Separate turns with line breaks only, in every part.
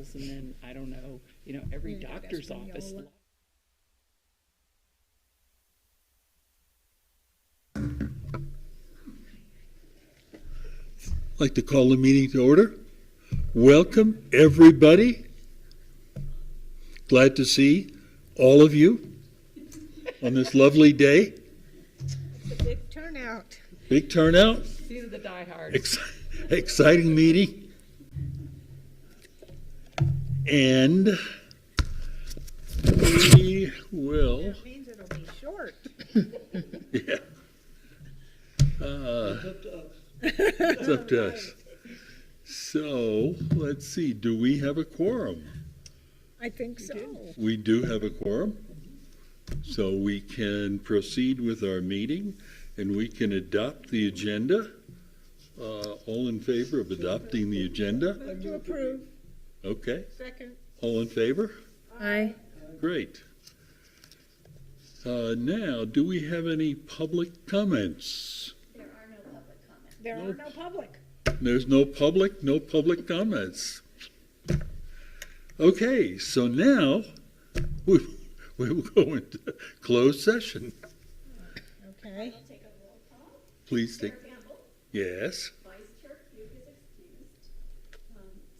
hospitals, and then, I don't know, every doctor's office.
I'd like to call the meeting to order. Welcome, everybody. Glad to see all of you on this lovely day.
It's a big turnout.
Big turnout.
See the diehards.
Exciting meeting. And we will.
That means it'll be short.
Yeah. It's up to us. So, let's see, do we have a quorum?
I think so.
We do have a quorum. So we can proceed with our meeting and we can adopt the agenda. All in favor of adopting the agenda?
Move to approve.
Okay.
Second.
All in favor?
Aye.
Great. Now, do we have any public comments?
There are no public comments.
There are no public.
There's no public comments. Okay, so now we will go into closed session.
Okay.
We'll take a roll call.
Please take,
Chair Campbell,
yes.
Vice Chair Pugh is excused.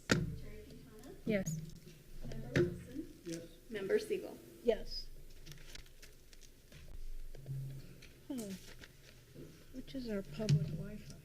Secretary Quintana,
Yes.
Member Wilson. Yes. Member Siegel.
Yes. Which is our public Wi-Fi?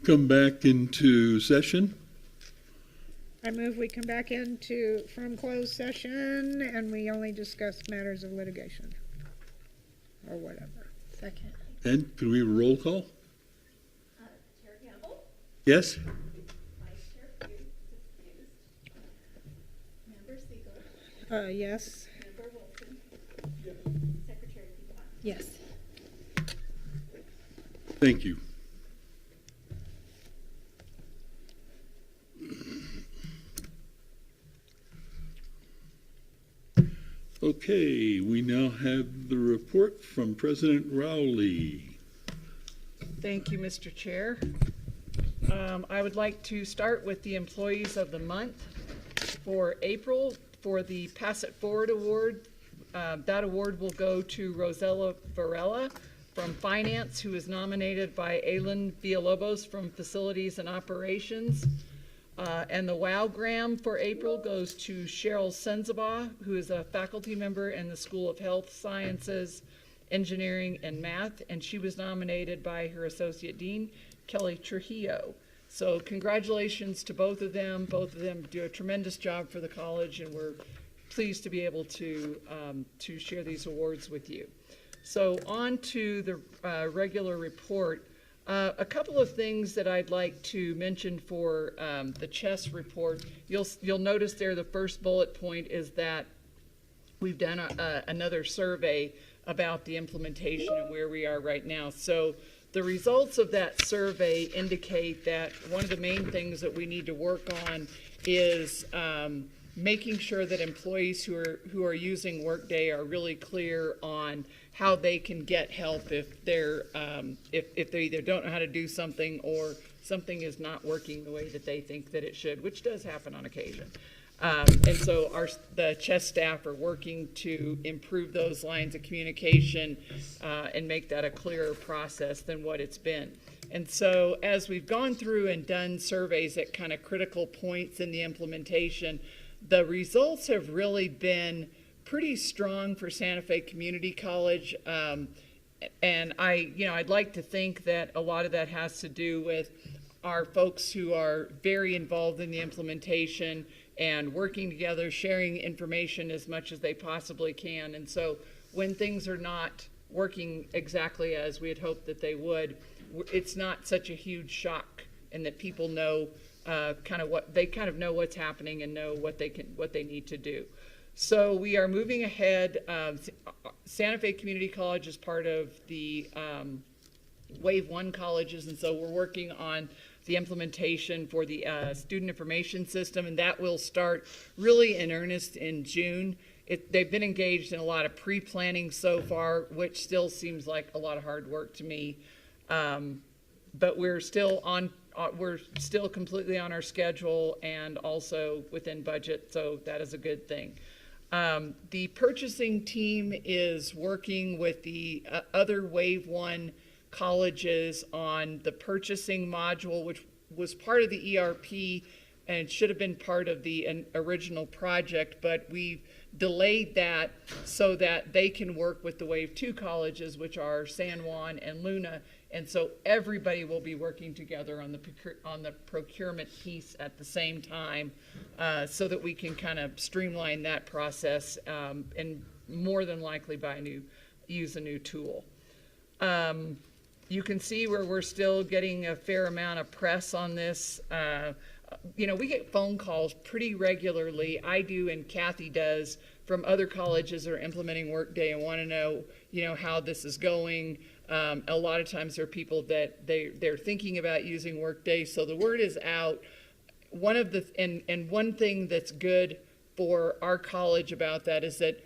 come back into session.
I move we come back from closed session and we only discuss matters of litigation or whatever.
Second.
And could we roll call?
Chair Campbell,
Yes?
Vice Chair Pugh is excused. Member Siegel,
Yes.
Member Wilson, Secretary Peter.
Yes.
Thank you. Okay, we now have the report from President Rowley.
Thank you, Mr. Chair. I would like to start with the employees of the month. For April, for the Pass It Forward Award, that award will go to Rosella Varela from Finance, who is nominated by Aylin Villalobos from Facilities and Operations. And the WOW-gram for April goes to Cheryl Senzaba, who is a faculty member in the School of Health Sciences, Engineering, and Math, and she was nominated by her Associate Dean, Kelly Trujillo. So congratulations to both of them. Both of them do a tremendous job for the college, and we're pleased to be able to share these awards with you. So on to the regular report. A couple of things that I'd like to mention for the chess report. You'll notice there the first bullet point is that we've done another survey about the implementation and where we are right now. So the results of that survey indicate that one of the main things that we need to work on is making sure that employees who are using Workday are really clear on how they can get help if they're if they either don't know how to do something or something is not working the way that they think that it should, which does happen on occasion. And so the chess staff are working to improve those lines of communication and make that a clearer process than what it's been. And so as we've gone through and done surveys at kind of critical points in the implementation, the results have really been pretty strong for Santa Fe Community College. And I'd like to think that a lot of that has to do with our folks who are very involved in the implementation and working together, sharing information as much as they possibly can. And so when things are not working exactly as we had hoped that they would, it's not such a huge shock, and that people know kind of know what's happening and know what they need to do. So we are moving ahead. Santa Fe Community College is part of the Wave 1 colleges, and so we're working on the implementation for the student information system, and that will start really in earnest in June. They've been engaged in a lot of pre-planning so far, which still seems like a lot of hard work to me. But we're still completely on our schedule and also within budget, so that is a good thing. The purchasing team is working with the other Wave 1 colleges on the purchasing module, which was part of the ERP and should have been part of the original project, but we've delayed that so that they can work with the Wave 2 colleges, which are San Juan and Luna, and so everybody will be working together on the procurement piece at the same time, so that we can kind of streamline that process and more than likely use a new tool. You can see where we're still getting a fair amount of press on this. We get phone calls pretty regularly. I do, and Kathy does, from other colleges that are implementing Workday and want to know, how this is going. A lot of times there are people that they're thinking about using Workday, so the word is out. One thing that's good for our college about that is that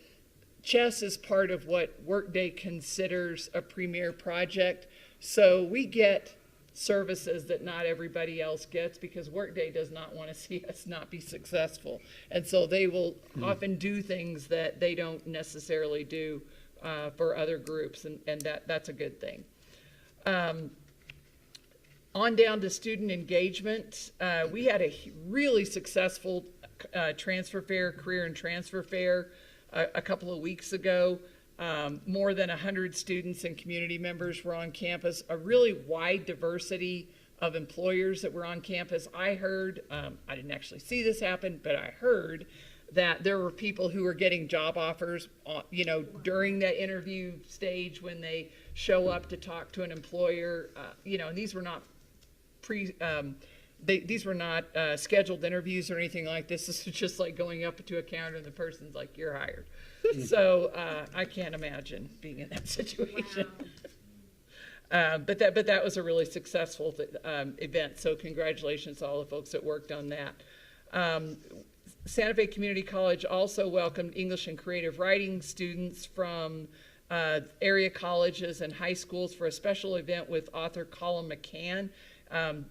chess is part of what Workday considers a premier project. So we get services that not everybody else gets because Workday does not want to see us not be successful. And so they will often do things that they don't necessarily do for other groups, and that's a good thing. On down to student engagement. We had a really successful transfer fair, career and transfer fair a couple of weeks ago. More than 100 students and community members were on campus, a really wide diversity of employers that were on campus. I heard, I didn't actually see this happen, but I heard that there were people who were getting job offers, during that interview stage when they show up to talk to an employer, and these were not these were not scheduled interviews or anything like this. This was just like going up to a counter and the person's like, "You're hired." So I can't imagine being in that situation.
Wow.
But that was a really successful event. So congratulations to all the folks that worked on that. Santa Fe Community College also welcomed English and Creative Writing students from area colleges and high schools for a special event with author Colin McCann.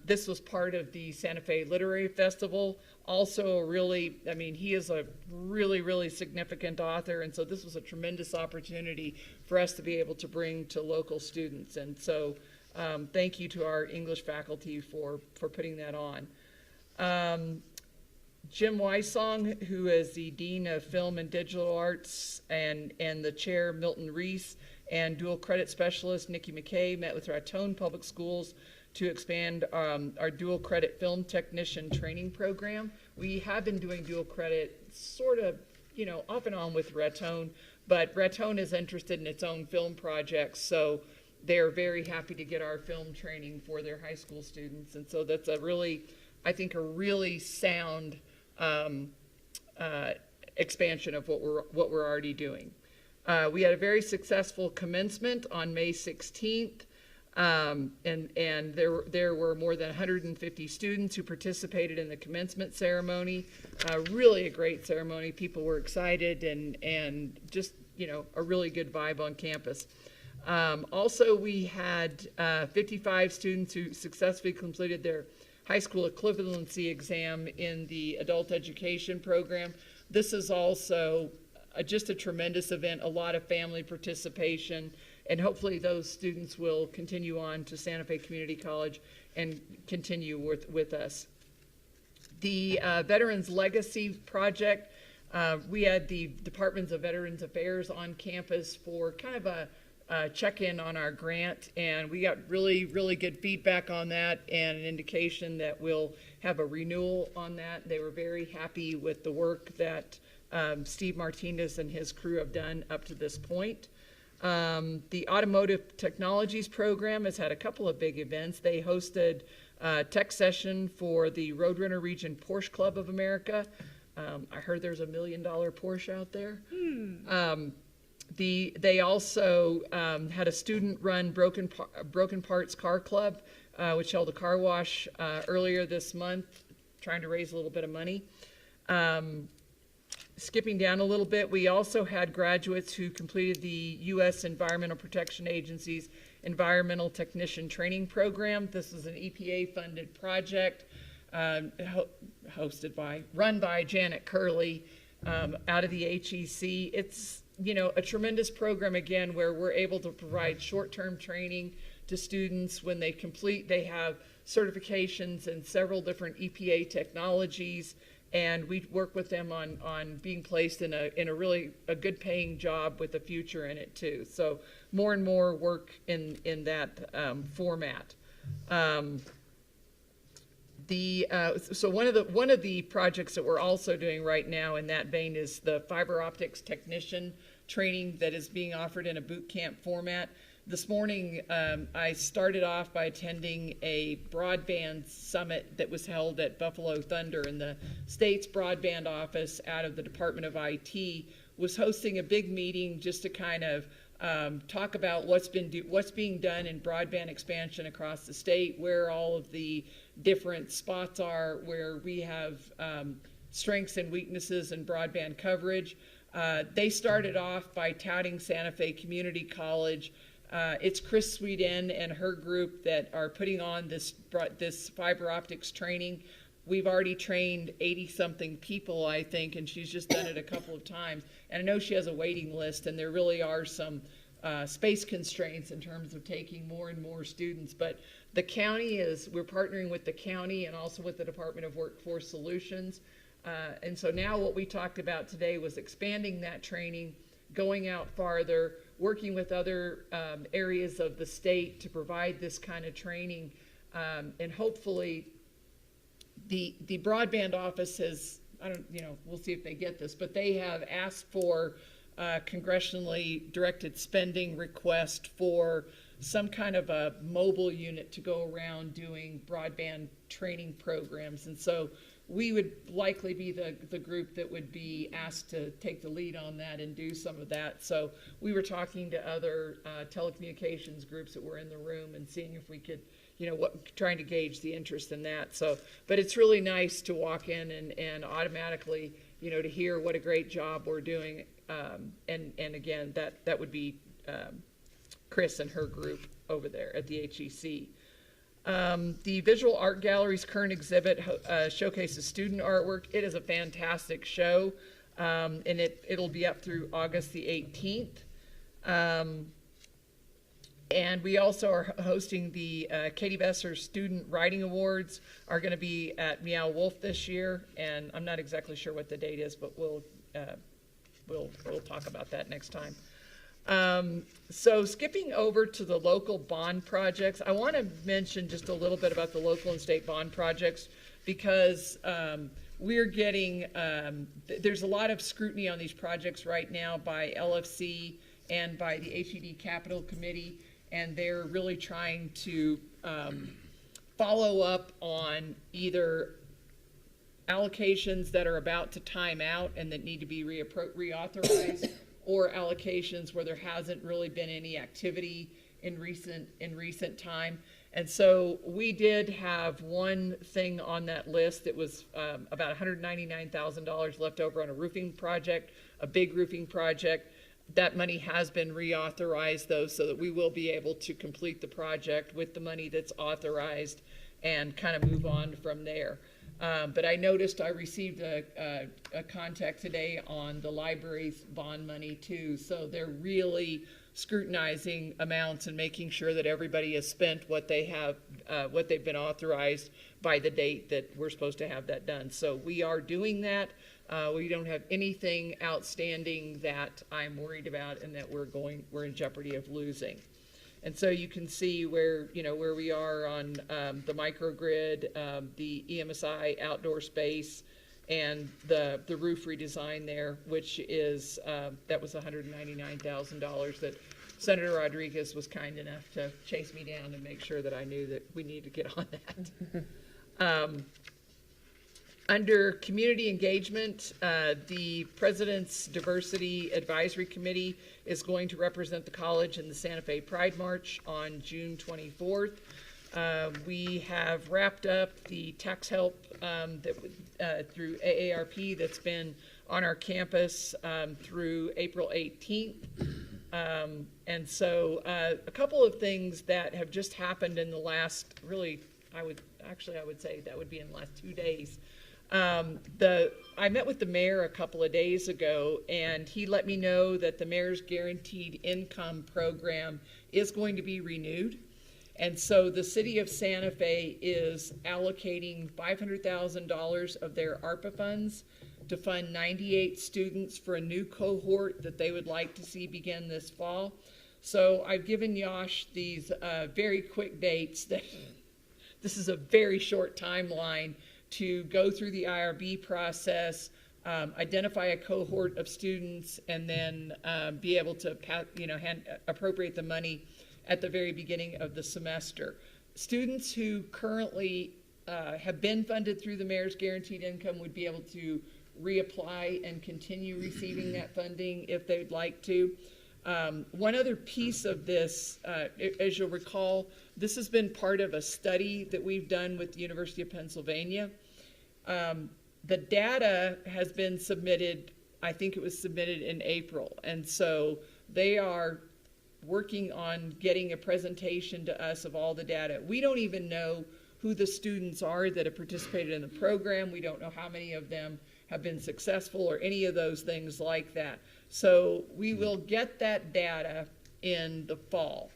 This was part of the Santa Fe Literary Festival. Also he is a really, really significant author, and so this was a tremendous opportunity for us to be able to bring to local students. And so thank you to our English faculty for putting that on. Jim Wysong, who is the Dean of Film and Digital Arts, and the Chair, Milton Reese, and Dual Credit Specialist, Nikki McKay, met with Raton Public Schools to expand our dual credit film technician training program. We have been doing dual credit sort of, off and on with Raton, but Raton is interested in its own film projects, so they're very happy to get our film training for their high school students. And so that's a really sound expansion of what we're already doing. We had a very successful commencement on May 16th. And there were more than 150 students who participated in the commencement ceremony. Really a great ceremony. People were excited and just, a really good vibe on campus. Also, we had 55 students who successfully completed their high school equivalency exam in the adult education program. This is also just a tremendous event, a lot of family participation. And hopefully those students will continue on to Santa Fe Community College and continue with us. The Veterans Legacy Project, we had the Department of Veterans Affairs on campus for kind of a check-in on our grant, and we got really, really good feedback on that and an indication that we'll have a renewal on that. They were very happy with the work that Steve Martinez and his crew have done up to this point. The Automotive Technologies Program has had a couple of big events. They hosted a tech session for the Roadrunner Region Porsche Club of America. I heard there's $1 million Porsche out there. They also had a student-run Broken Parts Car Club, which held a car wash earlier this month, trying to raise a little bit of money. Skipping down a little bit, we also had graduates who completed the U.S. Environmental Protection Agency's Environmental Technician Training Program. This is an EPA-funded project run by Janet Curley out of the HEC. It's, a tremendous program, again, where we're able to provide short-term training to students. When they complete, they have certifications in several different EPA technologies, and we work with them on being placed in a really good paying job with a future in it too. So more and more work in that format. So one of the projects that we're also doing right now in that vein is the fiber optics technician training that is being offered in a boot camp format. This morning, I started off by attending a broadband summit that was held at Buffalo Thunder, and the state's broadband office out of the Department of IT was hosting a big meeting just to kind of talk about what's being done in broadband expansion across the state, where all of the different spots are, where we have strengths and weaknesses in broadband coverage. They started off by touting Santa Fe Community College. It's Chris Sweden and her group that are putting on this fiber optics training. We've already trained 80-something people, I think, and she's just done it a couple of times. And I know she has a waiting list, and there really are some space constraints in terms of taking more and more students. But the county we're partnering with the county and also with the Department of Workforce Solutions. And so now what we talked about today was expanding that training, going out farther, working with other areas of the state to provide this kind of training And hopefully, the broadband office has, I don't, we'll see if they get this, but they have asked for congressionally directed spending request for some kind of a mobile unit to go around doing broadband training programs. And so we would likely be the group that would be asked to take the lead on that and do some of that. So we were talking to other telecommunications groups that were in the room and seeing if we could, trying to gauge the interest in that. So, but it's really nice to walk in and automatically, to hear what a great job we're doing. And again, that would be Chris and her group over there at the HEC. The Visual Art Gallery's current exhibit showcases student artwork. It is a fantastic show, and it'll be up through August the 18th. And we also are hosting the Katie Besser Student Writing Awards, are going to be at Meow Wolf this year, and I'm not exactly sure what the date is, but we'll talk about that next time. So skipping over to the local bond projects, I want to mention just a little bit about the local and state bond projects, because we're getting, there's a lot of scrutiny on these projects right now by LFC and by the HED Capital Committee, and they're really trying to follow up on either allocations that are about to time out and that need to be reauthorized, or allocations where there hasn't really been any activity in recent time. And so we did have one thing on that list that was about $199,000 left over on a roofing project, a big roofing project. That money has been reauthorized, though, so that we will be able to complete the project with the money that's authorized and kind of move on from there. But I noticed I received a contact today on the library's bond money too. So they're really scrutinizing amounts and making sure that everybody has spent what they have, what they've been authorized by the date that we're supposed to have that done. So we are doing that. We don't have anything outstanding that I'm worried about and that we're in jeopardy of losing. And so you can see where we are on the microgrid, the EMSI outdoor space, and the roof redesign there, which is that was $199,000 that Senator Rodriguez was kind enough to chase me down and make sure that I knew that we need to get on that. Under community engagement, the President's Diversity Advisory Committee is going to represent the college in the Santa Fe Pride March on June 24th. We have wrapped up the tax help through AARP that's been on our campus through April 18th. And so a couple of things that have just happened in the last, really, I would say that would be in the last 2 days. I met with the mayor a couple of days ago, and he let me know that the mayor's guaranteed income program is going to be renewed. And so the city of Santa Fe is allocating $500,000 of their ARPA funds to fund 98 students for a new cohort that they would like to see begin this fall. So I've given Yosh these very quick dates that this is a very short timeline to go through the IRB process, identify a cohort of students, and then be able to appropriate the money at the very beginning of the semester. Students who currently have been funded through the mayor's guaranteed income would be able to reapply and continue receiving that funding if they'd like to. One other piece of this, as you'll recall, this has been part of a study that we've done with the University of Pennsylvania. The data has been submitted, I think it was submitted in April, and so they are working on getting a presentation to us of all the data. We don't even know who the students are that have participated in the program. We don't know how many of them have been successful or any of those things like that. So we will get that data in the fall.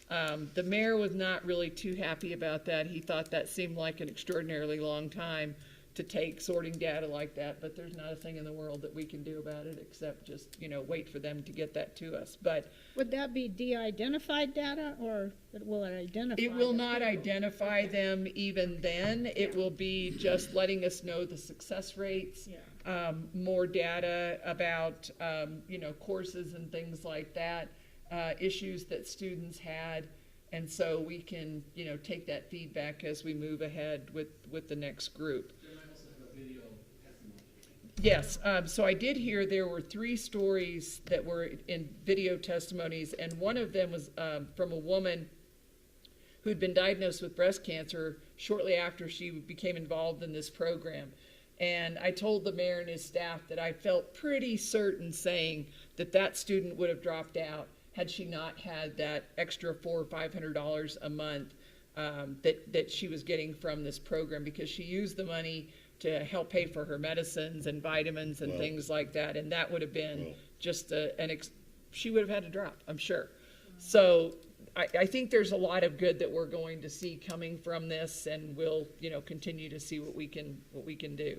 The mayor was not really too happy about that. He thought that seemed like an extraordinarily long time to take sorting data like that, but there's not a thing in the world that we can do about it except just, wait for them to get that to us. But
Would that be de-identified data, or will it identify?
it will
the
not
people?
identify them even then. It will be just letting us know the success rates, more data about, courses and things like that, issues that students had. And so we can, take that feedback as we move ahead with the next group. Yes, so I did hear there were 3 stories that were in video testimonies, and one of them was from a woman who'd been diagnosed with breast cancer shortly after she became involved in this program. And I told the mayor and his staff that I felt pretty certain saying that that student would have dropped out had she not had that extra $400 or $500 a month that she was getting from this program, because she used the money to help pay for her medicines and vitamins and things like that, and that would have been just she would have had to drop, I'm sure. So I think there's a lot of good that we're going to see coming from this, and we'll continue to see what we can do.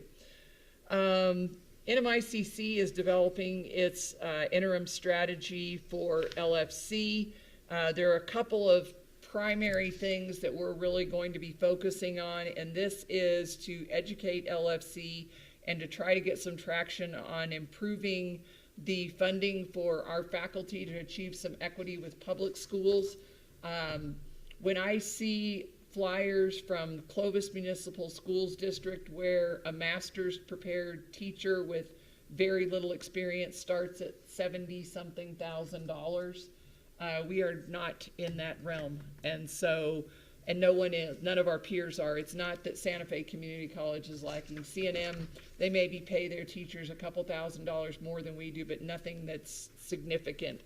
NMICC is developing its interim strategy for LFC. There are a couple of primary things that we're really going to be focusing on, and this is to educate LFC and to try to get some traction on improving the funding for our faculty to achieve some equity with public schools. When I see flyers from Clovis Municipal Schools District where a master's prepared teacher with very little experience starts at $70-something thousand, we are not in that realm, and so, and no one is, none of our peers are. It's not that Santa Fe Community College is lacking. C&M, they maybe pay their teachers a couple $1,000s more than we do, but nothing that's significant.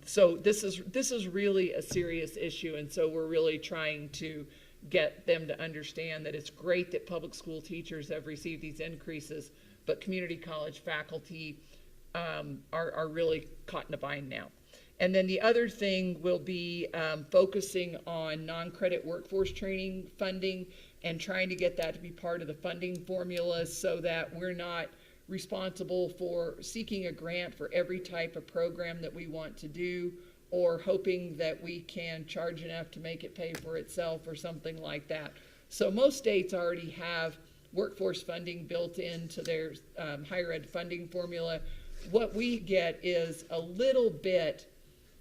So this is really a serious issue, and so we're really trying to get them to understand that it's great that public school teachers have received these increases, but community college faculty are really caught in a bind now. And then the other thing will be focusing on non-credit workforce training funding and trying to get that to be part of the funding formula so that we're not responsible for seeking a grant for every type of program that we want to do, or hoping that we can charge enough to make it pay for itself or something like that. So most states already have workforce funding built into their higher ed funding formula. What we get is a little bit.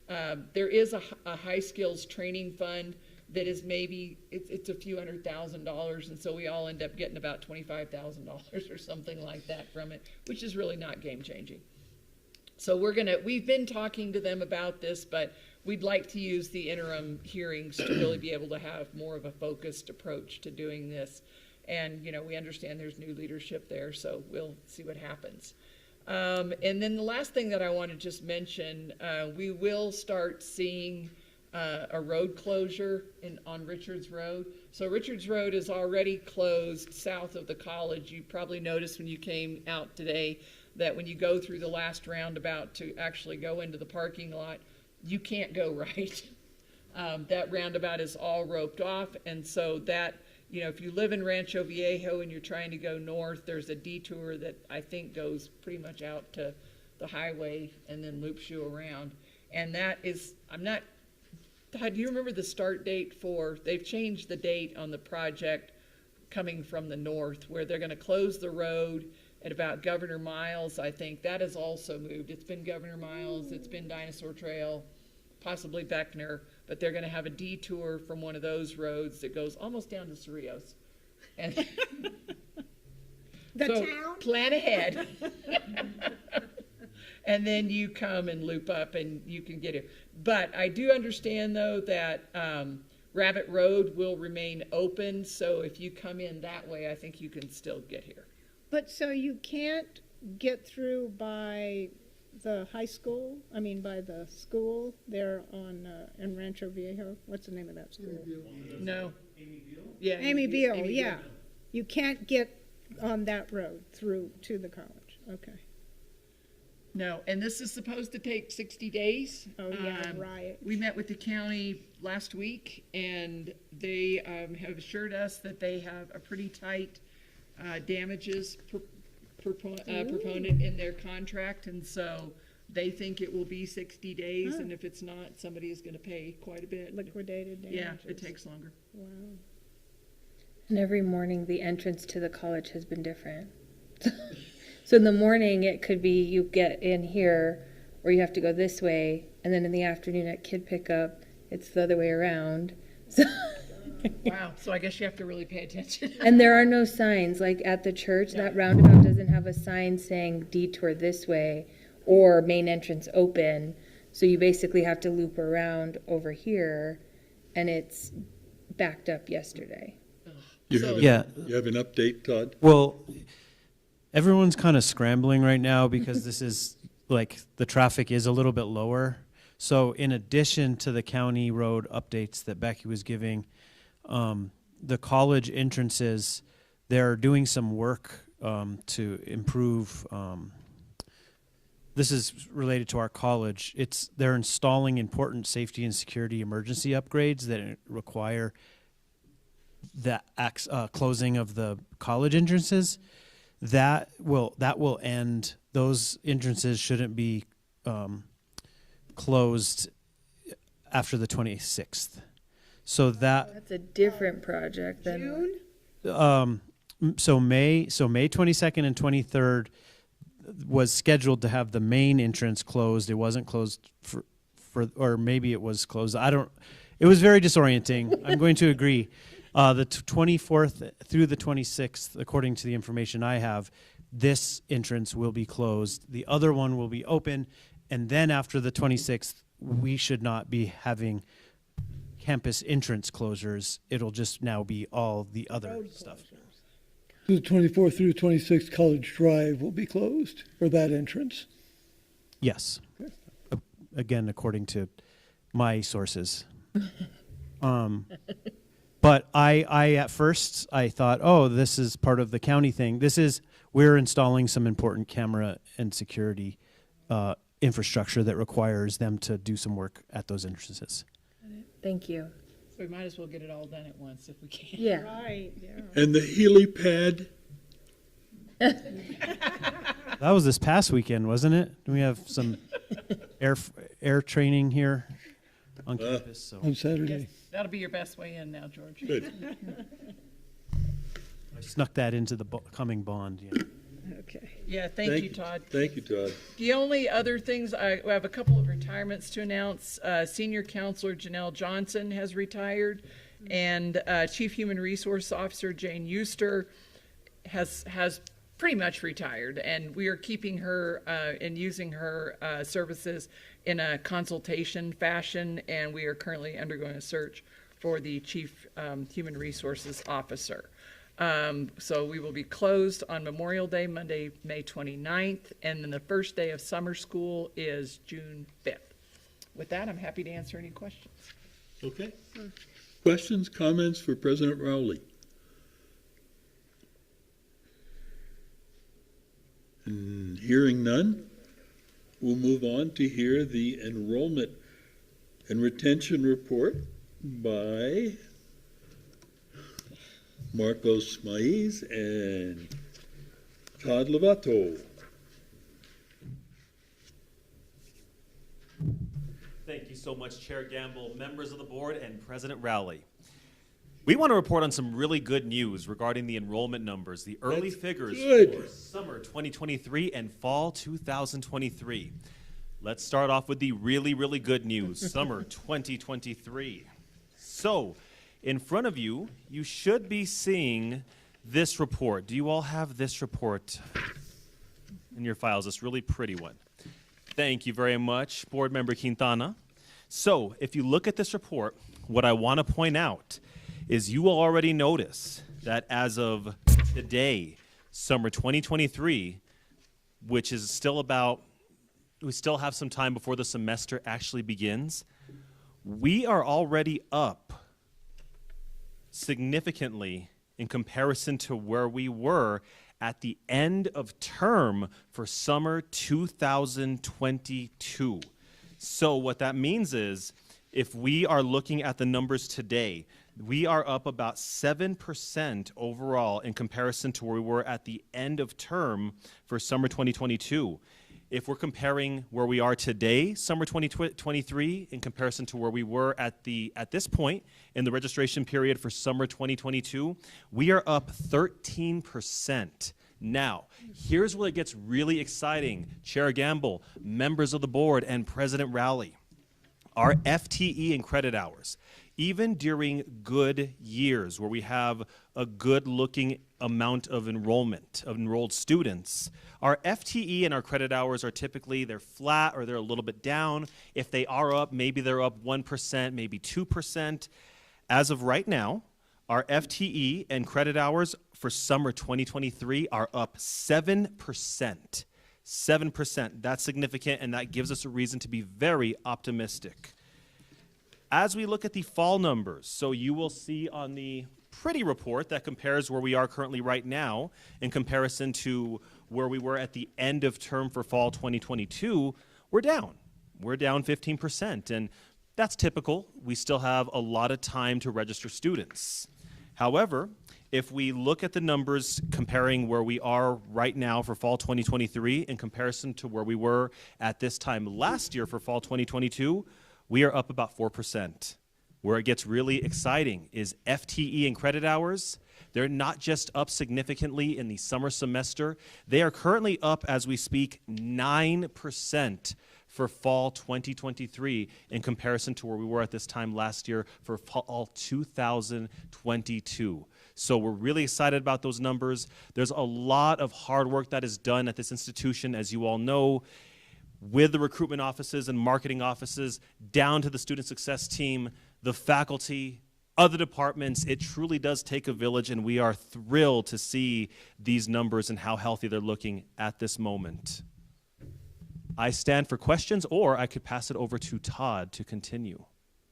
There is a high skills training fund that is maybe, it's a few $100,000, and so we all end up getting about $25,000 or something like that from it, which is really not game changing. So we've been talking to them about this, but we'd like to use the interim hearings to really be able to have more of a focused approach to doing this. And we understand there's new leadership there, so we'll see what happens. And then the last thing that I want to just mention, we will start seeing a road closure on Richards Road. So Richards Road is already closed south of the college. You probably noticed when you came out today that when you go through the last roundabout to actually go into the parking lot, you can't go right. That roundabout is all roped off, and so that, if you live in Rancho Viejo and you're trying to go north, there's a detour that I think goes pretty much out to the highway and then loops you around. And that is, do you remember the start date they've changed the date on the project coming from the north, where they're going to close the road at about Governor Miles, I think. That has also moved. It's been Governor Miles, it's been Dinosaur Trail, possibly Beckner, but they're going to have a detour from one of those roads that goes almost down to Cerrillos. And
The
so
town?
plan ahead. And then you come and loop up and you can get it. But I do understand, though, that Rabbit Road will remain open, so if you come in that way, I think you can still get here.
But so you can't get through by the high school, by the school there in Rancho Viejo? What's the name of that school?
No. Yeah.
Amy Beale, yeah. You can't get on that road through to the college. Okay.
No, and this is supposed to take 60 days.
Oh, yeah, right.
We met with the county last week, and they have assured us that they have a pretty tight damages proponent in their contract, and so they think it will be 60 days, and if it's not, somebody is going to pay quite a bit.
Liquidated damages.
Yeah, it takes longer.
Wow.
And every morning, the entrance to the college has been different. So in the morning, it could be you get in here, or you have to go this way, and then in the afternoon at kid pickup, it's the other way around. So
Wow, so I guess you have to really pay attention.
and there are no signs, like at the church, that roundabout doesn't have a sign saying detour this way or main entrance open. So you basically have to loop around over here, and it's backed up yesterday.
You
So-
have,
Yeah.
you have an update, Todd?
Well, everyone's kind of scrambling right now because this is like the traffic is a little bit lower. So in addition to the county road updates that Becky was giving, the college entrances, they're doing some work to improve. This is related to our college. They're installing important safety and security emergency upgrades that require the closing of the college entrances. That will end. Those entrances shouldn't be closed after the 26th. So
That's a different project than
June?
so May 22nd and 23rd was scheduled to have the main entrance closed. It wasn't closed for or maybe it was closed. It was very disorienting. I'm going to agree. The 24th through the 26th, according to the information I have, this entrance will be closed. The other one will be open. And then after the 26th, we should not be having campus entrance closures. It'll just now be all the other stuff.
The 24th through 26th College Drive will be closed, or that entrance.
Yes. Again, according to my sources. But I at first I thought, oh, this is part of the county thing. We're installing some important camera and security infrastructure that requires them to do some work at those entrances.
Thank you.
So we might as well get it all done at once if we can.
Yeah.
Right, yeah.
And the helipad,
That was this past weekend, wasn't it? We have some air training here on campus. So
On Saturday.
That'll be your best way in now, George.
good.
I snuck that into the coming bond. Yeah.
Okay.
Yeah, thank you, Todd.
Thank you, Todd.
The only other things, I have a couple of retirements to announce. Senior Counselor Janelle Johnson has retired, and Chief Human Resource Officer Jane Euster has pretty much retired, and we are keeping her and using her services in a consultation fashion, and we are currently undergoing a search for the Chief Human Resources Officer. So we will be closed on Memorial Day, Monday, May 29th, and then the first day of summer school is June 5th. With that, I'm happy to answer any questions.
Okay. Questions, comments for President Rowley? And hearing none, we'll move on to hear the enrollment and retention report by Marcos Maiz and Todd Lovato.
Thank you so much, Chair Gamble, members of the board, and President Rowley. We want to report on some really good news regarding the enrollment numbers, the early
That's
figures
good.
for summer 2023 and fall 2023. Let's start off with the really, really good news, summer 2023. So, in front of you, you should be seeing this report. Do you all have this report in your files, this really pretty one? Thank you very much, Board Member Quintana. So, if you look at this report, what I want to point out is you will already notice that as of today, summer 2023, which is still we still have some time before the semester actually begins, we are already up significantly in comparison to where we were at the end of term for summer 2022. So what that means is if we are looking at the numbers today, we are up about 7% overall in comparison to where we were at the end of term for summer 2022. If we're comparing where we are today, summer 2023, in comparison to where we were at this point in the registration period for summer 2022, we are up 13%. Now, here's where it gets really exciting. Chair Gamble, members of the board, and President Rowley. Our FTE and credit hours, even during good years where we have a good looking amount of enrollment, of enrolled students, our FTE and our credit hours are typically, they're flat or they're a little bit down. If they are up, maybe they're up 1%, maybe 2%. As of right now, our FTE and credit hours for summer 2023 are up 7%. 7%. That's significant, and that gives us a reason to be very optimistic. As we look at the fall numbers, so you will see on the pretty report that compares where we are currently right now in comparison to where we were at the end of term for fall 2022, we're down. We're down 15%, and that's typical. We still have a lot of time to register students. However, if we look at the numbers comparing where we are right now for fall 2023 in comparison to where we were at this time last year for fall 2022, we are up about 4%. Where it gets really exciting is FTE and credit hours. They're not just up significantly in the summer semester. They are currently up, as we speak, 9% for fall 2023 in comparison to where we were at this time last year for fall 2022. So we're really excited about those numbers. There's a lot of hard work that is done at this institution, as you all know, with the recruitment offices and marketing offices, down to the student success team, the faculty, other departments. It truly does take a village, and we are thrilled to see these numbers and how healthy they're looking at this moment. I stand for questions, or I could pass it over to Todd to continue.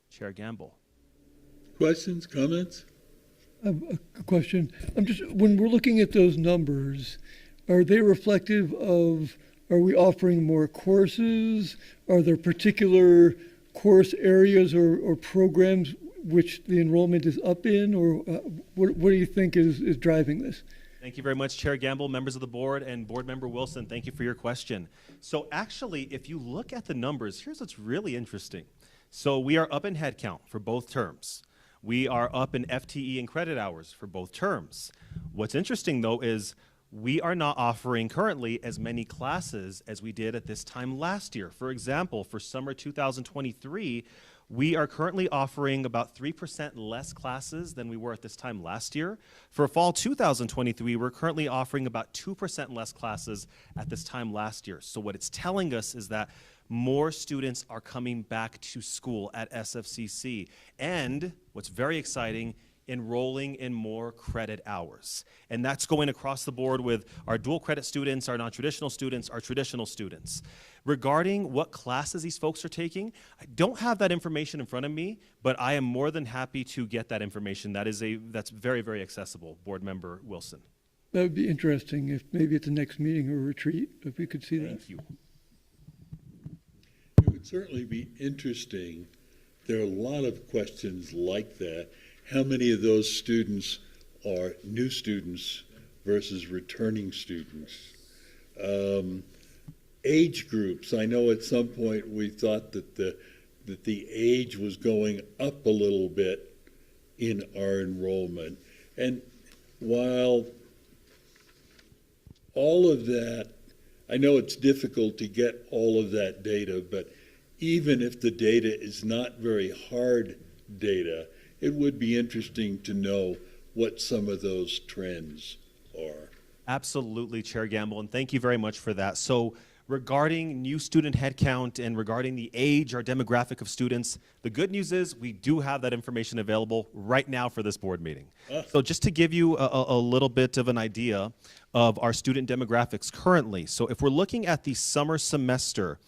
Chair Gamble.
Questions, comments?
I have a question. When we're looking at those numbers, are they reflective of, are we offering more courses? Are there particular course areas or programs which the enrollment is up in? Or what do you think is driving this?
Thank you very much, Chair Gamble, members of the board, and Board Member Wilson. Thank you for your question. So actually, if you look at the numbers, here's what's really interesting. So we are up in headcount for both terms. We are up in FTE and credit hours for both terms. What's interesting, though, is we are not offering currently as many classes as we did at this time last year. For example, for summer 2023, we are currently offering about 3% less classes than we were at this time last year. For fall 2023, we're currently offering about 2% less classes at this time last year. So what it's telling us is that more students are coming back to school at SFCC. And what's very exciting, enrolling in more credit hours. And that's going across the board with our dual credit students, our non-traditional students, our traditional students. Regarding what classes these folks are taking, I don't have that information in front of me, but I am more than happy to get that information. That's very, very accessible, Board Member Wilson.
That would be interesting if maybe at the next meeting or retreat, if we could see that.
Thank you.
It would certainly be interesting. There are a lot of questions like that. How many of those students are new students versus returning students? Age groups. I know at some point we thought that the age was going up a little bit in our enrollment. And while all of that, I know it's difficult to get all of that data, but even if the data is not very hard data, it would be interesting to know what some of those trends are.
Absolutely, Chair Gamble, and thank you very much for that. So regarding new student headcount and regarding the age or demographic of students, the good news is we do have that information available right now for this board meeting. So just to give you a little bit of an idea of our student demographics currently. So if we're looking at the summer semester,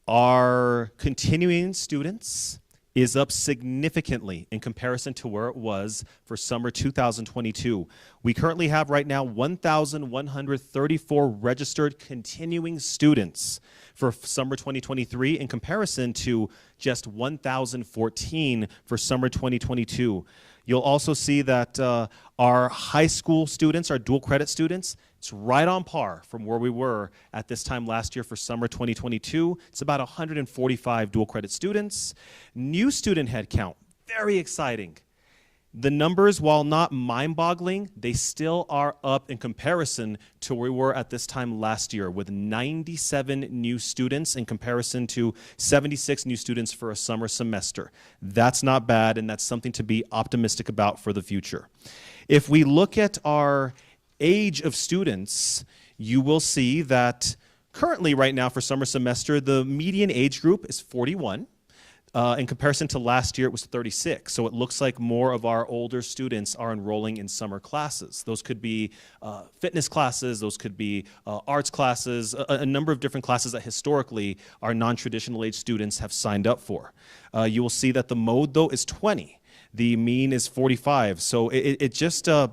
our continuing students is up significantly in comparison to where it was for summer 2022. We currently have right now 1,134 registered continuing students for summer 2023 in comparison to just 1,014 for summer 2022. You'll also see that our high school students, our dual credit students, it's right on par from where we were at this time last year for summer 2022. It's about 145 dual credit students. New student headcount, very exciting. The numbers, while not mind-boggling, they still are up in comparison to where we were at this time last year, with 97 new students in comparison to 76 new students for a summer semester. That's not bad, and that's something to be optimistic about for the future. If we look at our age of students, you will see that currently right now for summer semester, the median age group is 41. In comparison to last year, it was 36. So it looks like more of our older students are enrolling in summer classes. Those could be fitness classes, those could be arts classes, a number of different classes that historically our non-traditional age students have signed up for. You will see that the mode, though, is 20. The mean is 45. So it's just a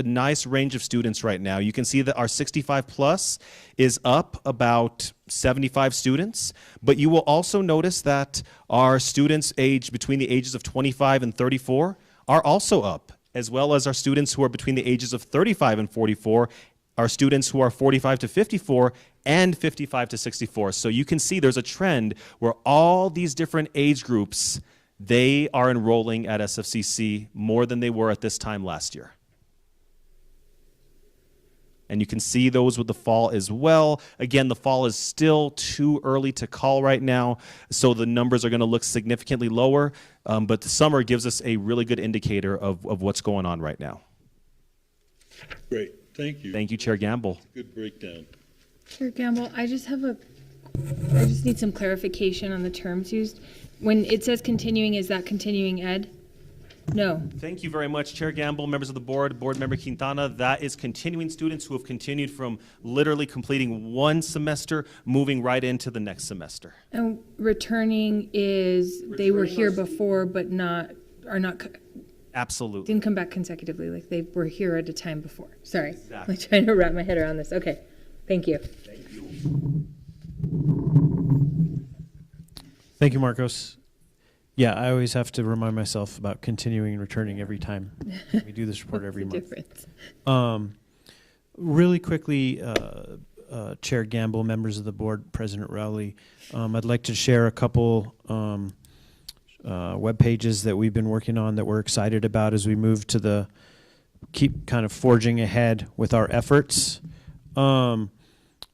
nice range of students right now. You can see that our 65 plus is up about 75 students, but you will also notice that our students aged between the ages of 25 and 34 are also up, as well as our students who are between the ages of 35 and 44, our students who are 45 to 54 and 55 to 64. So you can see there's a trend where all these different age groups, they are enrolling at SFCC more than they were at this time last year. And you can see those with the fall as well. Again, the fall is still too early to call right now, so the numbers are going to look significantly lower, but the summer gives us a really good indicator of what's going on right now.
Great, thank you.
Thank you, Chair Gamble.
Good breakdown.
Chair Gamble, I just need some clarification on the terms used. When it says continuing, is that continuing ed? No.
Thank you very much, Chair Gamble, members of the board, Board Member Quintana. That is continuing students who have continued from literally completing one semester, moving right into the next semester.
And returning is they were here before, but
Absolutely.
didn't come back consecutively, like they were here at a time before. Sorry,
Exactly.
I'm trying to wrap my head around this. Okay, thank you.
Thank you, Marcos. Yeah, I always have to remind myself about continuing and returning every time we do this report every
What's the
month.
difference?
Really quickly, Chair Gamble, members of the board, President Rowley, I'd like to share a couple web pages that we've been working on that we're excited about as we move to keep kind of forging ahead with our efforts. There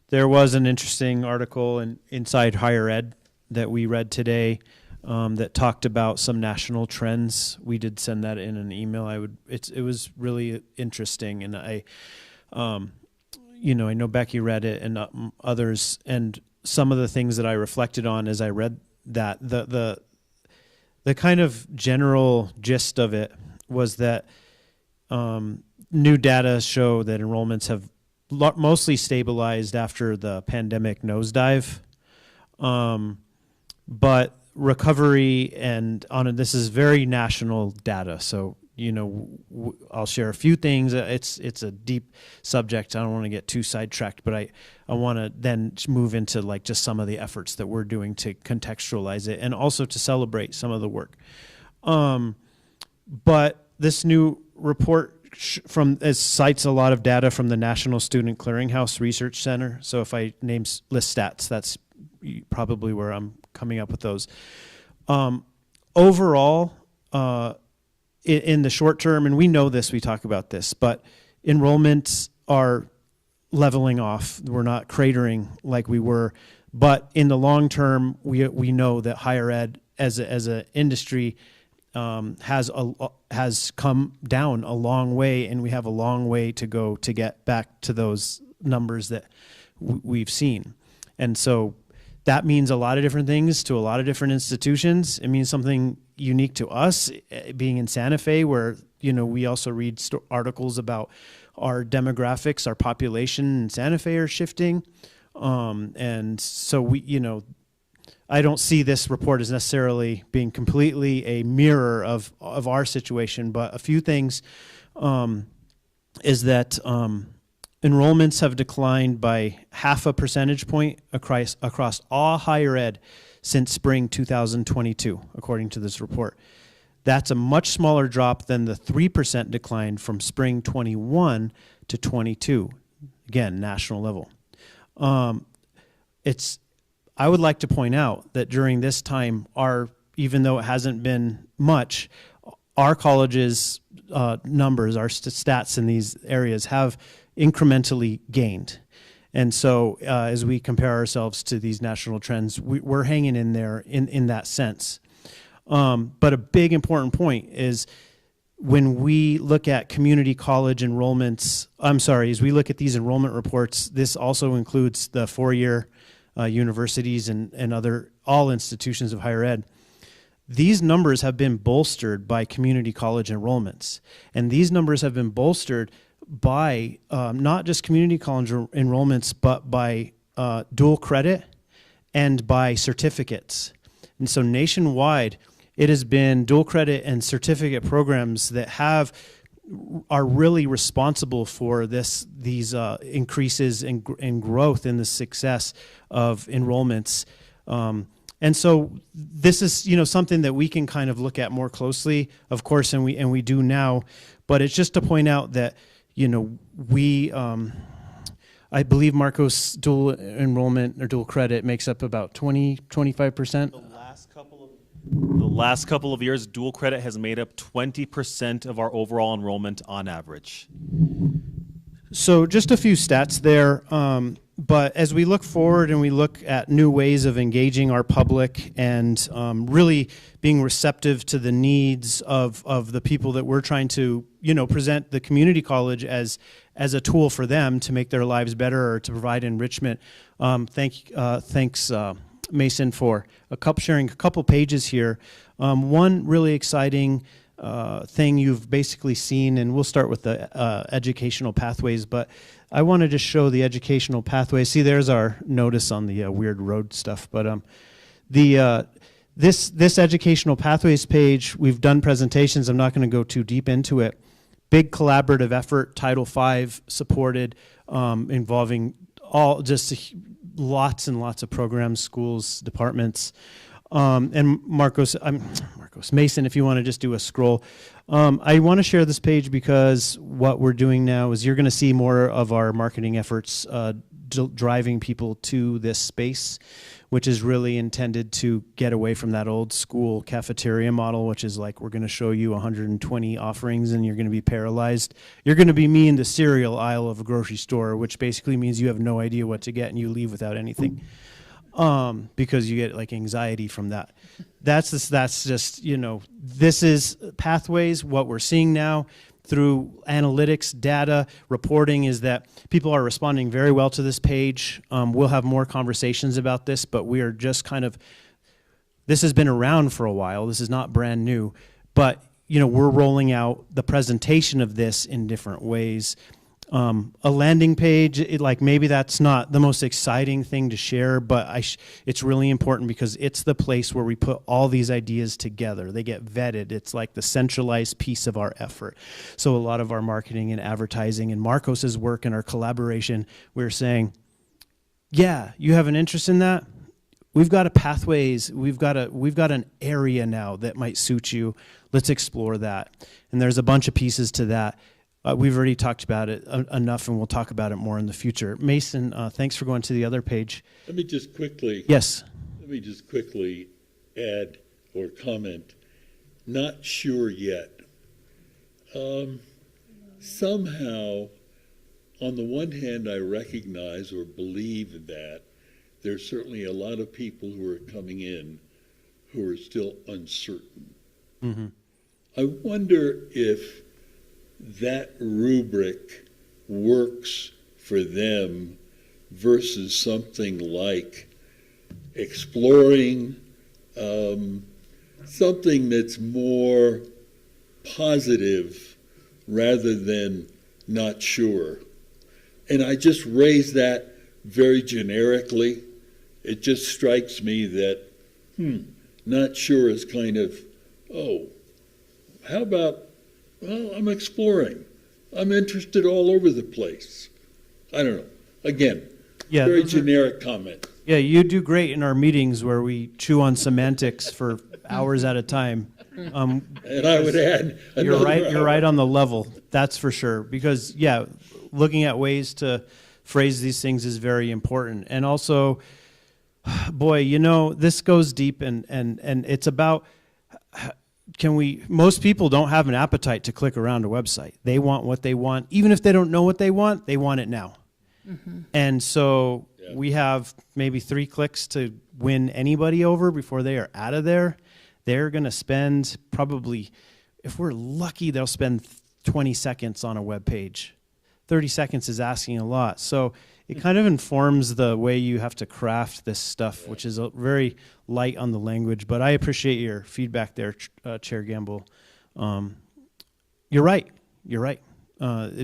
was an interesting article in Inside Higher Ed that we read today that talked about some national trends. We did send that in an email. It was really interesting, and I know Becky read it and others, and some of the things that I reflected on as I read that, the kind of general gist of it was that new data show that enrollments have mostly stabilized after the pandemic nosedive, but recovery this is very national data, so I'll share a few things. It's a deep subject. I don't want to get too sidetracked, but I want to then move into like just some of the efforts that we're doing to contextualize it and also to celebrate some of the work. But this new report cites a lot of data from the National Student Clearinghouse Research Center. So if I list stats, that's probably where I'm coming up with those. Overall, in the short term, and we know this, we talk about this, but enrollments are leveling off. We're not cratering like we were, but in the long term, we know that higher ed as an industry has come down a long way, and we have a long way to go to get back to those numbers that we've seen. And so that means a lot of different things to a lot of different institutions. It means something unique to us, being in Santa Fe, where we also read articles about our demographics, our population in Santa Fe are shifting, and so I don't see this report as necessarily being completely a mirror of our situation, but a few things is that enrollments have declined by 0.5 percentage point across all higher ed since spring 2022, according to this report. That's a much smaller drop than the 3% decline from spring 21 to 22, again, national level. I would like to point out that during this time, even though it hasn't been much, our college's numbers, our stats in these areas have incrementally gained. And so as we compare ourselves to these national trends, we're hanging in there in that sense. But a big important point is when we look at community college enrollments, as we look at these enrollment reports, this also includes the four-year universities and all institutions of higher ed. These numbers have been bolstered by community college enrollments. And these numbers have been bolstered by not just community college enrollments, but by dual credit and by certificates. And so nationwide, it has been dual credit and certificate programs that are really responsible for these increases in growth in the success of enrollments. And so this is something that we can kind of look at more closely, of course, and we do now. But it's just to point out that I believe Marcos dual enrollment or dual credit makes up about 25%.
The last couple of years, dual credit has made up 20% of our overall enrollment on average.
So just a few stats there. But as we look forward and we look at new ways of engaging our public and really being receptive to the needs of the people that we're trying to, present the community college as a tool for them to make their lives better or to provide enrichment. Thanks, Mason, for sharing a couple pages here. One really exciting thing you've basically seen, and we'll start with the educational pathways, but I want to just show the educational pathways. See, there's our notice on the weird road stuff, but this educational pathways page, we've done presentations. I'm not going to go too deep into it. Big collaborative effort, Title V supported, involving lots and lots of programs, schools, departments. And Mason, if you want to just do a scroll. I want to share this page because what we're doing now is you're going to see more of our marketing efforts driving people to this space, which is really intended to get away from that old school cafeteria model, which is like we're going to show you 120 offerings and you're going to be paralyzed. You're going to be me in the cereal aisle of a grocery store, which basically means you have no idea what to get and you leave without anything. Because you get like anxiety from that. That's just, this is pathways. What we're seeing now through analytics, data, reporting is that people are responding very well to this page. We'll have more conversations about this, but we are just this has been around for a while. This is not brand new, but we're rolling out the presentation of this in different ways. A landing page, maybe that's not the most exciting thing to share, but it's really important because it's the place where we put all these ideas together. They get vetted. It's like the centralized piece of our effort. So a lot of our marketing and advertising and Marcos's work and our collaboration, we're saying, yeah, you have an interest in that? We've got a pathways. We've got an area now that might suit you. Let's explore that. And there's a bunch of pieces to that. We've already talked about it enough, and we'll talk about it more in the future. Mason, thanks for going to the other page.
Let me just quickly add or comment. Not sure yet. Somehow, on the one hand, I recognize or believe that there's certainly a lot of people who are coming in who are still uncertain. Mm-hmm. I wonder if that rubric works for them versus something like exploring, something that's more positive rather than not sure. And I just raise that very generically it just strikes me that, not sure is kind of, oh, how about, well, I'm exploring. I'm interested all over the place. I don't know. Again,
Yeah,
very
those are-
generic comment.
Yeah, you do great in our meetings where we chew on semantics for hours at a time.
And I would add
You're
another
right. You're
hour.
right on the level. That's for sure. Because yeah, looking at ways to phrase these things is very important. And also, boy, this goes deep, and it's about most people don't have an appetite to click around a website. They want what they want, even if they don't know what they want it now. And so we have maybe 3 clicks to win anybody over before they are out of there. They're going to spend probably, if we're lucky, they'll spend 20 seconds on a web page. 30 seconds is asking a lot. So it kind of informs the way you have to craft this stuff, which is very light on the language. But I appreciate your feedback there, Chair Gamble. You're right. You're right.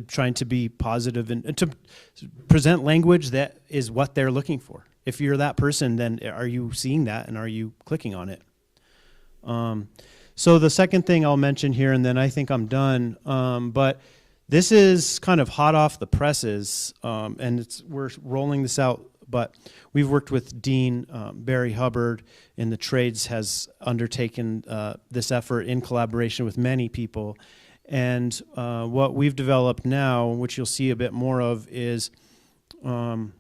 Trying to be positive and to present language that is what they're looking for. If you're that person, then are you seeing that and are you clicking on it? So the second thing I'll mention here, and then I think I'm done, but this is kind of hot off the presses, and we're rolling this out, but we've worked with Dean Barry Hubbard in the trades, has undertaken this effort in collaboration with many people. And what we've developed now, which you'll see a bit more of, is a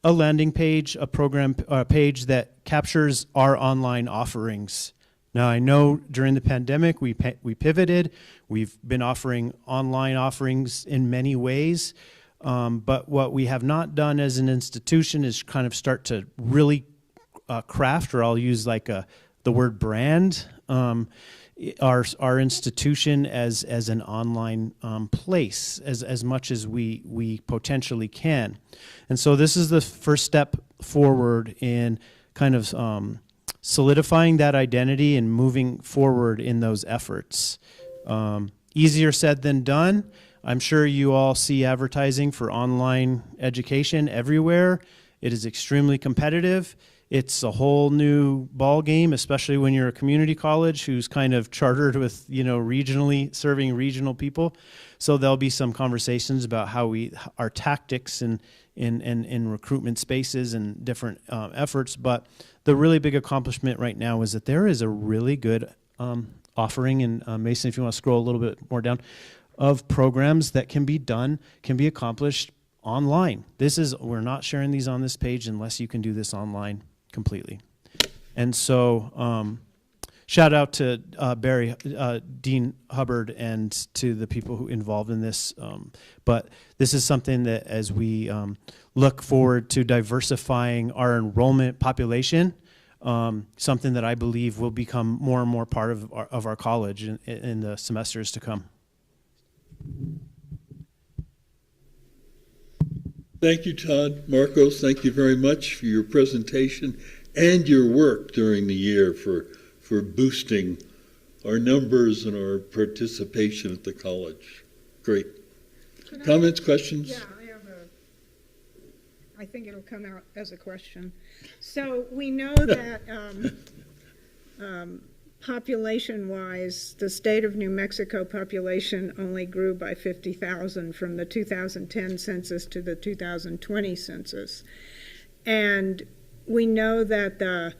landing page, a program page that captures our online offerings. Now, I know during the pandemic we pivoted. We've been offering online offerings in many ways, but what we have not done as an institution is kind of start to really craft, or I'll use like the word brand, our institution as an online place as much as we potentially can. And so this is the first step forward in kind of solidifying that identity and moving forward in those efforts. Easier said than done. I'm sure you all see advertising for online education everywhere. It is extremely competitive. It's a whole new ball game, especially when you're a community college who's kind of chartered with, regionally serving regional people. So there'll be some conversations about how our tactics in recruitment spaces and different efforts. But the really big accomplishment right now is that there is a really good offering, and Mason, if you want to scroll a little bit more down, of programs that can be accomplished online. We're not sharing these on this page unless you can do this online completely. And so shout out to Barry, Dean Hubbard, and to the people who involved in this. But this is something that as we look forward to diversifying our enrollment population, something that I believe will become more and more part of our college in the semesters to come.
Thank you, Todd. Marcos, thank you very much for your presentation and your work during the year for boosting our numbers and our participation at the college. Great. Comments, questions?
Yeah, I think it'll come out as a question. So we know that population-wise, the state of New Mexico population only grew by 50,000 from the 2010 census to the 2020 census. And we know that the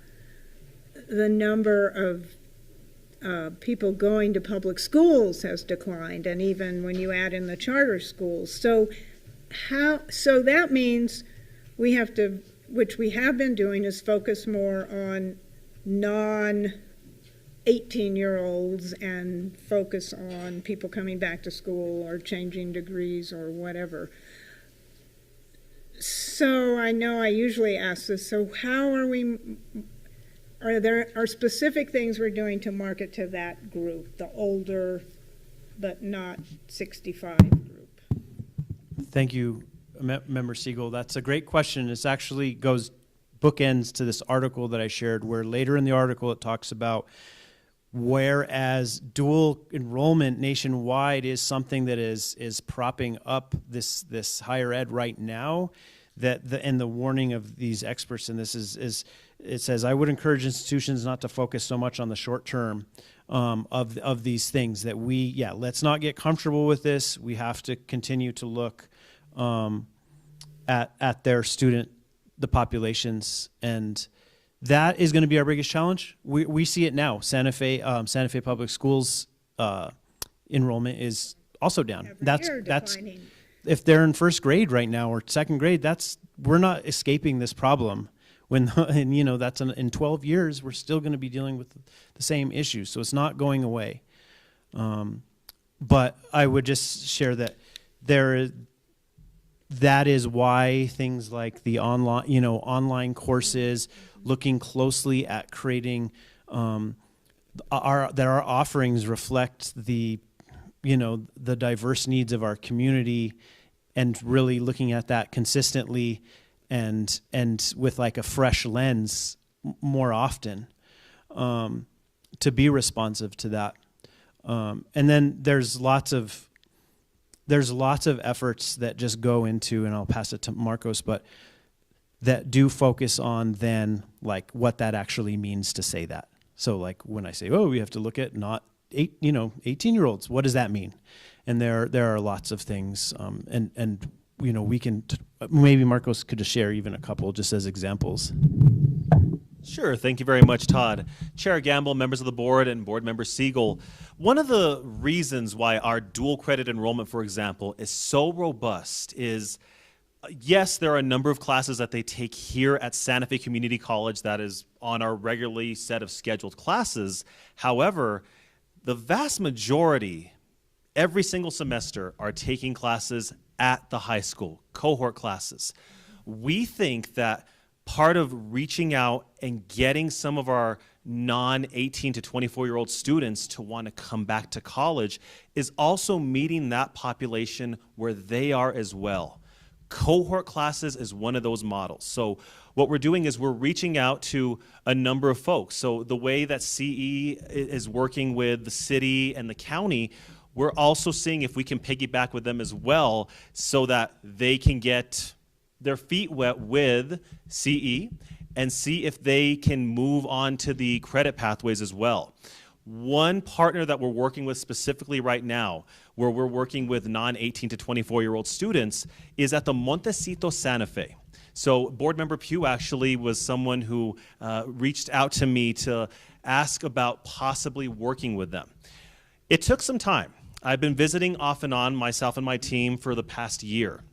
number of people going to public schools has declined, and even when you add in the charter schools. So that means we have to, which we have been doing, is focus more on non-18-year-olds and focus on people coming back to school or changing degrees or whatever. So I know I usually ask this, so how are there specific things we're doing to market to that group, the older but not 65 group?
Thank you, Member Siegel. That's a great question. This actually goes bookends to this article that I shared, where later in the article it talks about whereas dual enrollment nationwide is something that is propping up this higher ed right now, and the warning of these experts in this is it says, I would encourage institutions not to focus so much on the short term of these things, that let's not get comfortable with this. We have to continue to look at their the populations, and that is going to be our biggest challenge. We see it now. Santa Fe Public Schools enrollment is also down. That's
declining.
If they're in first grade right now or second grade, we're not escaping this problem. And that's in 12 years, we're still going to be dealing with the same issues. So it's not going away. But I would just share that that is why things like the online courses, looking closely at creating our offerings reflect the diverse needs of our community, and really looking at that consistently and with like a fresh lens more often, to be responsive to that. And then there's lots of efforts that just go into, and I'll pass it to Marcos, but that do focus on then like what that actually means to say that. So like when I say, we have to look at not 18-year-olds, what does that mean? And there are lots of things, and we can maybe Marcos could just share even a couple just as examples.
Sure. Thank you very much, Todd. Chair Gamble, members of the board, and board member Siegel. One of the reasons why our dual credit enrollment, for example, is so robust is, yes, there are a number of classes that they take here at Santa Fe Community College that is on our regularly set of scheduled classes. However, the vast majority, every single semester, are taking classes at the high school, cohort classes. We think that part of reaching out and getting some of our non-18 to 24-year-old students to want to come back to college is also meeting that population where they are as well. Cohort classes is one of those models. So what we're doing is we're reaching out to a number of folks. So the way that CE is working with the city and the county, we're also seeing if we can piggyback with them as well so that they can get their feet wet with CE and see if they can move on to the credit pathways as well. One partner that we're working with specifically right now, where we're working with non-18 to 24-year-old students, is at the Montecito Santa Fe. So board member Pugh actually was someone who reached out to me to ask about possibly working with them. It took some time. I've been visiting off and on, myself and my team, for the past year.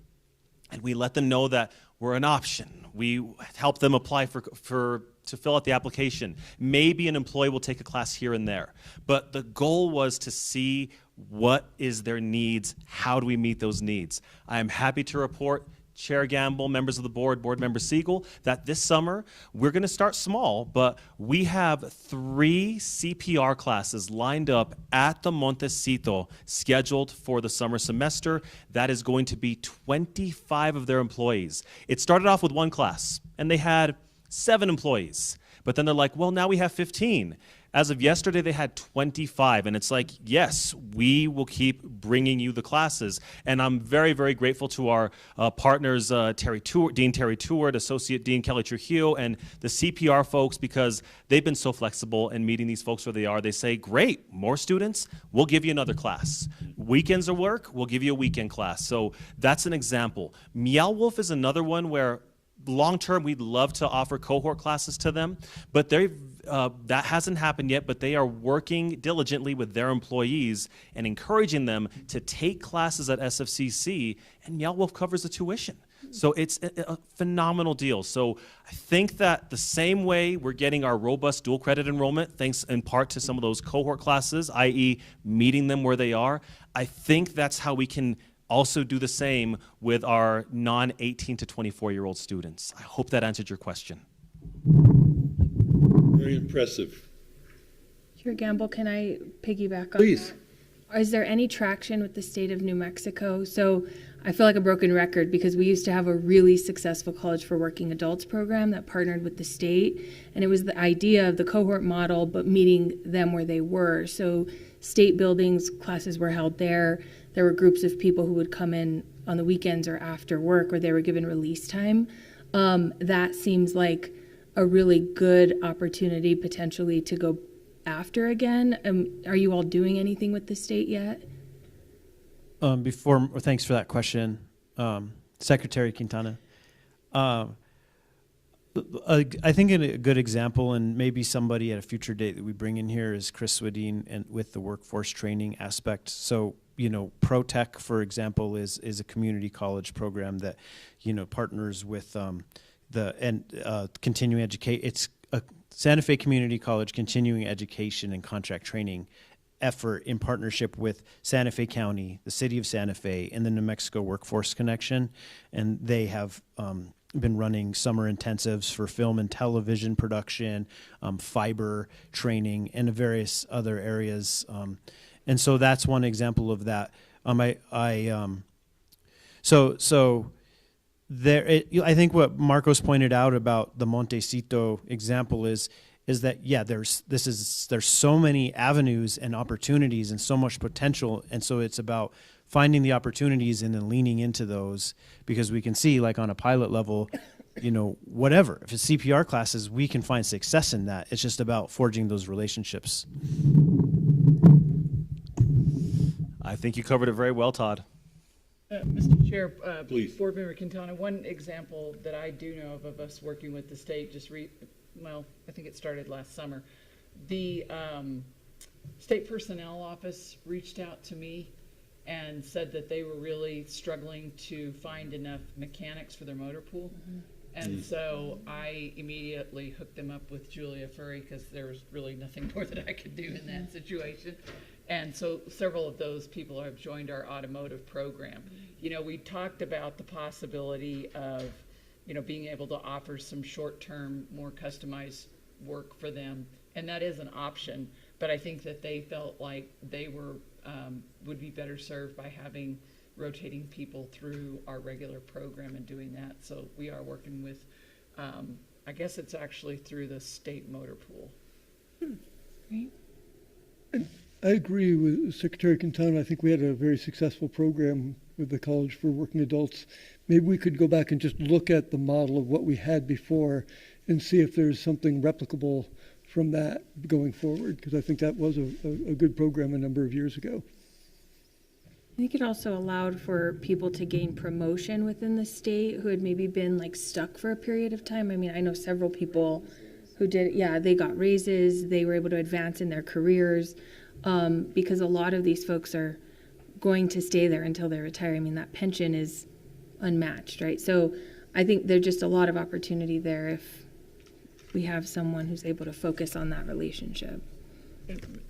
And we let them know that we're an option. We help them apply to fill out the application. Maybe an employee will take a class here and there. But the goal was to see what is their needs, how do we meet those needs. I am happy to report, Chair Gamble, members of the board, board member Siegel, that this summer we're going to start small, but we have 3 CPR classes lined up at the Montecito scheduled for the summer semester. That is going to be 25 of their employees. It started off with 1 class, and they had 7 employees. But then they're like, well, now we have 15. As of yesterday, they had 25. And it's like, yes, we will keep bringing you the classes. And I'm very, very grateful to our partners, Dean Terry Tewart, Associate Dean Kelly Trujillo, and the CPR folks, because they've been so flexible in meeting these folks where they are. They say, great, more students, we'll give you another class. Weekends of work, we'll give you a weekend class. So that's an example. Meow Wolf is another one where long-term, we'd love to offer cohort classes to them, but that hasn't happened yet, but they are working diligently with their employees and encouraging them to take classes at SFCC, and Meow Wolf covers the tuition. So it's a phenomenal deal. So I think that the same way we're getting our robust dual credit enrollment, thanks in part to some of those cohort classes, i.e. meeting them where they are, I think that's how we can also do the same with our non-18 to 24-year-old students. I hope that answered your question.
Very impressive.
Chair Gamble, can I piggyback on
Please.
that? Is there any traction with the state of New Mexico? So I feel like a broken record because we used to have a really successful College for Working Adults program that partnered with the state, and it was the idea of the cohort model, but meeting them where they were. So state buildings, classes were held there. There were groups of people who would come in on the weekends or after work, or they were given release time. That seems like a really good opportunity potentially to go after again. Are you all doing anything with the state yet?
Thanks for that question, Secretary Quintana. I think a good example, and maybe somebody at a future date that we bring in here, is Chris Swedin, and with the workforce training aspect. So, ProTech, for example, is a community college program that, partners with continuing education. It's a Santa Fe Community College continuing education and contract training effort in partnership with Santa Fe County, the City of Santa Fe, and the New Mexico Workforce Connection, and they have been running summer intensives for film and television production, fiber training, and various other areas. And so that's one example of that. I think what Marcos pointed out about the Montecito example is that there's so many avenues and opportunities and so much potential, and so it's about finding the opportunities and then leaning into those, because we can see, like on a pilot level, whatever. If it's CPR classes, we can find success in that. It's just about forging those relationships.
I think you covered it very well, Todd.
Mr. Chair,
Please.
Board Member Quintana, one example that I do know of us working with the state, I think it started last summer. The State Personnel Office reached out to me and said that they were really struggling to find enough mechanics for their motor pool. Mm-hmm. And so I immediately hooked them up with Julia Furry, because there was really nothing more that I could do in that situation. And so several of those people have joined our automotive program. We talked about the possibility of, being able to offer some short-term, more customized work for them. And that is an option, but I think that they felt like they would be better served by having rotating people through our regular program and doing that. So we are working with, I guess it's actually through the state motor pool.
Great.
I agree with Secretary Quintana. I think we had a very successful program with the College for Working Adults. Maybe we could go back and just look at the model of what we had before and see if there's something replicable from that going forward, because I think that was a good program a number of years ago.
I think it also allowed for people to gain promotion within the state who had maybe been stuck for a period of time. I mean, I know several people who did, they got raises, they were able to advance in their careers, because a lot of these folks are going to stay there until they retire. I mean, that pension is unmatched, right? So I think there's just a lot of opportunity there if we have someone who's able to focus on that relationship.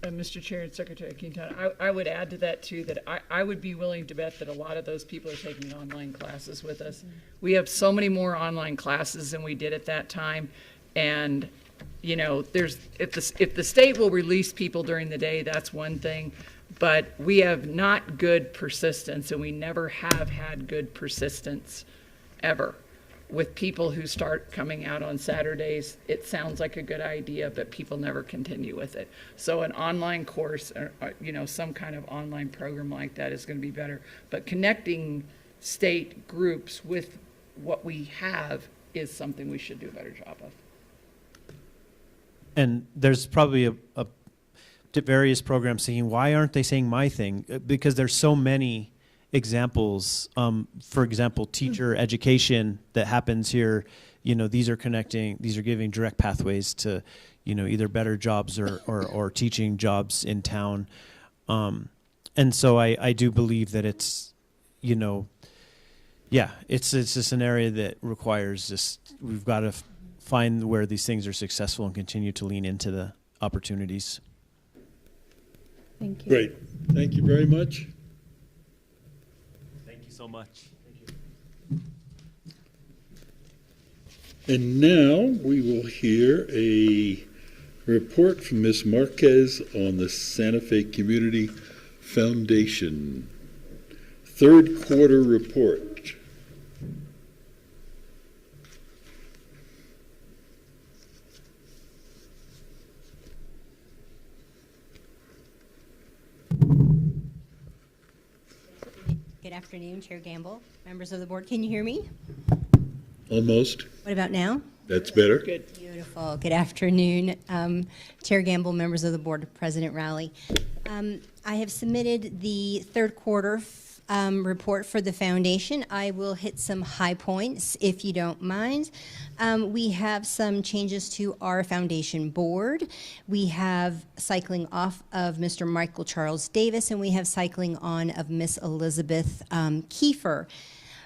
Mr. Chair and Secretary Quintana, I would add to that too, that I would be willing to bet that a lot of those people are taking online classes with us. Mm-hmm. We have so many more online classes than we did at that time. And if the state will release people during the day, that's one thing, but we have not good persistence, and we never have had good persistence ever. With people who start coming out on Saturdays, it sounds like a good idea, but people never continue with it. So an online course, or some kind of online program like that is going to be better. But connecting state groups with what we have is something we should do a better job of.
And there's probably various programs saying, why aren't they saying my thing? Because there's so many examples. For example, teacher education that happens here, these are giving direct pathways to, either better jobs or teaching jobs in town. And so I do believe that it's, it's just an area that requires we've got to find where these things are successful and continue to lean into the opportunities.
Thank you.
Great. Thank you very much.
Thank you so much.
And now we will hear a report from Ms. Marquez on the Santa Fe Community Foundation. Third quarter report.
Good afternoon, Chair Gamble, members of the board. Can you hear me?
Almost.
What about now?
That's better.
Good.
Beautiful. Good afternoon, Chair Gamble, members of the board, President Rowley. I have submitted the third quarter report for the foundation. I will hit some high points if you don't mind. We have some changes to our foundation board. We have cycling off of Mr. Michael Charles Davis, and we have cycling on of Miss Elizabeth Kiefer.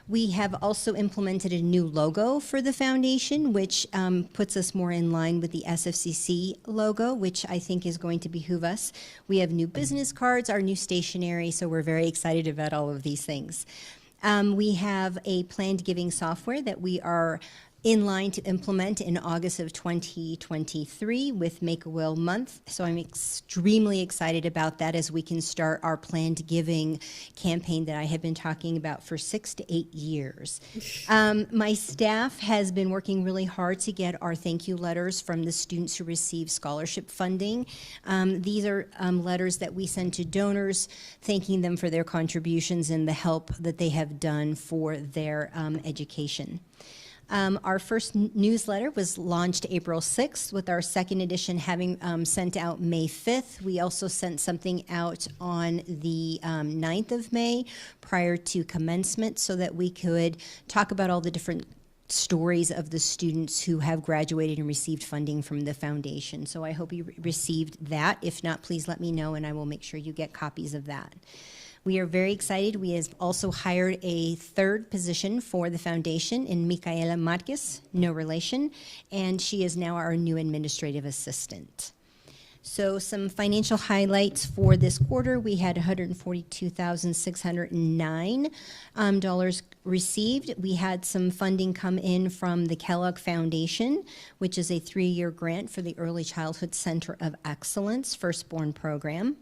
We have also implemented a new logo for the foundation, which puts us more in line with the SFCC logo, which I think is going to behoove us. We have new business cards, our new stationery, so we're very excited about all of these things. We have a planned giving software that we are in line to implement in August of 2023 with Make a Will Month. So I'm extremely excited about that as we can start our planned giving campaign that I have been talking about for 6 to 8 years. My staff has been working really hard to get our thank you letters from the students who receive scholarship funding. These are letters that we send to donors, thanking them for their contributions and the help that they have done for their education. Our first newsletter was launched April 6th, with our second edition having sent out May 5th. We also sent something out on the 9th of May prior to commencement so that we could talk about all the different stories of the students who have graduated and received funding from the foundation. So I hope you received that. If not, please let me know and I will make sure you get copies of that. We are very excited. We have also hired a third position for the foundation in Micaela Marquez, no relation, and she is now our new administrative assistant. So some financial highlights for this quarter. We had $142,609 received. We had some funding come in from the Kellogg Foundation, which is a 3-year grant for the Early Childhood Center of Excellence Firstborn Program.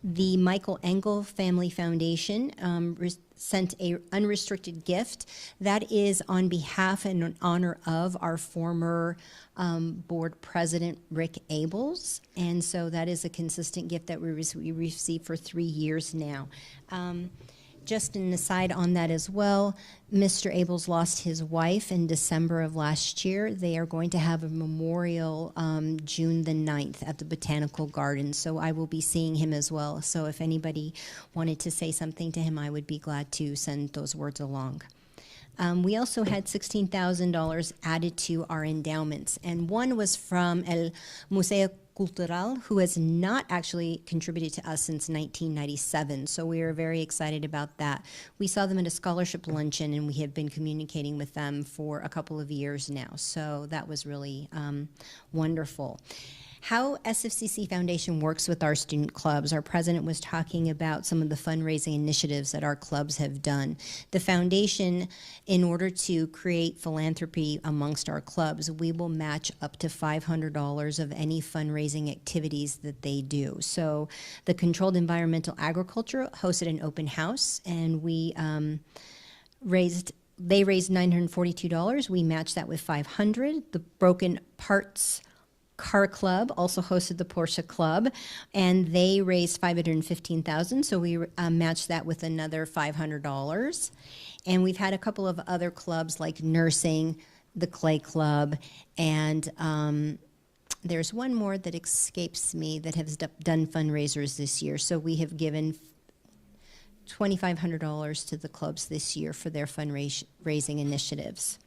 The Michael Engel Family Foundation sent a unrestricted gift. That is on behalf and in honor of our former board president, Rick Abels. And so that is a consistent gift that we received for 3 years now. Just an aside on that as well, Mr. Abels lost his wife in December of last year. They are going to have a memorial June the 9th at the Botanical Gardens, so I will be seeing him as well. So if anybody wanted to say something to him, I would be glad to send those words along. We also had $16,000 added to our endowments, and one was from El Museo Cultural, who has not actually contributed to us since 1997, so we are very excited about that. We saw them at a scholarship luncheon, and we have been communicating with them for a couple of years now, so that was really wonderful. How SFCC Foundation works with our student clubs. Our president was talking about some of the fundraising initiatives that our clubs have done. The foundation, in order to create philanthropy amongst our clubs, we will match up to $500 of any fundraising activities that they do. So the Controlled Environmental Agriculture hosted an open house, and they raised $942. We matched that with $500. The Broken Parts Car Club also hosted the Porsche Club, and they raised $515,000, so we matched that with another $500. And we've had a couple of other clubs like nursing, the Clay Club, and there's one more that escapes me that has done fundraisers this year. So we have given $2,500 to the clubs this year for their fundraising initiatives.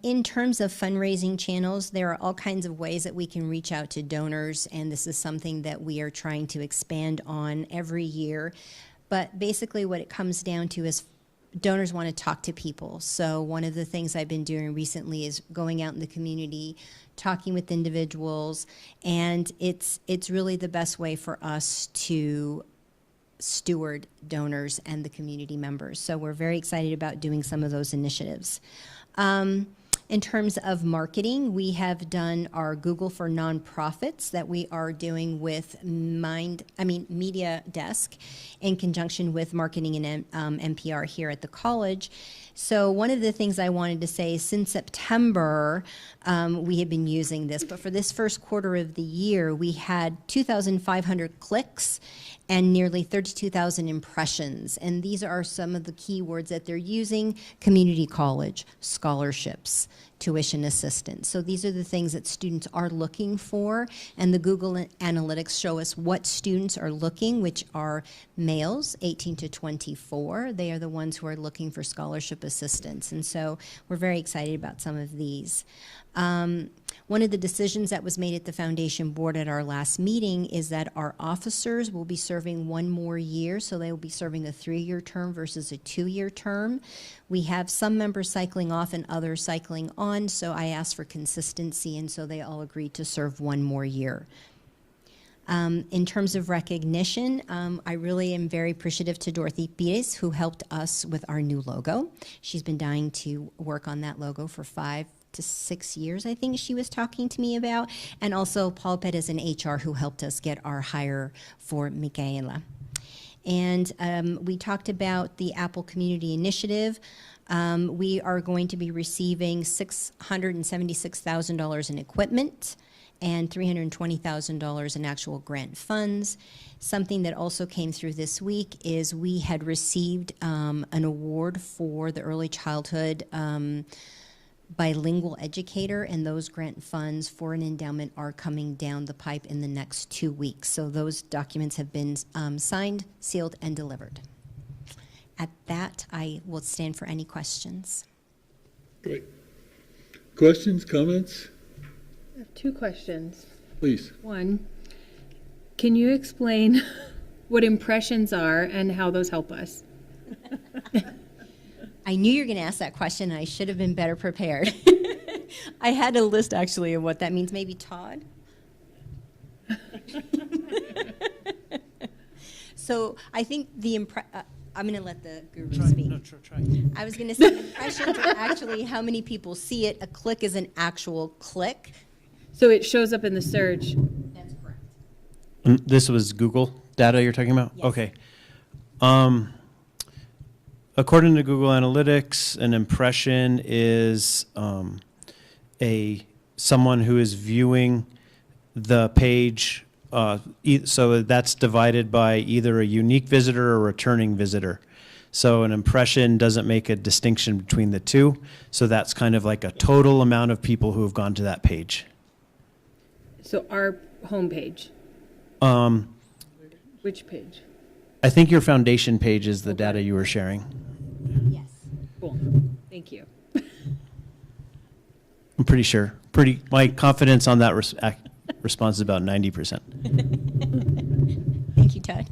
In terms of fundraising channels, there are all kinds of ways that we can reach out to donors, and this is something that we are trying to expand on every year. But basically what it comes down to is donors want to talk to people. So one of the things I've been doing recently is going out in the community, talking with individuals, and it's really the best way for us to steward donors and the community members. So we're very excited about doing some of those initiatives. In terms of marketing, we have done our Google for nonprofits that we are doing with Media Desk in conjunction with marketing and NPR here at the college. So one of the things I wanted to say is since September, we have been using this, but for this first quarter of the year, we had 2,500 clicks and nearly 32,000 impressions. And these are some of the keywords that they're using: community college, scholarships, tuition assistance. So these are the things that students are looking for, and the Google Analytics show us what students are looking, which are males 18 to 24. They are the ones who are looking for scholarship assistance, and so we're very excited about some of these. One of the decisions that was made at the foundation board at our last meeting is that our officers will be serving one more year, so they will be serving a 3-year term versus a 2-year term. We have some members cycling off and others cycling on, so I asked for consistency, and so they all agreed to serve one more year. In terms of recognition, I really am very appreciative to Dorothy Pires, who helped us with our new logo. She's been dying to work on that logo for 5 to 6 years, I think she was talking to me about, and also Paul Perez in HR, who helped us get our hire for Micaela. And we talked about the Apple Community Initiative. We are going to be receiving $676,000 in equipment and $320,000 in actual grant funds. Something that also came through this week is we had received an award for the early childhood bilingual educator, and those grant funds for an endowment are coming down the pipe in the next 2 weeks. So those documents have been signed, sealed, and delivered. At that, I will stand for any questions.
Great. Questions, comments?
I have 2 questions.
Please.
One, can you explain what impressions are and how those help us?
I knew you were going to ask that question, and I should have been better prepared. I had a list, actually, of what that means. Maybe Todd? So I think I'm going to let the guru speak.
Try.
I was going to say impressions are actually how many people see it. A click is an actual click.
So it shows up in the search.
That's correct.
This was Google data you're talking about?
Yes.
Okay. According to Google Analytics, an impression is someone who is viewing the page. So that's divided by either a unique visitor or a returning visitor. So an impression doesn't make a distinction between the two. So that's kind of like a total amount of people who have gone to that page.
So our homepage. Which page?
I think your foundation page is the data you were sharing.
Yes.
Cool. Thank you.
I'm pretty sure. My confidence on that response is about 90%.
Thank you, Todd.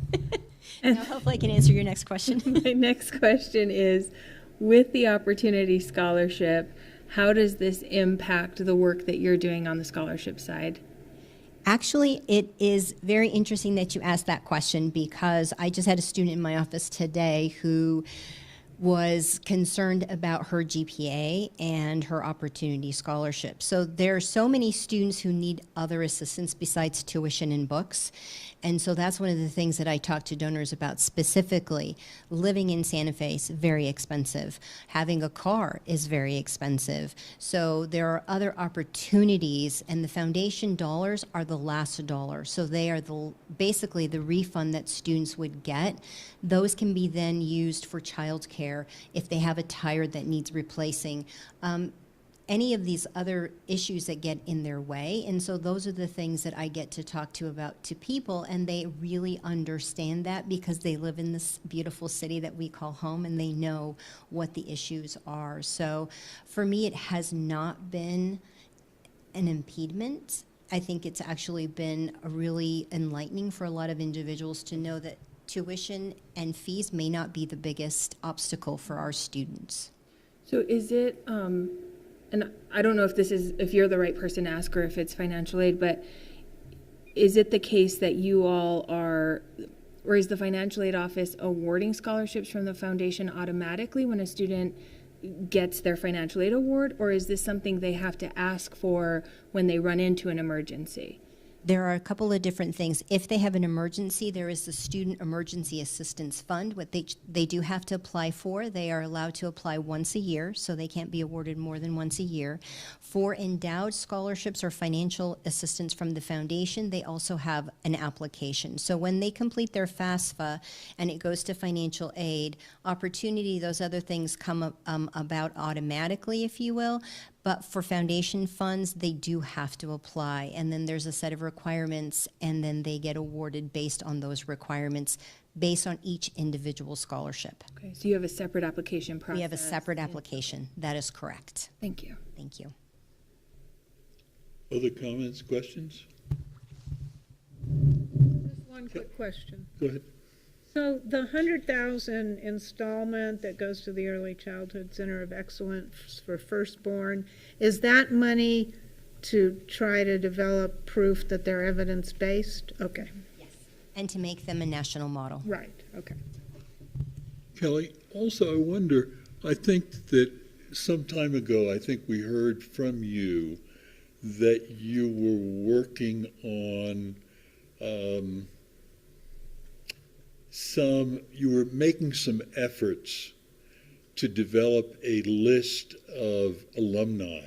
Now, hopefully I can answer your next question.
My next question is, with the Opportunity Scholarship, how does this impact the work that you're doing on the scholarship side?
Actually, it is very interesting that you asked that question, because I just had a student in my office today who was concerned about her GPA and her Opportunity Scholarship. So there are so many students who need other assistance besides tuition and books. And so that's one of the things that I talk to donors about specifically. Living in Santa Fe is very expensive. Having a car is very expensive. So there are other opportunities, and the foundation dollars are the last dollar. So they are basically the refund that students would get. Those can be then used for childcare if they have a tire that needs replacing. Any of these other issues that get in their way. And so those are the things that I get to talk to people, and they really understand that because they live in this beautiful city that we call home, and they know what the issues are. So for me, it has not been an impediment. I think it's actually been a really enlightening for a lot of individuals to know that tuition and fees may not be the biggest obstacle for our students.
So is it, and I don't know if you're the right person to ask or if it's financial aid, but is it the case that you all are, or is the financial aid office awarding scholarships from the foundation automatically when a student gets their financial aid award, or is this something they have to ask for when they run into an emergency?
There are a couple of different things. If they have an emergency, there is the Student Emergency Assistance Fund, what they do have to apply for. They are allowed to apply once a year, so they can't be awarded more than once a year. For endowed scholarships or financial assistance from the foundation, they also have an application. So when they complete their FAFSA and it goes to financial aid, opportunity, those other things come about automatically, if you will. But for foundation funds, they do have to apply, and then there's a set of requirements, and then they get awarded based on those requirements, based on each individual scholarship.
Okay, so you have a separate application process.
We have a separate application. That is correct.
Thank you.
Thank you.
Other comments, questions?
Just one quick question.
Go ahead.
So the 100,000 installment that goes to the Early Childhood Center of Excellence for Firstborn, is that money to try to develop proof that they're evidence-based? Okay,
Yes. And to make them a national model.
right, okay.
Kelly, also I wonder, I think that some time ago, I think we heard from you that you were working on you were making some efforts to develop a list of alumni.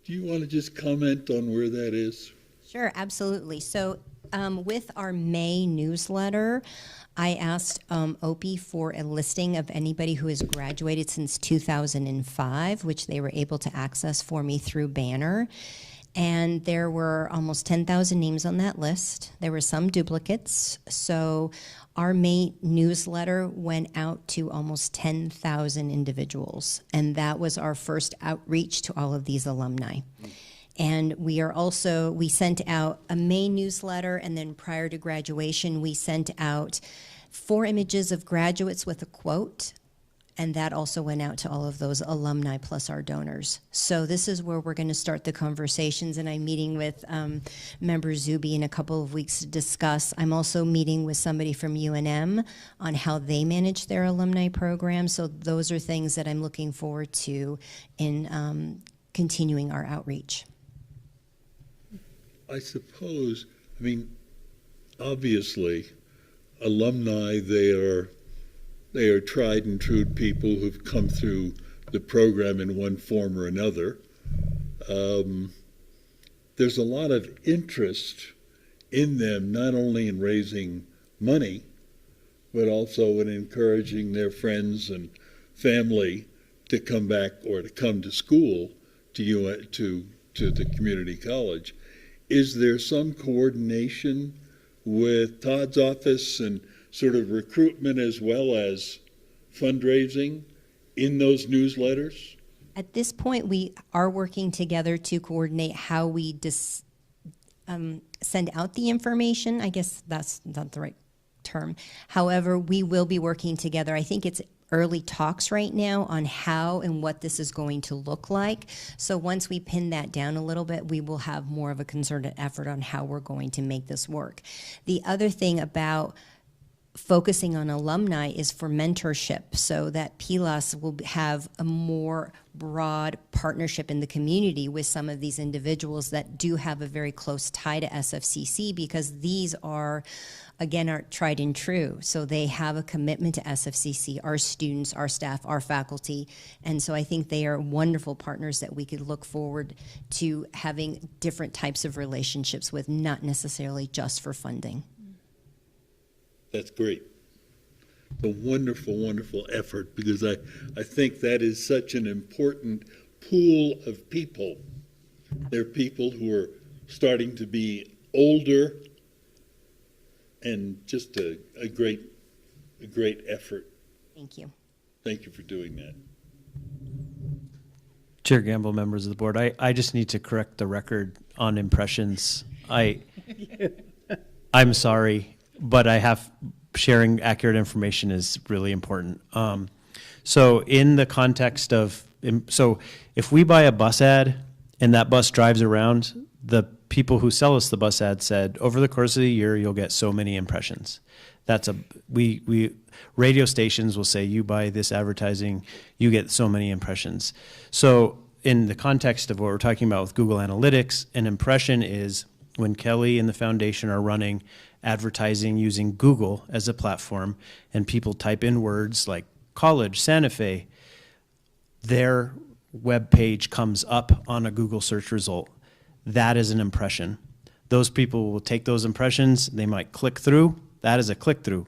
Do you want to just comment on where that is?
Sure, absolutely. So with our May newsletter, I asked OPI for a listing of anybody who has graduated since 2005, which they were able to access for me through Banner. And there were almost 10,000 names on that list. There were some duplicates. So our May newsletter went out to almost 10,000 individuals. And that was our first outreach to all of these alumni. And we sent out a May newsletter, and then prior to graduation, we sent out 4 images of graduates with a quote. And that also went out to all of those alumni plus our donors. So this is where we're going to start the conversations, and I'm meeting with Member Zuby in a couple of weeks to discuss. I'm also meeting with somebody from UNM on how they manage their alumni program. So those are things that I'm looking forward to in continuing our outreach.
I suppose, I mean, obviously, alumni, they are tried and true people who've come through the program in one form or another. There's a lot of interest in them, not only in raising money, but also in encouraging their friends and family to come back or to come to school to the community college. Is there some coordination with Todd's office and sort of recruitment as well as fundraising in those newsletters?
At this point, we are working together to coordinate how we send out the information. I guess that's not the right term. However, we will be working together. I think it's early talks right now on how and what this is going to look like. So once we pin that down a little bit, we will have more of a concerted effort on how we're going to make this work. The other thing about focusing on alumni is for mentorship, so that PILAS will have a more broad partnership in the community with some of these individuals that do have a very close tie to SFCC, because these are, again, are tried and true. So they have a commitment to SFCC, our students, our staff, our faculty. And so I think they are wonderful partners that we could look forward to having different types of relationships with, not necessarily just for funding.
That's great. A wonderful, wonderful effort, because I think that is such an important pool of people. They're people who are starting to be older, and just a great effort.
Thank you.
Thank you for doing that.
Chair Gamble, members of the board, I just need to correct the record on impressions. I'm sorry, but sharing accurate information is really important. So in the context of, so if we buy a bus ad and that bus drives around, the people who sell us the bus ad said, over the course of the year, you'll get so many impressions. we radio stations will say, you buy this advertising, you get so many impressions. So in the context of what we're talking about with Google Analytics, an impression is when Kelly and the foundation are running advertising using Google as a platform, and people type in words like college, Santa Fe, their web page comes up on a Google search result. That is an impression. Those people will take those impressions, they might click through. That is a click through.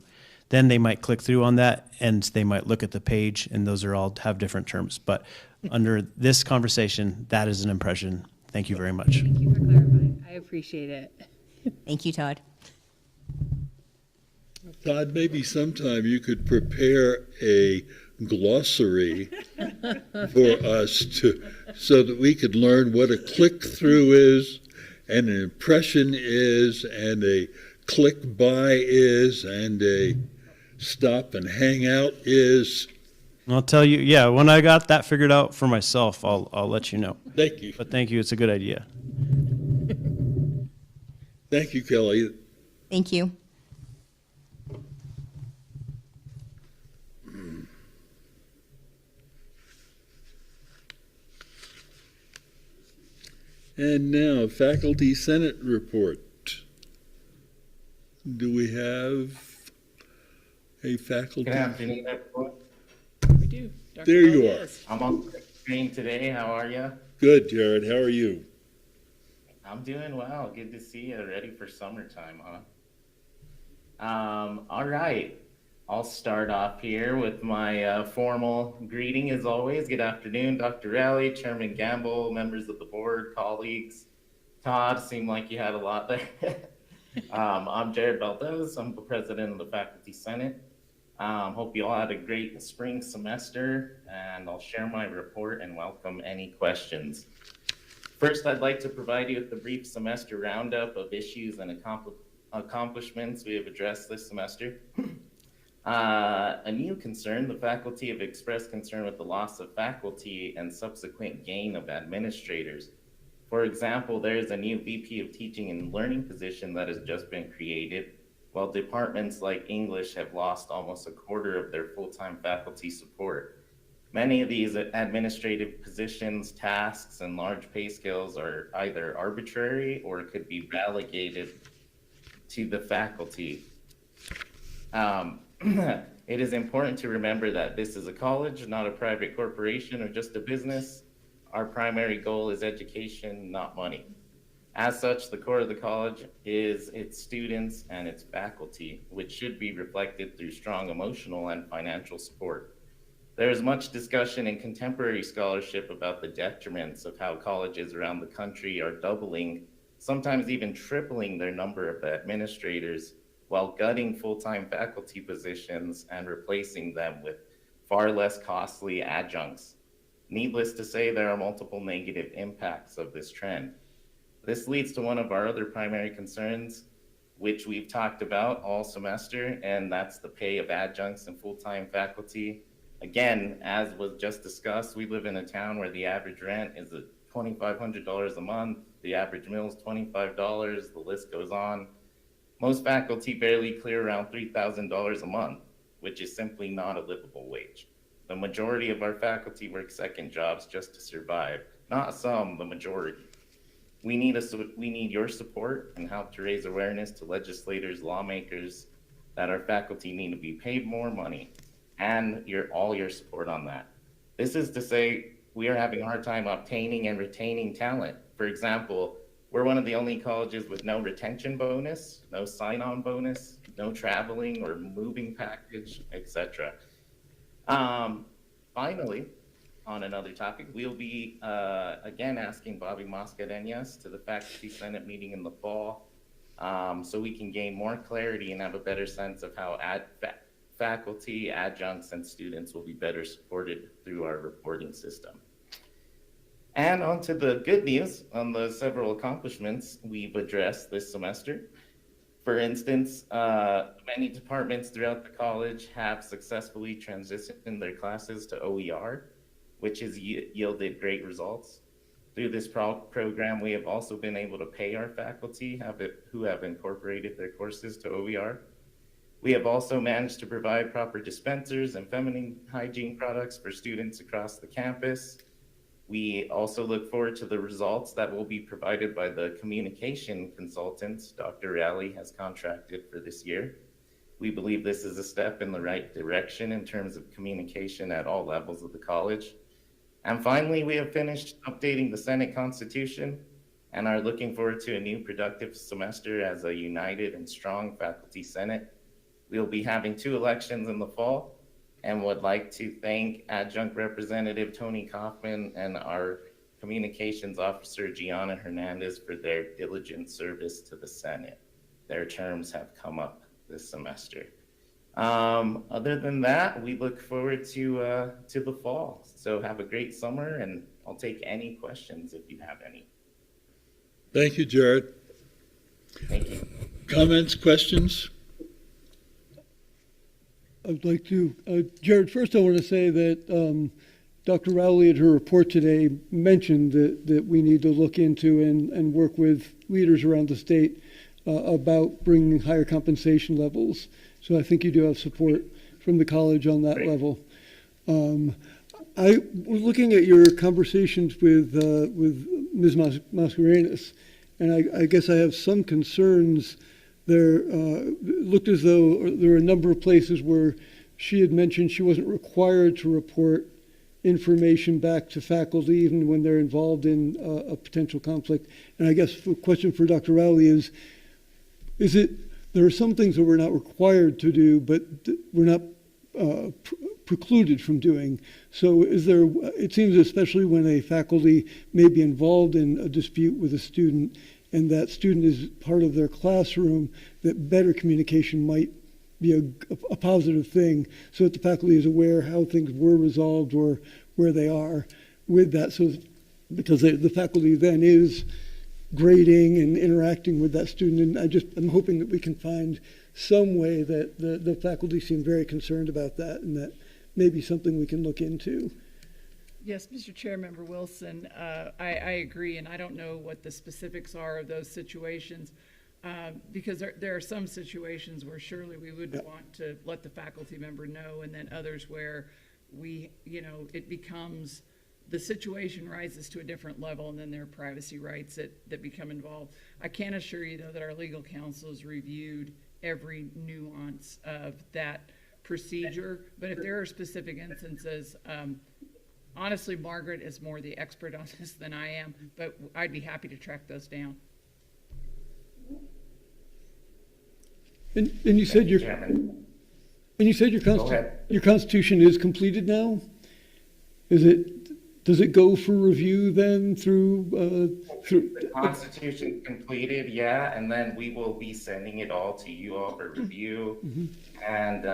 Then they might click through on that and they might look at the page, and those are all have different terms. But under this conversation, that is an impression. Thank you very much.
Thank you for clarifying. I appreciate it.
Thank you, Todd.
Todd, maybe sometime you could prepare a glossary for us so that we could learn what a click-through is, and an impression is, and a click-buy is, and a stop and hang out is.
I'll tell you, yeah, when I got that figured out for myself, I'll let you know.
Thank you.
But thank you, it's a good idea.
Thank you, Kelly.
Thank you.
And now, Faculty Senate report. Do we have a faculty?
Good afternoon, everyone.
We do. Dr.
There you are.
Valdez.
I'm on the screen today. How are you?
Good, Jared. How are you?
I'm doing well. Good to see you. Ready for summertime, huh? All right. I'll start off here with my formal greeting as always. Good afternoon, Dr. Rowley, Chairman Gamble, members of the board, colleagues. Todd, seemed like you had a lot there. I'm Jared Valdez. I'm the president of the Faculty Senate. Hope you all had a great spring semester, and I'll share my report and welcome any questions. First, I'd like to provide you with a brief semester roundup of issues and accomplishments we have addressed this semester. A new concern, the faculty have expressed concern with the loss of faculty and subsequent gain of administrators. For example, there is a new VP of Teaching and Learning position that has just been created, while departments like English have lost almost a quarter of their full-time faculty support. Many of these administrative positions, tasks, and large pay scales are either arbitrary or could be relegated to the faculty. It is important to remember that this is a college, not a private corporation or just a business. Our primary goal is education, not money. As such, the core of the college is its students and its faculty, which should be reflected through strong emotional and financial support. There is much discussion in contemporary scholarship about the detriments of how colleges around the country are doubling, sometimes even tripling their number of administrators, while gutting full-time faculty positions and replacing them with far less costly adjuncts. Needless to say, there are multiple negative impacts of this trend. This leads to one of our other primary concerns, which we've talked about all semester, and that's the pay of adjuncts and full-time faculty. Again, as was just discussed, we live in a town where the average rent is $2,500 a month, the average meal is $25, the list goes on. Most faculty barely clear around $3,000 a month, which is simply not a livable wage. The majority of our faculty work second jobs just to survive. Not some, the majority. We need your support and help to raise awareness to legislators, lawmakers, that our faculty need to be paid more money, and all your support on that. This is to say, we are having a hard time obtaining and retaining talent. For example, we're one of the only colleges with no retention bonus, no sign-on bonus, no traveling or moving package, etc. Finally, on another topic, we'll be again asking Bobby Mascareñas to the Faculty Senate meeting in the fall, so we can gain more clarity and have a better sense of how faculty, adjuncts, and students will be better supported through our reporting system. And on to the good news on the several accomplishments we've addressed this semester. For instance, many departments throughout the college have successfully transitioned their classes to OER, which has yielded great results. Through this program, we have also been able to pay our faculty who have incorporated their courses to OER. We have also managed to provide proper dispensers and feminine hygiene products for students across the campus. We also look forward to the results that will be provided by the communication consultants Dr. Rowley has contracted for this year. We believe this is a step in the right direction in terms of communication at all levels of the college. And finally, we have finished updating the Senate Constitution and are looking forward to a new productive semester as a united and strong faculty senate. We'll be having 2 elections in the fall, and would like to thank Adjunct Representative Tony Kaufman and our Communications Officer Gianna Hernandez for their diligent service to the Senate. Their terms have come up this semester. Other than that, we look forward to the fall. So have a great summer, and I'll take any questions if you have any.
Thank you, Jared.
Thank you.
Comments, questions?
I'd like to, Jared, first I want to say that Dr. Rowley at her report today mentioned that we need to look into and work with leaders around the state about bringing higher compensation levels. So I think you do have support from the college on that level. I was looking at your conversations with Ms. Mascarenas, and I guess I have some concerns. There it looked as though there were a number of places where she had mentioned she wasn't required to report information back to faculty even when they're involved in a potential conflict. And I guess the question for Dr. Rowley is it, there are some things that we're not required to do, but we're not precluded from doing. So is there, it seems especially when a faculty may be involved in a dispute with a student and that student is part of their classroom, that better communication might be a positive thing so that the faculty is aware how things were resolved or where they are with that. So because the faculty then is grading and interacting with that student, and I'm hoping that we can find some way that the faculty seem very concerned about that, and that may be something we can look into.
Yes, Mr. Chair, Member Wilson, I agree, and I don't know what the specifics are of those situations, because there are some situations where surely we would want to let the faculty member know, and then others where it becomes, the situation rises to a different level, and then there are privacy rights that become involved. I can assure you, though, that our legal counsel has reviewed every nuance of that procedure, but if there are specific instances, honestly, Margaret is more the expert on this than I am, but I'd be happy to track those down.
And you said your Constitution is completed now? Does it go for review then through?
The Constitution completed, yeah, and then we will be sending it all to you all for review, and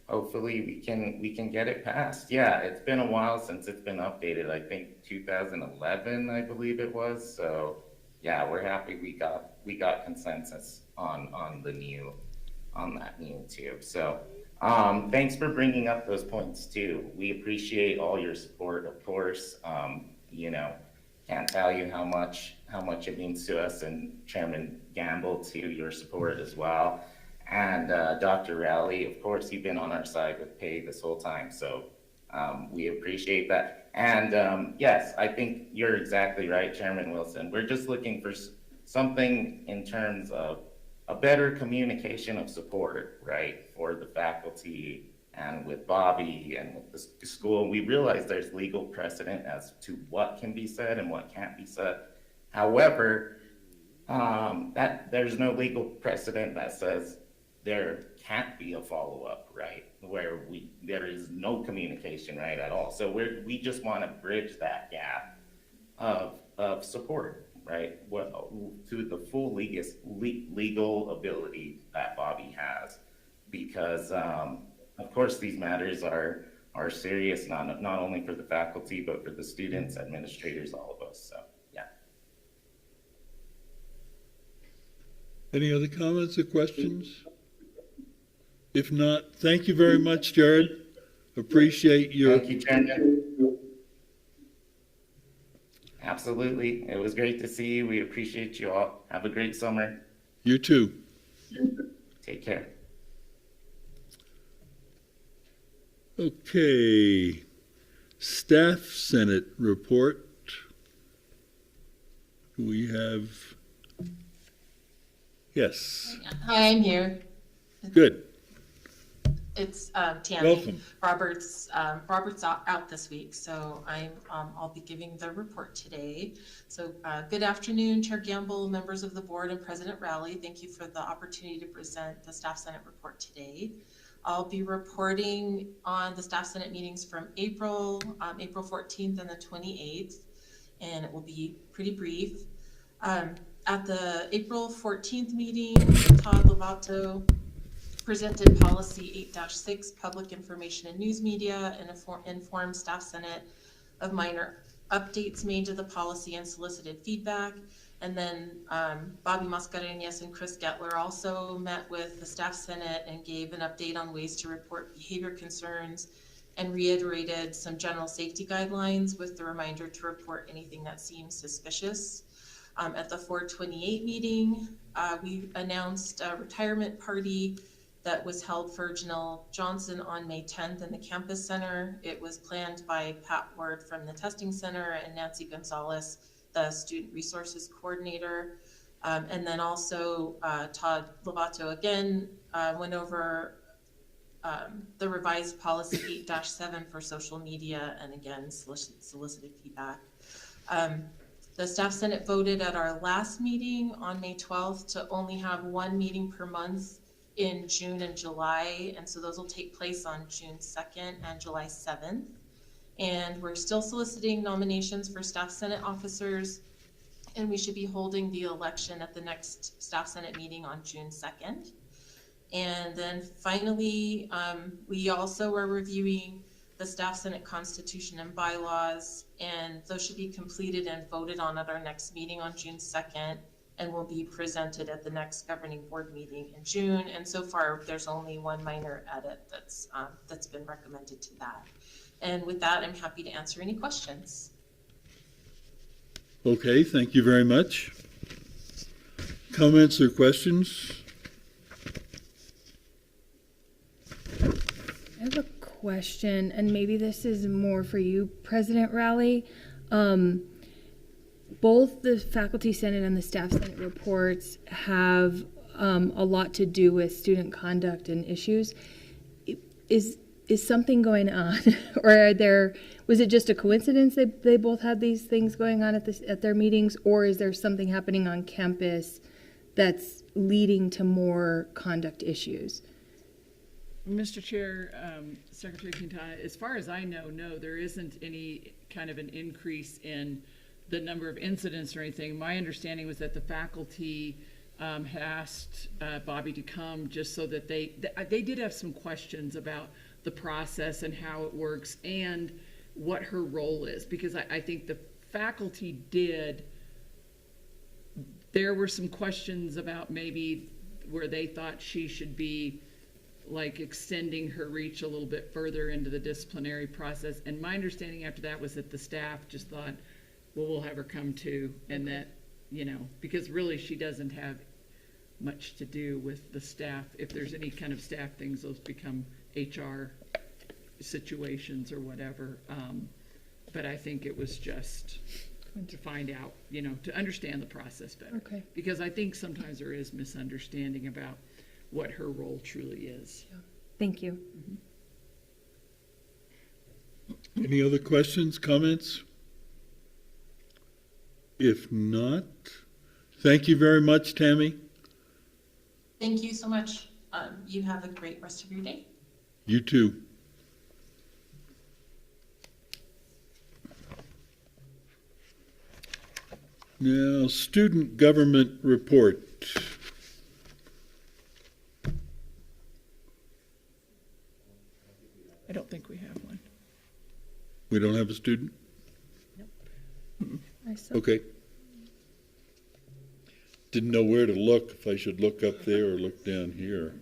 hopefully we can get it passed. Yeah, it's been a while since it's been updated. I think 2011, I believe it was. So yeah, we're happy we got consensus on that new too. So thanks for bringing up those points too. We appreciate all your support, of course. Can't tell you how much it means to us, and Chairman Gamble to your support as well. And Dr. Rowley, of course, you've been on our side with pay this whole time, so we appreciate that. And yes, I think you're exactly right, Chairman Wilson. We're just looking for something in terms of a better communication of support, right, for the faculty and with Bobby and with the school. We realize there's legal precedent as to what can be said and what can't be said. However, that there's no legal precedent that says there can't be a follow-up, right, where there is no communication, right, at all. So we just want to bridge that gap of support, right, to the full legal ability that Bobby has, because of course these matters are serious, not only for the faculty but for the students, administrators, all of us. So yeah.
Any other comments or questions? If not, thank you very much, Jared. Appreciate your.
Thank you, Chairman. Absolutely. It was great to see you. We appreciate you all. Have a great summer.
You too.
Take care.
Okay, Staff Senate report. Do we have? Yes,
Hi, I'm here.
good.
It's Tammy.
Welcome.
Robert's out this week, so I'll be giving the report today. So good afternoon, Chair Gamble, members of the board, and President Rowley. Thank you for the opportunity to present the Staff Senate report today. I'll be reporting on the Staff Senate meetings from April 14th and the 28th, and it will be pretty brief. At the April 14th meeting, Todd Lovato presented policy 8-6, public information and news media, and informed Staff Senate of minor updates made to the policy and solicited feedback. And then Bobby Mascareñas and Chris Gettler also met with the Staff Senate and gave an update on ways to report behavior concerns and reiterated some general safety guidelines with the reminder to report anything that seems suspicious. At the 428 meeting, we announced a retirement party that was held for Janelle Johnson on May 10th in the campus center. It was planned by Pat Ward from the testing center and Nancy Gonzalez, the student resources coordinator. And then also Todd Lovato again went over the revised policy 8-7 for social media and again solicited feedback. The Staff Senate voted at our last meeting on May 12th to only have one meeting per month in June and July, and so those will take place on June 2nd and July 7th. And we're still soliciting nominations for Staff Senate officers, and we should be holding the election at the next Staff Senate meeting on June 2nd. And then finally, we also are reviewing the Staff Senate Constitution and bylaws, and those should be completed and voted on at our next meeting on June 2nd. And will be presented at the next governing board meeting in June. And so far, there's only one minor edit that's been recommended to that. And with that, I'm happy to answer any questions.
Okay, thank you very much. Comments or questions?
I have a question, and maybe this is more for you, President Rowley. Both the Faculty Senate and the Staff Senate reports have a lot to do with student conduct and issues. Is something going on, or was it just a coincidence they both had these things going on at their meetings, or is there something happening on campus that's leading to more conduct issues?
Mr. Chair, Secretary Quintana, as far as I know, no, there isn't any kind of an increase in the number of incidents or anything. My understanding was that the faculty had asked Bobby to come just so that they did have some questions about the process and how it works and what her role is, because I think the faculty there were some questions about maybe where they thought she should be like extending her reach a little bit further into the disciplinary process. And my understanding after that was that the staff just thought, well, we'll have her come too, and that, because really she doesn't have much to do with the staff. If there's any kind of staff things, those become HR situations or whatever. But I think it was just to find out, to understand the process better.
Okay.
Because I think sometimes there is misunderstanding about what her role truly is.
Yeah. Thank you.
Any other questions, comments? If not, thank you very much, Tammy.
Thank you so much. You have a great rest of your day.
You too. Now, student government report.
I don't think we have one.
We don't have a student? Okay. Didn't know where to look, if I should look up there or look down here.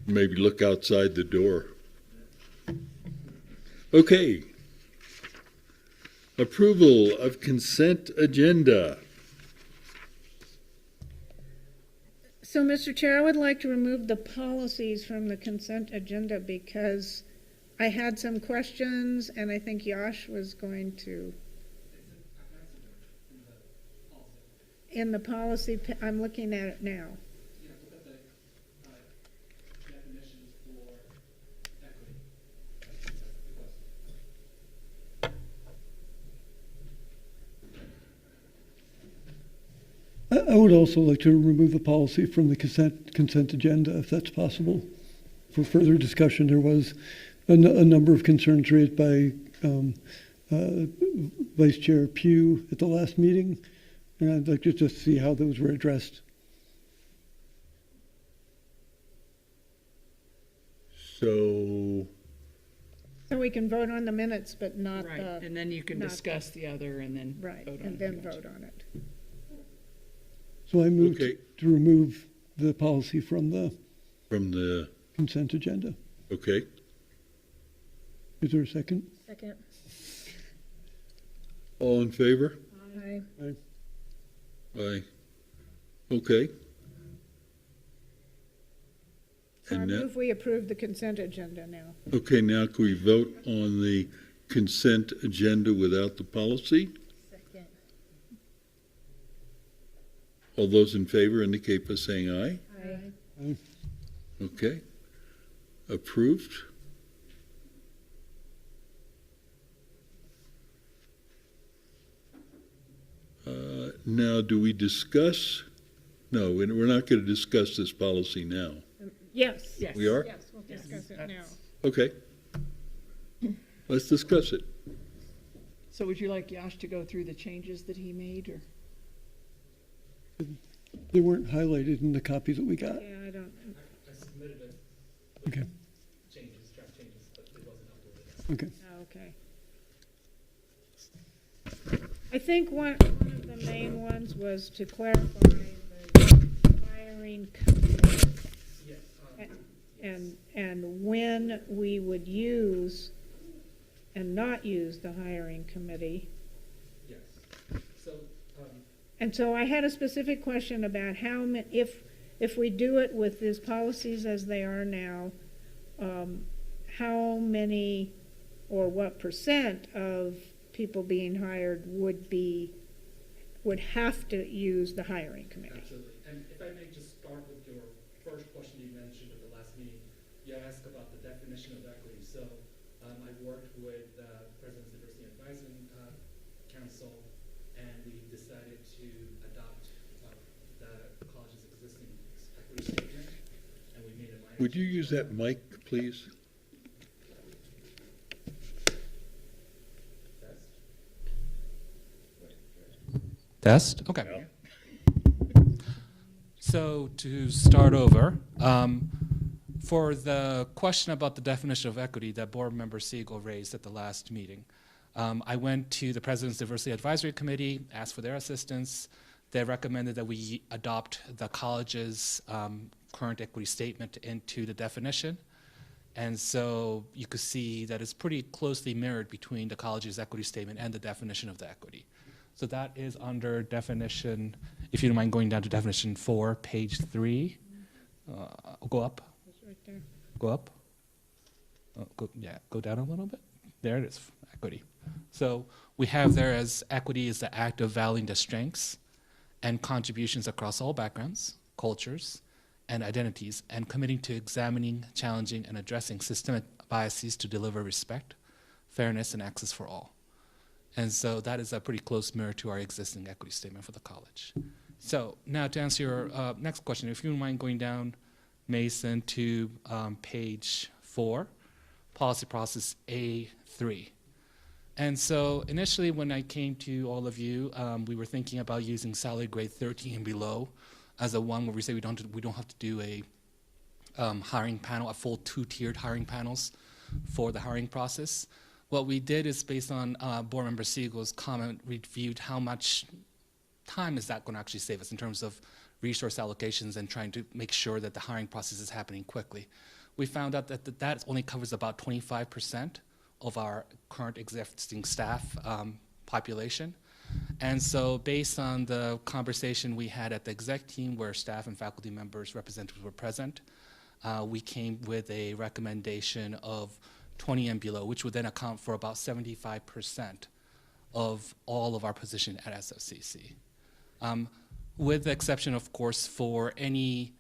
Maybe look outside the door. Okay. Approval of consent agenda.
So, Mr. Chair, I would like to remove the policies from the consent agenda because I had some questions, and I think Yash was going to. In the policy, I'm looking at it now.
Yeah, look at the definitions for equity. That's the question.
I would also like to remove the policy from the consent agenda, if that's possible. For further discussion, there was a number of concerns raised by Vice Chair Pugh at the last meeting, and I'd like to just see how those were addressed.
So,
We can vote on the minutes, but not
Right,
the,
and then you can
not
discuss the other and then
right,
vote on
and
it.
then vote on it.
So I moved
Okay.
to remove the policy from the
from the,
consent agenda.
okay,
Is there a second?
Second.
all in favor?
Aye.
Aye. Okay.
So I
And now,
move we approve the consent agenda now.
okay, now can we vote on the consent agenda without the policy?
Second.
All those in favor indicate by saying aye.
Aye.
Okay. Approved. Now, do we discuss? No, we're not going to discuss this policy now.
Yes.
Yes.
We are?
Yes, we'll discuss it now.
That's-
Okay. Let's discuss it.
So would you like Yash to go through the changes that he made, or?
They weren't highlighted in the copy that we got.
Yeah, I don't,
I submitted it.
Okay.
Changes, draft changes, but it wasn't uploaded.
Okay.
okay. I think one of the main ones was to clarify the hiring company
Yes.
and when we would use and not use the hiring committee.
Yes. So,
And so I had a specific question about how if we do it with these policies as they are now, how many or what percent of people being hired would have to use the hiring committee?
absolutely. And if I may just start with your first question you mentioned at the last meeting, you asked about the definition of equity. So I worked with the President's Diversity Advisory Council, and we decided to adopt the college's existing equity statement, and we made a minor.
Would you use that mic, please?
Test? Okay. So to start over, for the question about the definition of equity that Board Member Siegel raised at the last meeting, I went to the President's Diversity Advisory Committee, asked for their assistance. They recommended that we adopt the college's current equity statement into the definition. And so you could see that it's pretty closely mirrored between the college's equity statement and the definition of the equity. So that is under definition, if you don't mind going down to definition 4, page 3. Go up.
It's right there.
Go up. Go down a little bit. There it is, equity. So we have there as equity is the act of valuing the strengths and contributions across all backgrounds, cultures, and identities, and committing to examining, challenging, and addressing systemic biases to deliver respect, fairness, and access for all. And so that is a pretty close mirror to our existing equity statement for the college. So now to answer your next question, if you don't mind going down, Mason, to page 4, policy process A3. And so initially when I came to all of you, we were thinking about using salary grade 13 and below as a one where we say we don't have to do a hiring panel, a full 2-tiered hiring panels for the hiring process. What we did is based on Board Member Siegel's comment, we reviewed how much time is that going to actually save us in terms of resource allocations and trying to make sure that the hiring process is happening quickly. We found out that that only covers about 25% of our current existing staff population. And so based on the conversation we had at the exec team where staff and faculty members representatives were present, we came with a recommendation of 20 and below, which would then account for about 75% of all of our position at SFCC. With the exception, of course, for any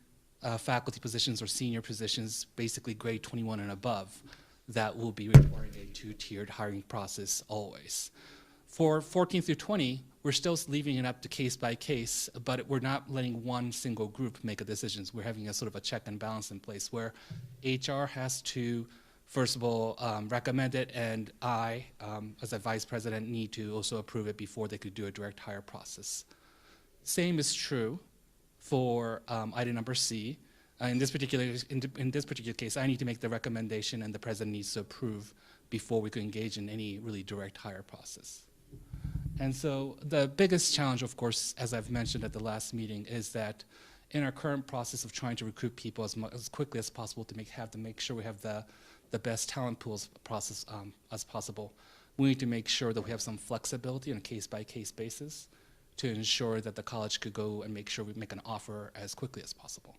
faculty positions or senior positions, basically grade 21 and above, that will be requiring a two-tiered hiring process always. For 14 through 20, we're still leaving it up to case by case, but we're not letting one single group make a decision. We're having a sort of a check and balance in place where HR has to, first of all, recommend it, and I, as a vice president, need to also approve it before they could do a direct hire process. Same is true for item number C. In this particular case, I need to make the recommendation, and the president needs to approve before we could engage in any really direct hire process. And so the biggest challenge, of course, as I've mentioned at the last meeting, is that in our current process of trying to recruit people as quickly as possible to make sure we have the best talent pools process as possible, we need to make sure that we have some flexibility on a case-by-case basis to ensure that the college could go and make sure we make an offer as quickly as possible.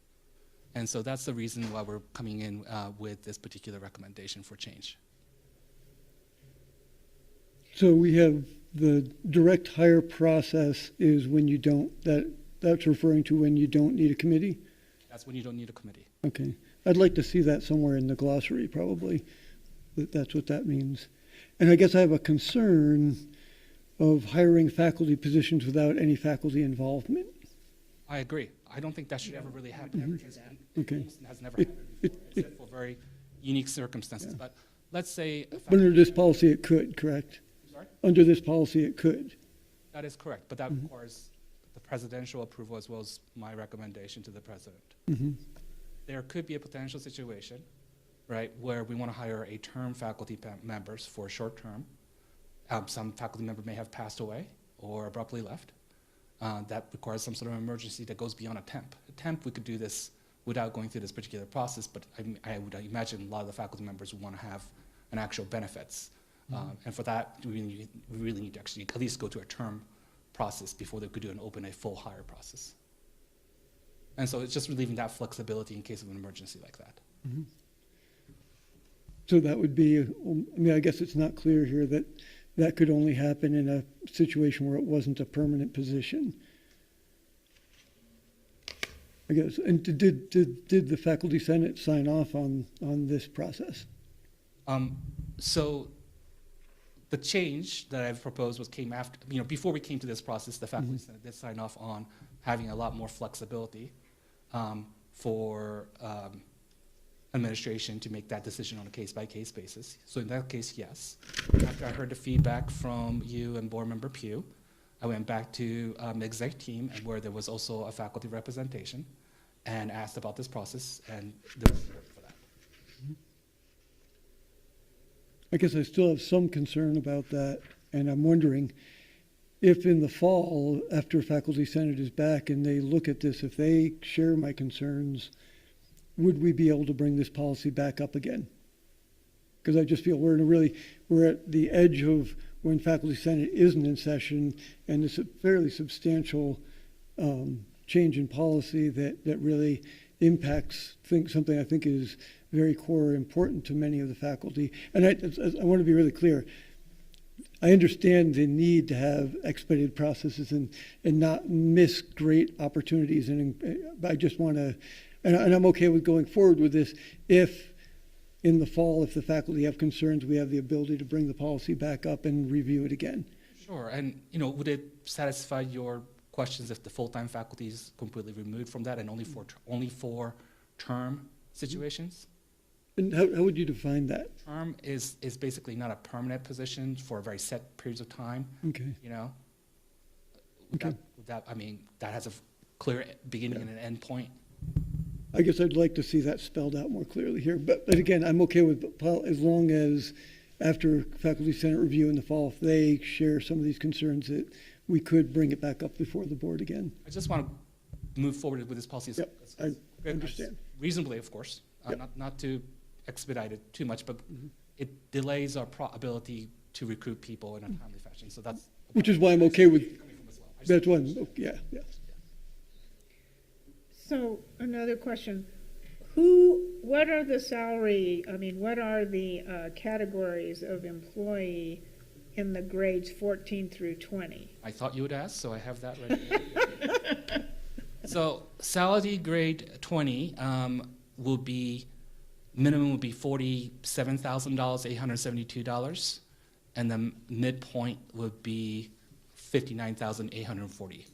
And so that's the reason why we're coming in with this particular recommendation for change.
So we have the direct hire process is when you don't, that's referring to when you don't need a committee?
That's when you don't need a committee.
Okay. I'd like to see that somewhere in the glossary, probably, that that's what that means. And I guess I have a concern of hiring faculty positions without any faculty involvement.
I agree. I don't think that should ever really happen.
Mm-hmm. Okay.
It has never happened before, except for very unique circumstances. Yeah. But let's say...
Under this policy, it could, correct?
Sorry?
Under this policy, it could.
That is correct, but that requires the presidential approval as well as my recommendation to the president.
Mm-hmm.
There could be a potential situation, right, where we want to hire a term faculty members for a short term. Some faculty member may have passed away or abruptly left. That requires some sort of emergency that goes beyond a temp. A temp, we could do this without going through this particular process, but I would imagine a lot of the faculty members would want to have an actual benefits. And for that, we really need to actually at least go to a term process before they could do a full hire process. And so it's just leaving that flexibility in case of an emergency like that.
Mm-hmm. So that would be, I mean, I guess it's not clear here that that could only happen in a situation where it wasn't a permanent position. I guess, and did the faculty senate sign off on this process?
So the change that I've proposed came after, before we came to this process, the faculty senate did sign off on having a lot more flexibility for administration to make that decision on a case-by-case basis. So in that case, yes. After I heard the feedback from you and Board Member Pugh, I went back to the exec team where there was also a faculty representation and asked about this process, and there was support for that.
I guess I still have some concern about that, and I'm wondering if in the fall, after faculty senate is back and they look at this, if they share my concerns, would we be able to bring this policy back up again? Because I just feel we're at the edge of when faculty senate isn't in session, and it's a fairly substantial change in policy that really impacts something I think is very core important to many of the faculty. And I want to be really clear. I understand the need to have expedited processes and not miss great opportunities. And I just want to, and I'm okay with going forward with this if in the fall, if the faculty have concerns, we have the ability to bring the policy back up and review it again.
Sure, and would it satisfy your questions if the full-time faculty is completely removed from that and only for term situations?
And how would you define that?
Term is basically not a permanent position for very set periods of time.
Okay.
Okay. That has a clear beginning and an end point.
I guess I'd like to see that spelled out more clearly here. But again, I'm okay with as long as after faculty senate review in the fall, if they share some of these concerns, that we could bring it back up before the board again.
I just want to move forward with this policy
I understand.
Reasonably, of course, not to expedite it too much, but it delays our ability to recruit people in a timely fashion. So that's
which is why I'm okay with. That's one. Yeah.
So another question: who what are the salary, I mean, what are the categories of employee in the grades 14 through 20?
I thought you would ask, so I have that ready. So salary grade 20 will be, minimum would be $47,000, $872, and the midpoint would be $59,840.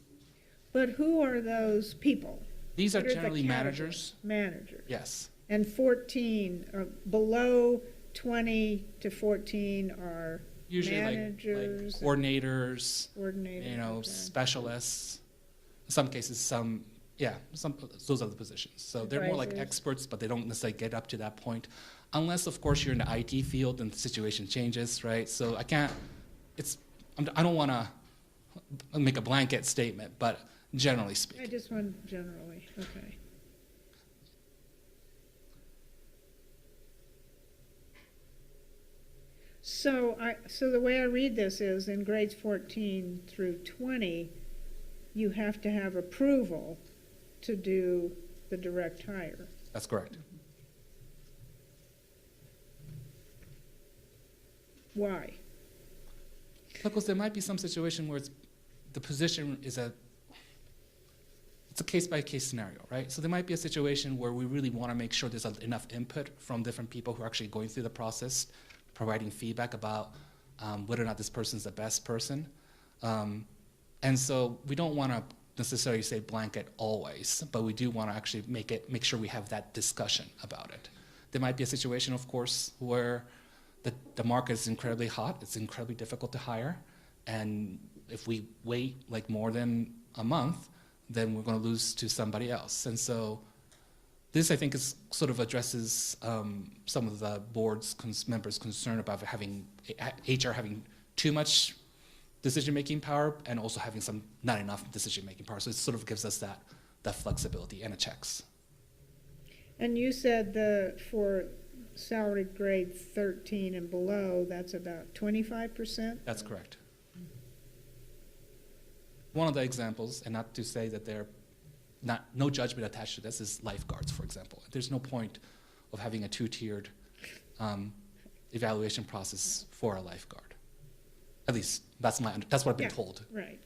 But who are those people?
These are
What the
generally
categories?
managers.
Managers.
Yes.
And 14, below 20 to 14 are
Usually like
managers,
coordinators,
coordinators. Okay.
specialists. In some cases, those are the positions. So they're more like
Advisors.
experts, but they don't necessarily get up to that point. Unless, of course, you're in the IT field and the situation changes, right? So I don't want to make a blanket statement, but generally
I
speaking.
just want generally, okay. So the way I read this is in grades 14 through 20, you have to have approval to do the direct hire.
That's correct.
Why?
Because there might be some situation where the position is it's a case-by-case scenario, right? So there might be a situation where we really want to make sure there's enough input from different people who are actually going through the process, providing feedback about whether or not this person's the best person. And so we don't want to necessarily say blanket always, but we do want to actually make sure we have that discussion about it. There might be a situation, of course, where the market is incredibly hot, it's incredibly difficult to hire, and if we wait like more than a month, then we're going to lose to somebody else. And so this, I think, is sort of addresses some of the board's members' concern about having HR having too much decision-making power and also having not enough decision-making power. So it sort of gives us that flexibility and a checks.
And you said for salary grade 13 and below, that's about 25%?
That's correct. One of the examples, and not to say that no judgment attached to this, is lifeguards, for example. There's no point of having a two-tiered evaluation process for a lifeguard. At least that's what I've been told.
Right.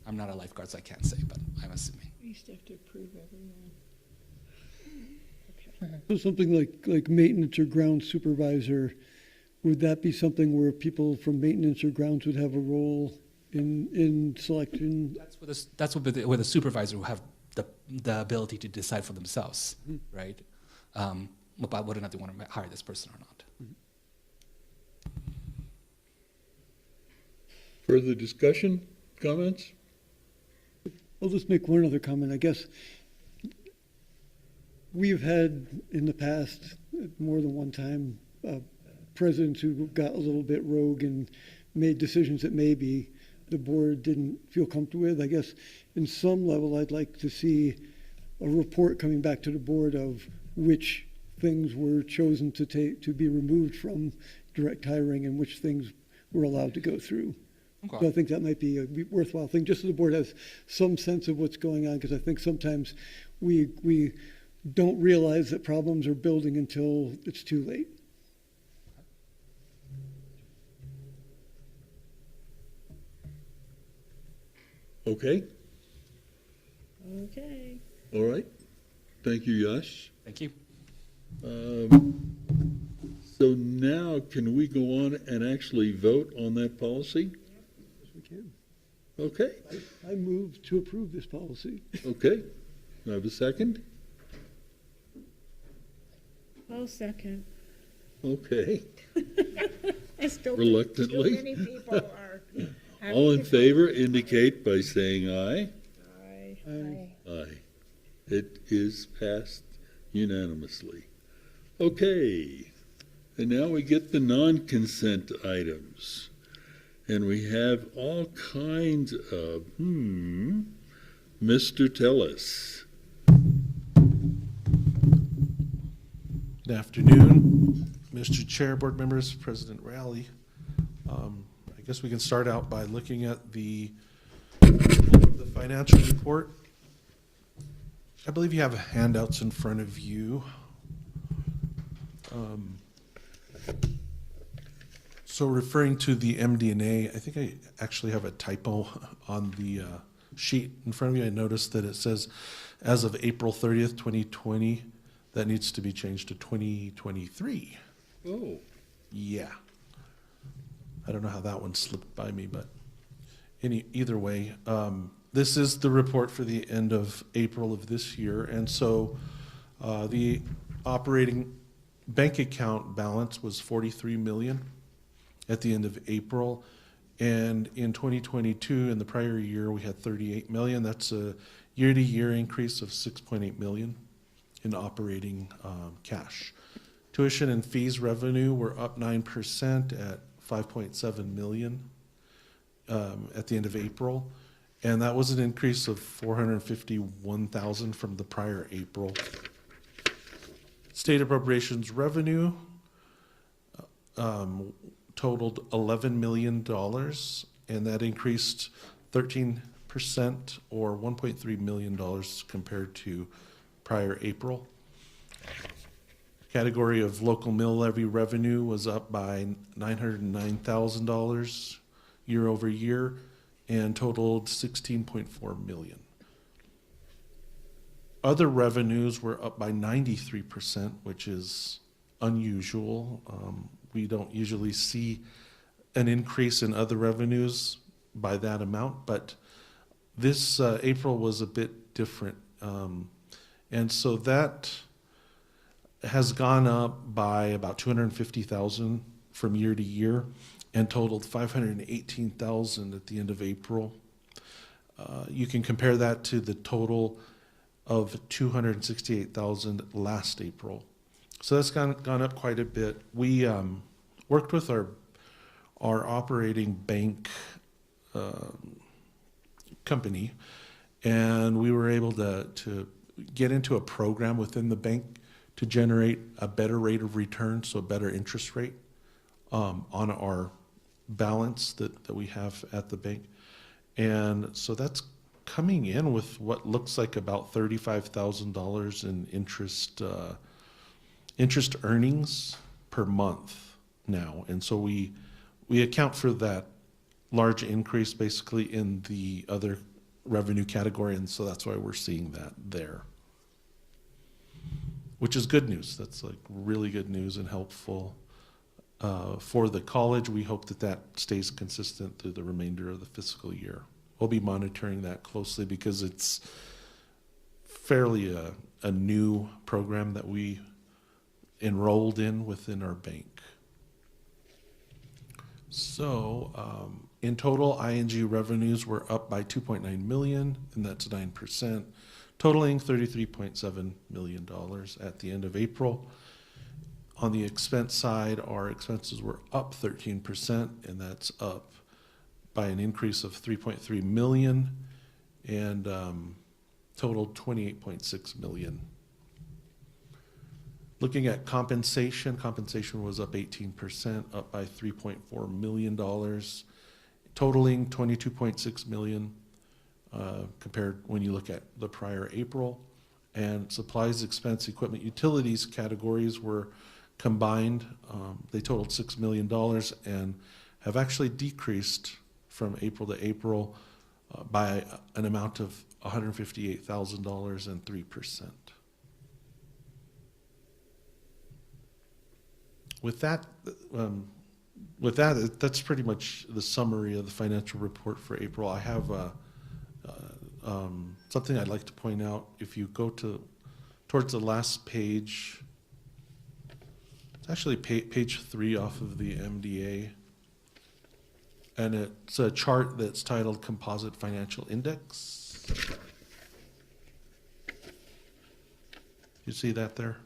I'm not a lifeguard, so I can't say, but I'm assuming.
We used to have to approve everyone.
So something like maintenance or ground supervisor, would that be something where people from maintenance or grounds would have a role in selection?
That's where the supervisor will have the ability to decide for themselves, right? About whether or not they want to hire this person or not.
Further discussion, comments?
I'll just make one other comment. I guess we've had in the past, more than one time, presidents who got a little bit rogue and made decisions that maybe the board didn't feel comfortable with. I guess in some level, I'd like to see a report coming back to the board of which things were chosen to be removed from direct hiring and which things were allowed to go through.
Okay.
So I think that might be a worthwhile thing, just so the board has some sense of what's going on, because I think sometimes we don't realize that problems are building until it's too late.
Okay,
Okay.
all right. Thank you, Yash.
Thank you.
So now, can we go on and actually vote on that policy?
Yes, we can.
Okay,
I move to approve this policy.
okay. Do I have a second?
I'll second.
Okay.
I still think
Reluctantly.
too many people are.
All in favor indicate by saying aye.
Aye.
Aye. It is passed unanimously. Okay, and now we get the non-consent items. And we have all kinds of, Mr. Tellis.
Good afternoon, Mr. Chair, board members, President Rowley. I guess we can start out by looking at the financial report. I believe you have handouts in front of you. So referring to the MD&A, I think I actually have a typo on the sheet in front of me. I noticed that it says as of April 30th, 2020, that needs to be changed to 2023.
Oh.
Yeah. I don't know how that one slipped by me, but either way, this is the report for the end of April of this year. And so the operating bank account balance was 43 million at the end of April. And in 2022, in the prior year, we had 38 million. That's a year-to-year increase of 6.8 million in operating cash. Tuition and fees revenue were up 9% at 5.7 million at the end of April. And that was an increase of 451,000 from the prior April. State appropriations revenue totaled $11 million, and that increased 13% or $1.3 million compared to prior April. Category of local mill levy revenue was up by $909,000 year over year and totaled $16.4 million. Other revenues were up by 93%, which is unusual. We don't usually see an increase in other revenues by that amount, but this April was a bit different. And so that has gone up by about 250,000 from year to year and totaled 518,000 at the end of April. You can compare that to the total of 268,000 last April. So that's gone up quite a bit. We worked with our operating bank company, and we were able to get into a program within the bank to generate a better rate of return, so a better interest rate on our balance that we have at the bank. And so that's coming in with what looks like about $35,000 in interest earnings per month now. And so we account for that large increase basically in the other revenue category, and so that's why we're seeing that there, which is good news. That's like really good news and helpful for the college. We hope that stays consistent through the remainder of the fiscal year. We'll be monitoring that closely because it's fairly a new program that we enrolled in within our bank. So in total, ING revenues were up by 2.9 million, and that's 9%, totaling $33.7 million at the end of April. On the expense side, our expenses were up 13%, and that's up by an increase of 3.3 million and totaled 28.6 million. Looking at compensation was up 18%, up by $3.4 million, totaling 22.6 million compared when you look at the prior April. And supplies, expense, equipment, utilities categories were combined. They totaled $6 million and have actually decreased from April to April by an amount of $158,000 and 3%. With that, that's pretty much the summary of the financial report for April. I have something I'd like to point out. If you go towards the last page, it's actually page 3 off of the MDA, and it's a chart that's titled Composite Financial Index. You see that there?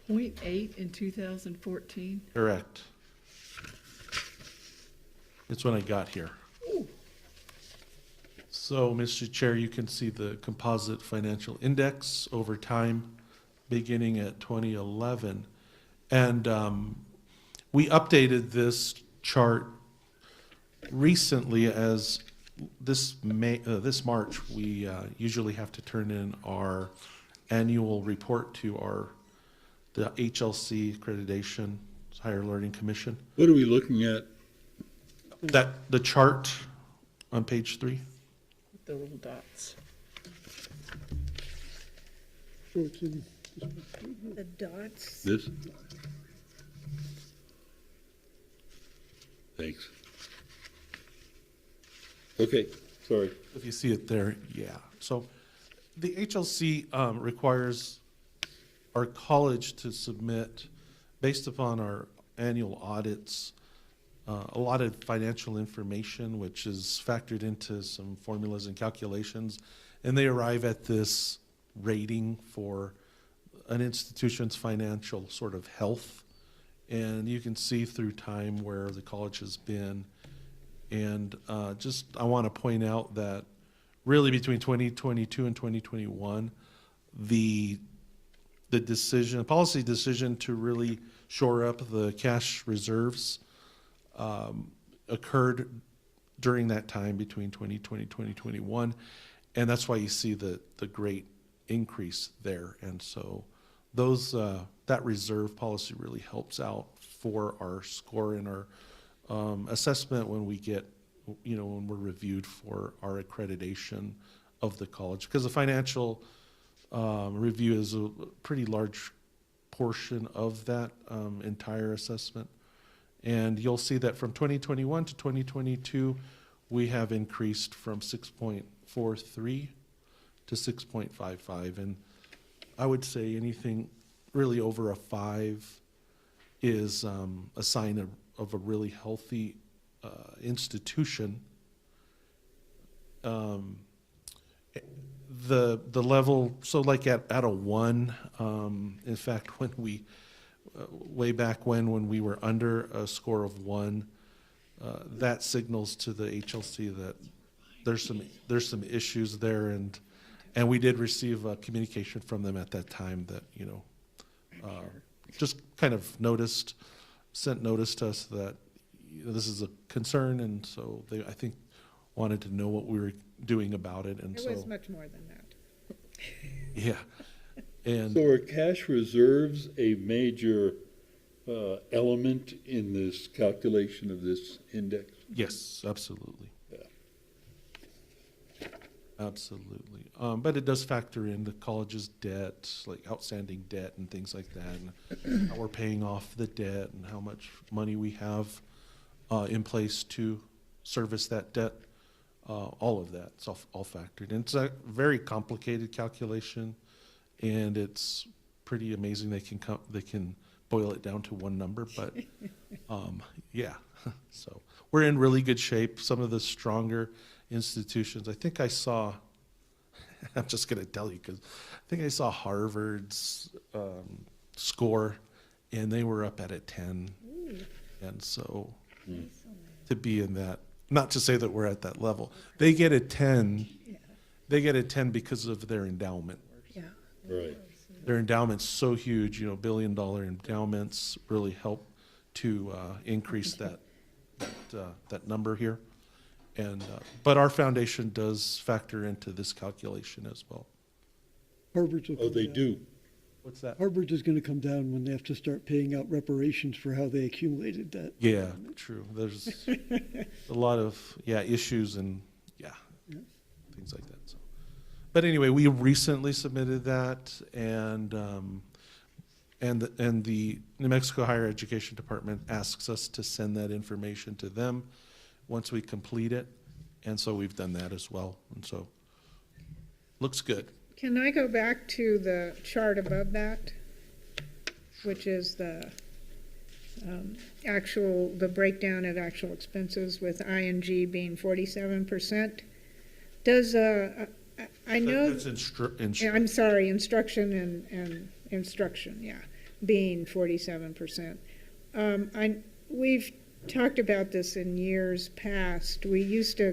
0.8 in 2014.
Correct. It's when I got here.
Ooh.
So, Mr. Chair, you can see the Composite Financial Index over time, beginning at 2011. And we updated this chart recently, as this March, we usually have to turn in our annual report to the HLC accreditation, Higher Learning Commission.
What are we looking at?
The chart on page 3.
The little dots.
So it's in,
The dots.
This? Thanks. Okay, sorry.
If you see it there, yeah. So the HLC requires our college to submit, based upon our annual audits, a lot of financial information, which is factored into some formulas and calculations, and they arrive at this rating for an institution's financial sort of health. And you can see through time where the college has been. And I want to point out that really between 2022 and 2021, the policy decision to really shore up the cash reserves occurred during that time between 2020 and 2021. And that's why you see the great increase there. And so that reserve policy really helps out for our score and our assessment when we get, when we're reviewed for our accreditation of the college. Because the financial review is a pretty large portion of that entire assessment. And you'll see that from 2021 to 2022, we have increased from 6.43 to 6.55. And I would say anything really over a 5 is a sign of a really healthy institution. The level, so like at a 1, in fact, when we way back when we were under a score of 1, that signals to the HLC that there's some issues there, and we did receive a communication from them at that time that just kind of sent notice to us that this is a concern, and so they, I think, wanted to know what we were doing about it. And
It
so
was much more than that.
yeah. And
So are cash reserves a major element in this calculation of this index?
yes, absolutely.
Yeah.
Absolutely. But it does factor in the college's debt, like outstanding debt and things like that, and how we're paying off the debt and how much money we have in place to service that debt. All of that, it's all factored in. It's a very complicated calculation, and it's pretty amazing they can boil it down to one number, but yeah. So we're in really good shape. Some of the stronger institutions, I think I saw, I'm just going to tell you because I think I saw Harvard's score, and they were up at a 10. And so to be in that, not to say that we're at that level, they get a 10. They get a 10 because of their endowment.
Yeah.
Right.
Their endowment's so huge, $1 billion endowments really help to increase that number here. And but our foundation does factor into this calculation as well.
Harvard's will
Oh,
come
they
down.
do?
What's that?
Harvard's is going to come down when they have to start paying out reparations for how they accumulated that.
Yeah, true. There's a lot of issues and things like that. So, but anyway, we recently submitted that, and the New Mexico Higher Education Department asks us to send that information to them once we complete it, and so we've done that as well, and so looks good.
Can I go back to the chart above that, which is the the breakdown of actual expenses with ING being 47%? Does, I know.
That's
I'm sorry, instruction and instruction, being 47%. We've talked about this in years past. We used to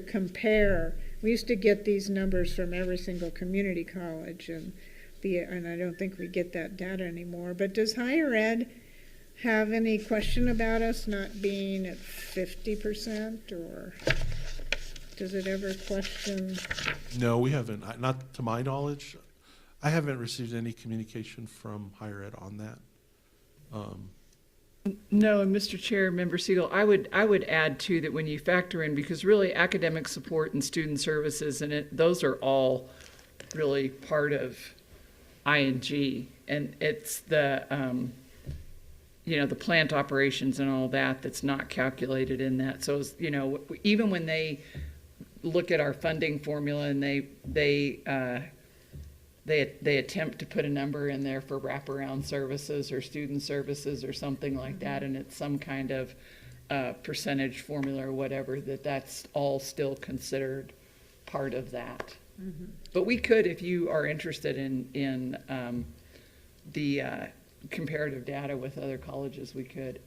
get these numbers from every single community college, and I don't think we get that data anymore. But does higher ed have any question about us not being at 50%, or does it ever question?
No, we haven't. Not to my knowledge. I haven't received any communication from higher ed on that.
No, and Mr. Chair, Member Siegel, I would add too that when you factor in, because really academic support and student services those are all really part of ING, and it's the the plant operations and all that's not calculated in that. So even when they look at our funding formula and they attempt to put a number in there for wraparound services or student services or something like that, and it's some kind of percentage formula or whatever, that's all still considered part of that. Mm-hmm. But we could, if you are interested in the comparative data with other colleges, we could.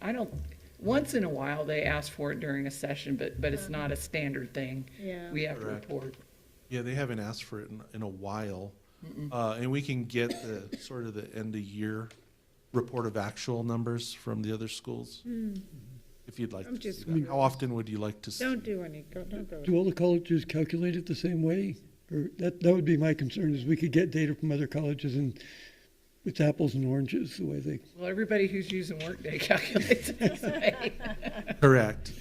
Once in a while they ask for it during a session, but it's not a standard thing.
Yeah.
We have
Correct.
to report.
Yeah, they haven't asked for it in a while. And we can get the sort of the end of year report of actual numbers from the other schools, if you'd like to see that. How often would you like to see?
Don't do any, don't go.
Do all the colleges calculate it the same way? Or that would be my concern, is we could get data from other colleges and it's apples and oranges the way they.
Well, everybody who's using Workday calculates it this way.
Correct.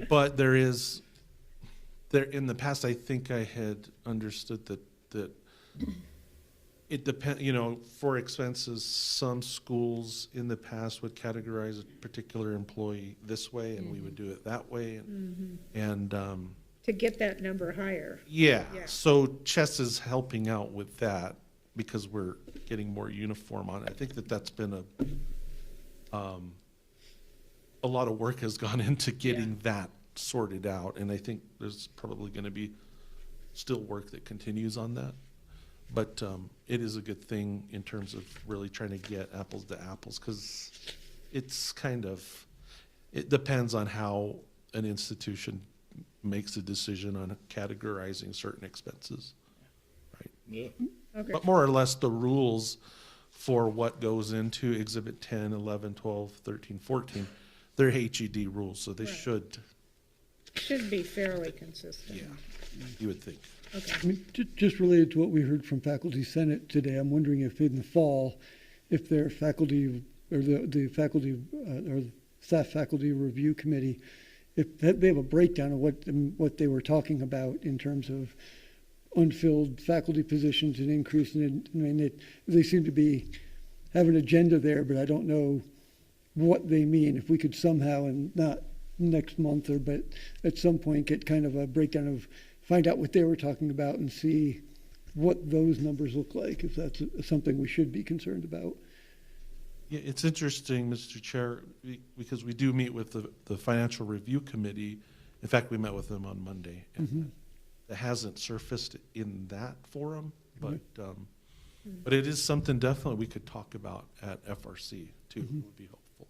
But there in the past, I think I had understood that it depends, for expenses, some schools in the past would categorize a particular employee this way and we would do it that way. And
To get that number higher.
yeah,
Yeah.
so Chess is helping out with that because we're getting more uniform on it. I think that's been a lot of work has gone into getting that sorted out, and I think there's probably going to be still work that continues on that. But it is a good thing in terms of really trying to get apples to apples, because it's it depends on how an institution makes a decision on categorizing certain expenses, right?
Yeah.
Okay.
But more or less the rules for what goes into Exhibit 10, 11, 12, 13, 14, they're HED rules, so they should
be fairly consistent.
Yeah, you would think.
Okay.
I mean, just related to what we heard from Faculty Senate today, I'm wondering if in the fall, if their faculty or the faculty or staff faculty review committee, if they have a breakdown of what they were talking about in terms of unfilled faculty positions and increasing it. I mean, they seem to have an agenda there, but I don't know what they mean. If we could somehow, and not next month but at some point, get kind of a breakdown of, find out what they were talking about and see what those numbers look like, if that's something we should be concerned about.
Yeah, it's interesting, Mr. Chair, because we do meet with the Financial Review Committee. In fact, we met with them on Monday. And it hasn't surfaced in that forum, but but it is something definitely we could talk about at FRC too. Would be helpful.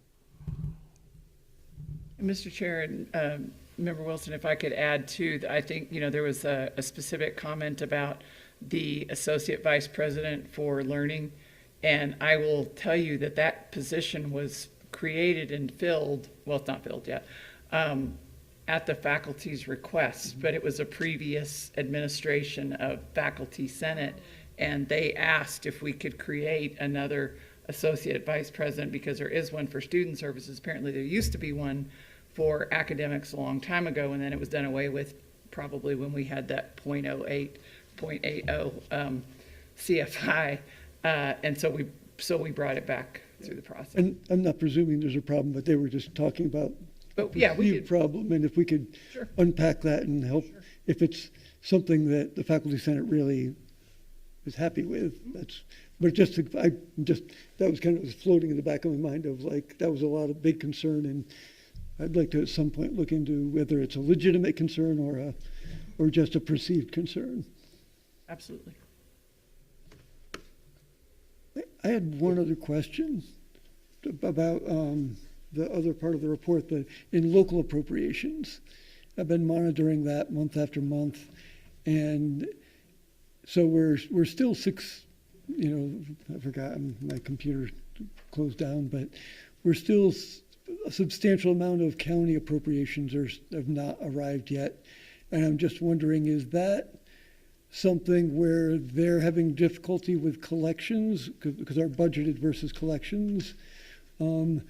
Mr. Chair and Member Wilson, if I could add too, I think there was a specific comment about the Associate Vice President for Learning, and I will tell you that position was created and filled. Well, it's not filled yet. At the faculty's request, but it was a previous administration of Faculty Senate, and they asked if we could create another associate vice president, because there is one for student services. Apparently there used to be one for academics a long time ago, and then it was done away with probably when we had that 0.80 CFI, and so we brought it back through the process.
And I'm not presuming there's a problem, but they were just talking about
But yeah, we
the
could.
problem, and if we could unpack that and help, if it's something that the Faculty Senate really is happy with, but that was kind of floating in the back of my mind of like, that was a lot of big concern, and I'd like to at some point look into whether it's a legitimate concern or just a perceived concern.
Absolutely.
I had one other question about the other part of the report, in local appropriations. I've been monitoring that month after month, and so we're still I forgot, my computer closed down, but we're still a substantial amount of county appropriations have not arrived yet, and I'm just wondering, is that something where they're having difficulty with collections because our budgeted versus collections, Or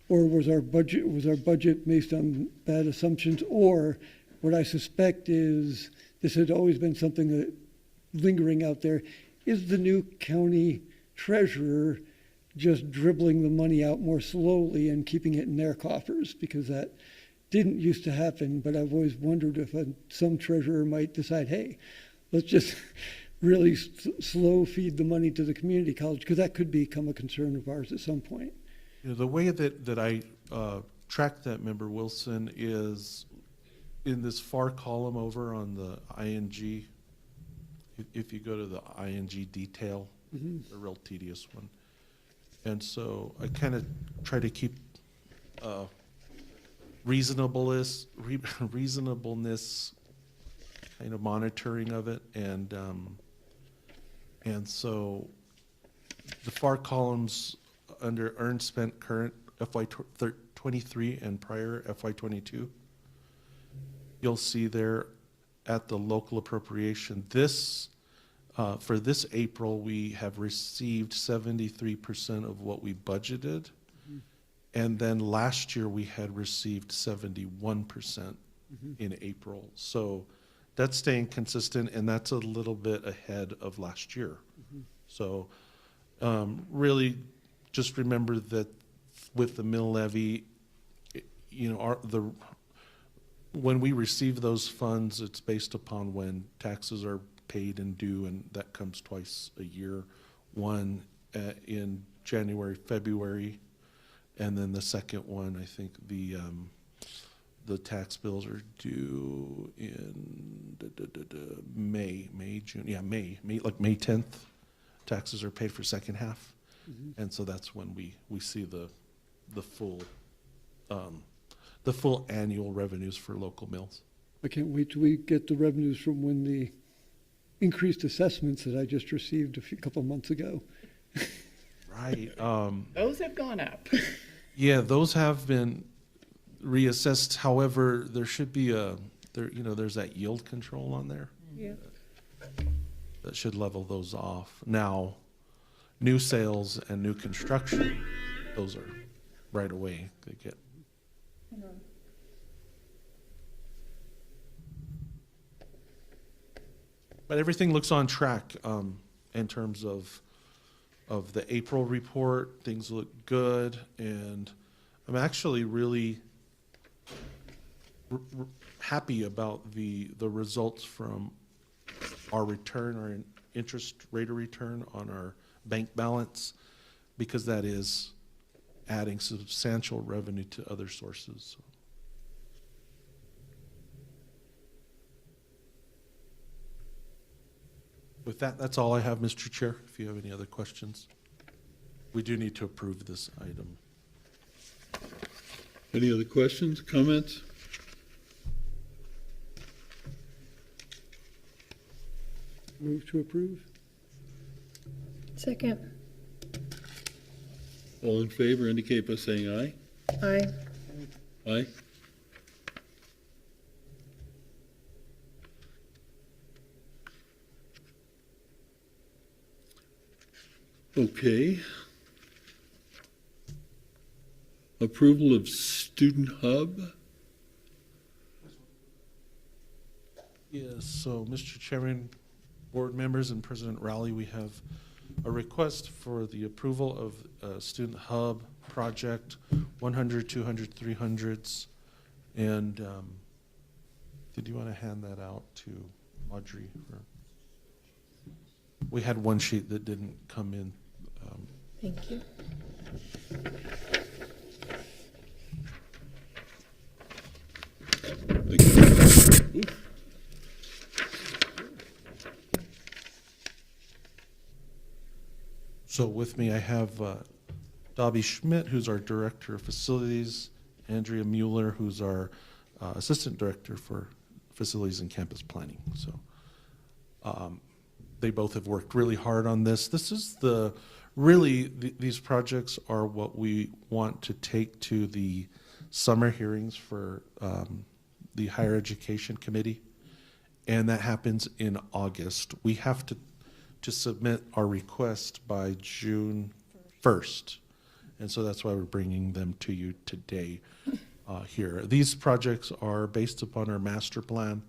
was our budget based on bad assumptions? Or what I suspect is, this had always been something that lingering out there, is the new county treasurer just dribbling the money out more slowly and keeping it in their coffers? Because that didn't used to happen, but I've always wondered if some treasurer might decide, hey, let's just really slow feed the money to the community college, because that could become a concern of ours at some point.
You know, the way that I track that, Member Wilson, is in this far column over on the ING. If you go to the ING detail, a real tedious one. And so I kind of try to keep reasonableness kind of monitoring of it, and so the far columns under earned, spent, current FY23 and prior FY22, you'll see there at the local appropriation, for this April, we have received 73% of what we budgeted. And then last year we had received 71% in April. So that's staying consistent, and that's a little bit ahead of last year. So really just remember that with the mill levy, you know, when we receive those funds, it's based upon when taxes are paid and due, and that comes twice a year. One in January, February, and then the second one, I think the tax bills are due in May, June. Yeah, May, like May 10th. Taxes are paid for second half, and so that's when we see the full annual revenues for local mills.
I can't wait till we get the revenues from when the increased assessments that I just received a couple months ago.
Right.
Those have gone up.
Yeah, those have been reassessed. However, there should be there's that yield control on there.
Yeah.
That should level those off. Now, new sales and new construction, those are right away. They get. But everything looks on track in terms of the April report. Things look good, and I'm actually really happy about the results from our return, our interest rate of return on our bank balance, because that is adding substantial revenue to other sources. With that, that's all I have, Mr. Chair. If you have any other questions, we do need to approve this item.
Any other questions, comments?
Move to approve.
Second.
All in favor indicate by saying aye.
Aye.
Aye. Okay. Approval of Student Hub.
Yes, so Mr. Chairman, board members, and President Rowley, we have a request for the approval of Student Hub project, 100, 200, 300s. And did you want to hand that out to Audrey? We had one sheet that didn't come in.
Thank you.
So with me, I have Dobby Schmidt, who's our Director of Facilities, Andrea Mueller, who's our Assistant Director for Facilities and Campus Planning. So they both have worked really hard on this. This is these projects are what we want to take to the summer hearings for the Higher Education Committee, and that happens in August. We have to submit our request by June 1st, And so that's why we're bringing them to you today here. These projects are based upon our master plan,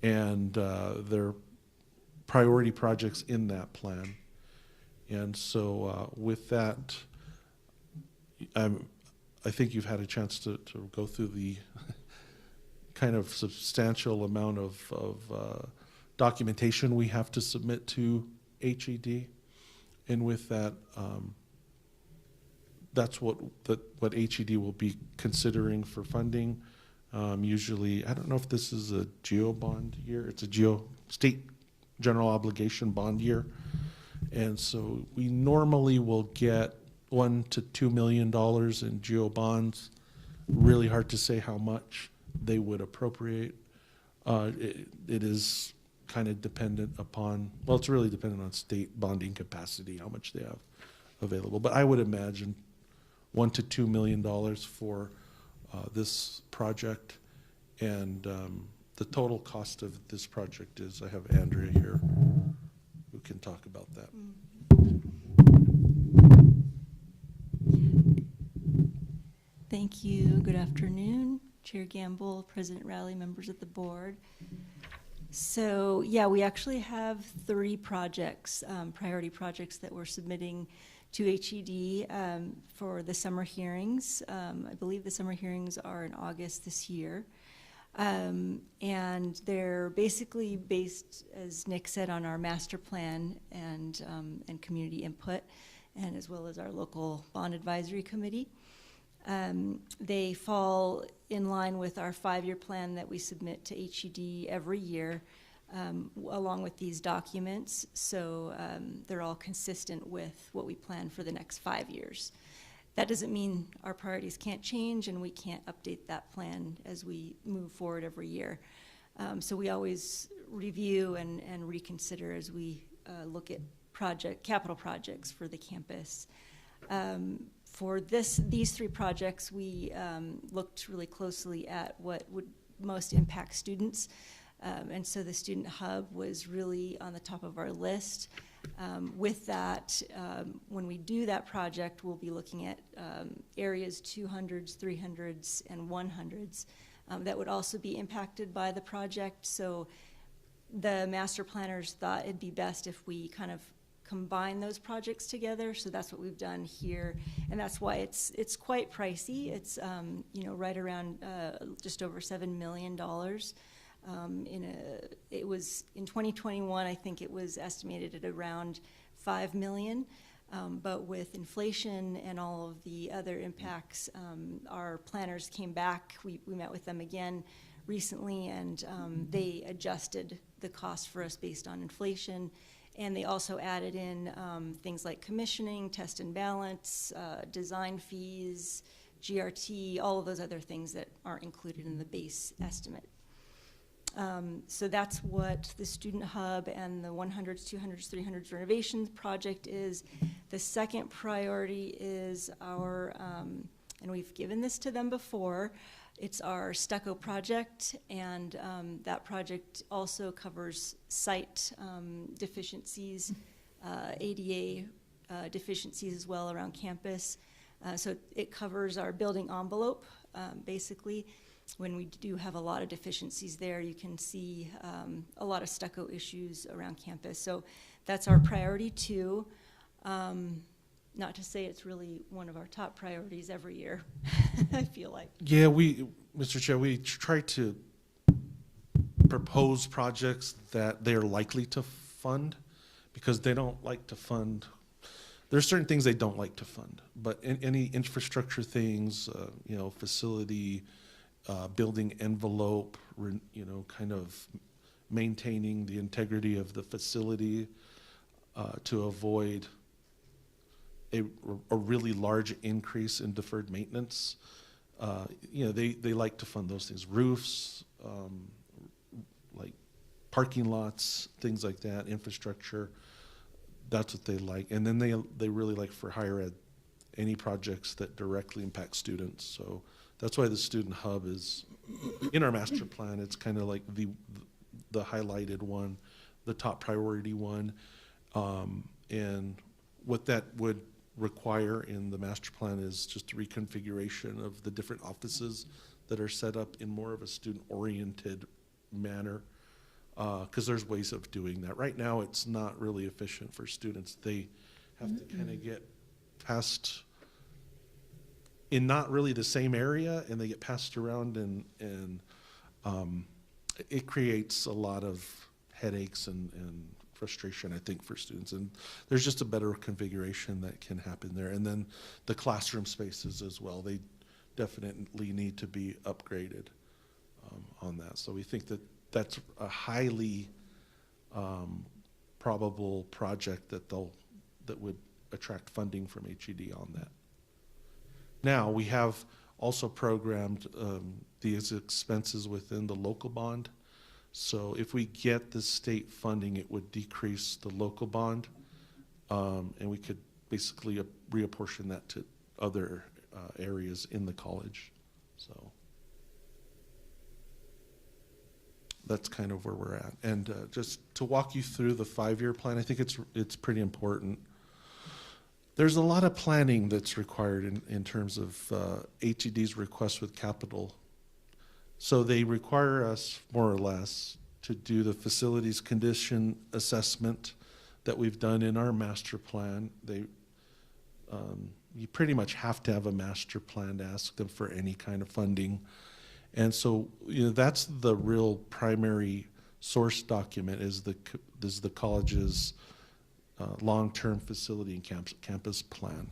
and they're priority projects in that plan. And so with that, I think you've had a chance to go through the kind of substantial amount of documentation we have to submit to HED. And with that, that's what HED will be considering for funding. Usually, I don't know if this is a GEO bond year. It's a state general obligation bond year. And so we normally will get $1 to $2 million in GEO bonds. Really hard to say how much they would appropriate. It is kind of dependent upon, well, it's really dependent on state bonding capacity, how much they have available. But I would imagine $1 to $2 million for this project. And the total cost of this project is, I have Andrea here who can talk about that.
Thank you. Good afternoon, Chair Gamble, President Rowley, members of the board. So yeah, we actually have 3 projects, priority projects that we're submitting to HED for the summer hearings. I believe the summer hearings are in August this year. And they're basically based, as Nick said, on our master plan and community input, and as well as our local bond advisory committee. They fall in line with our 5-year plan that we submit to HED every year, along with these documents. So they're all consistent with what we plan for the next 5 years. That doesn't mean our priorities can't change and we can't update that plan as we move forward every year. So we always review and reconsider as we look at capital projects for the campus. For these 3 projects, we looked really closely at what would most impact students. And so the student hub was really on the top of our list. With that, when we do that project, we'll be looking at areas 200s, 300s, and 100s that would also be impacted by the project. So the master planners thought it'd be best if we kind of combine those projects together. So that's what we've done here, and that's why it's quite pricey. It's right around just over $7 million. It was in 2021, I think it was estimated at around $5 million. But with inflation and all of the other impacts, our planners came back. We met with them again recently, and they adjusted the cost for us based on inflation. And they also added in things like commissioning, test and balance, design fees, GRT, all of those other things that aren't included in the base estimate. So that's what the Student Hub and the 100s, 200s, 300s renovations project is. The second priority is our, and we've given this to them before, it's our stucco project, and that project also covers site deficiencies, ADA deficiencies as well around campus. So it covers our building envelope, basically. When we do have a lot of deficiencies there, you can see a lot of stucco issues around campus. So that's our priority 2. Not to say it's really one of our top priorities every year, I feel like.
Yeah, Mr. Chair, we try to propose projects that they're likely to fund, because they don't like to fund. There's certain things they don't like to fund, but any infrastructure things, facility, building envelope, kind of maintaining the integrity of the facility to avoid a really large increase in deferred maintenance. They like to fund those things. Roofs, like parking lots, things like that, infrastructure. That's what they like. And then they really like for higher ed any projects that directly impact students. So that's why the Student Hub is in our master plan. It's kind of like the highlighted one, the top priority one. And what that would require in the master plan is just a reconfiguration of the different offices that are set up in more of a student-oriented manner, because there's ways of doing that. Right now, it's not really efficient for students. They have to kind of get passed in not really the same area, and they get passed around, and it creates a lot of headaches and frustration, I think, for students. And there's just a better configuration that can happen there. And then the classroom spaces as well, they definitely need to be upgraded on that. So we think that that's a highly probable project that would attract funding from HED on that. Now, we have also programmed these expenses within the local bond. So if we get the state funding, it would decrease the local bond, and we could basically reapportion that to other areas in the college. So that's kind of where we're at. And just to walk you through the 5-year plan, I think it's pretty important. There's a lot of planning that's required in terms of HED's request with capital. So they require us, more or less, to do the facilities condition assessment that we've done in our master plan. You pretty much have to have a master plan to ask them for any kind of funding. And so, that's the real primary source document is the college's long-term facility and campus plan.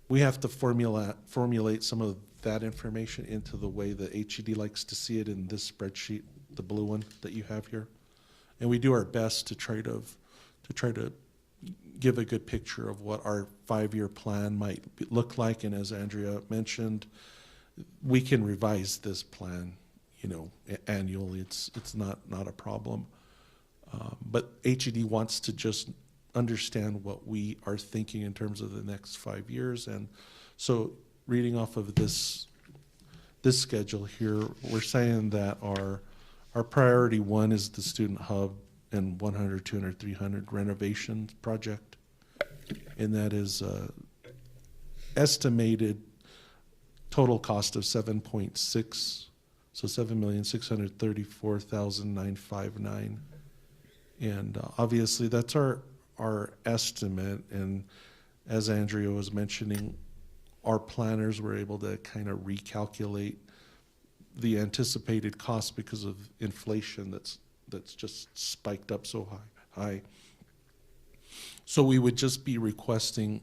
We have to formulate some of that information into the way that HED likes to see it in this spreadsheet, the blue one that you have here. And we do our best to try to give a good picture of what our 5-year plan might look like. And as Andrea mentioned, we can revise this plan, annually. It's not a problem. But HED wants to just understand what we are thinking in terms of the next 5 years. And so reading off of this schedule here, we're saying that our priority 1 is the student hub and 100, 200, 300 renovation project. And that is estimated total cost of 7.6, so 7,634,959. And obviously that's our estimate. And as Andrea was mentioning, our planners were able to kind of recalculate the anticipated cost because of inflation that's just spiked up so high. So we would just be requesting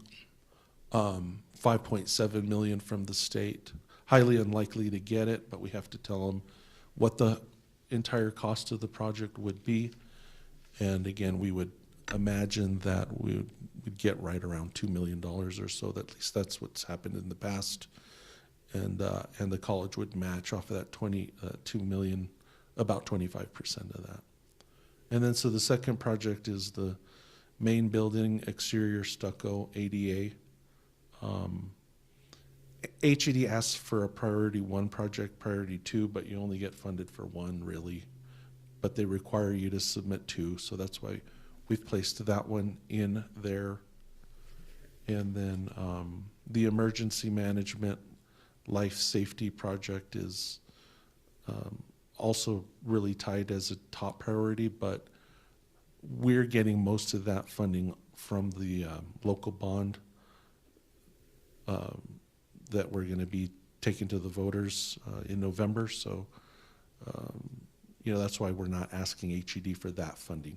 5.7 million from the state. Highly unlikely to get it, but we have to tell them what the entire cost of the project would be. And again, we would imagine that we would get right around $2 million or so. At least that's what's happened in the past. And the college would match off of that 2 million, about 25% of that. And then so the second project is the main building exterior stucco ADA. HED asks for a priority 1 project, priority 2, but you only get funded for 1 really. But they require you to submit 2, so that's why we've placed that one in there. And then the emergency management life safety project is also really tied as a top priority, but we're getting most of that funding from the local bond that we're going to be taking to the voters in November. So, that's why we're not asking HED for that funding.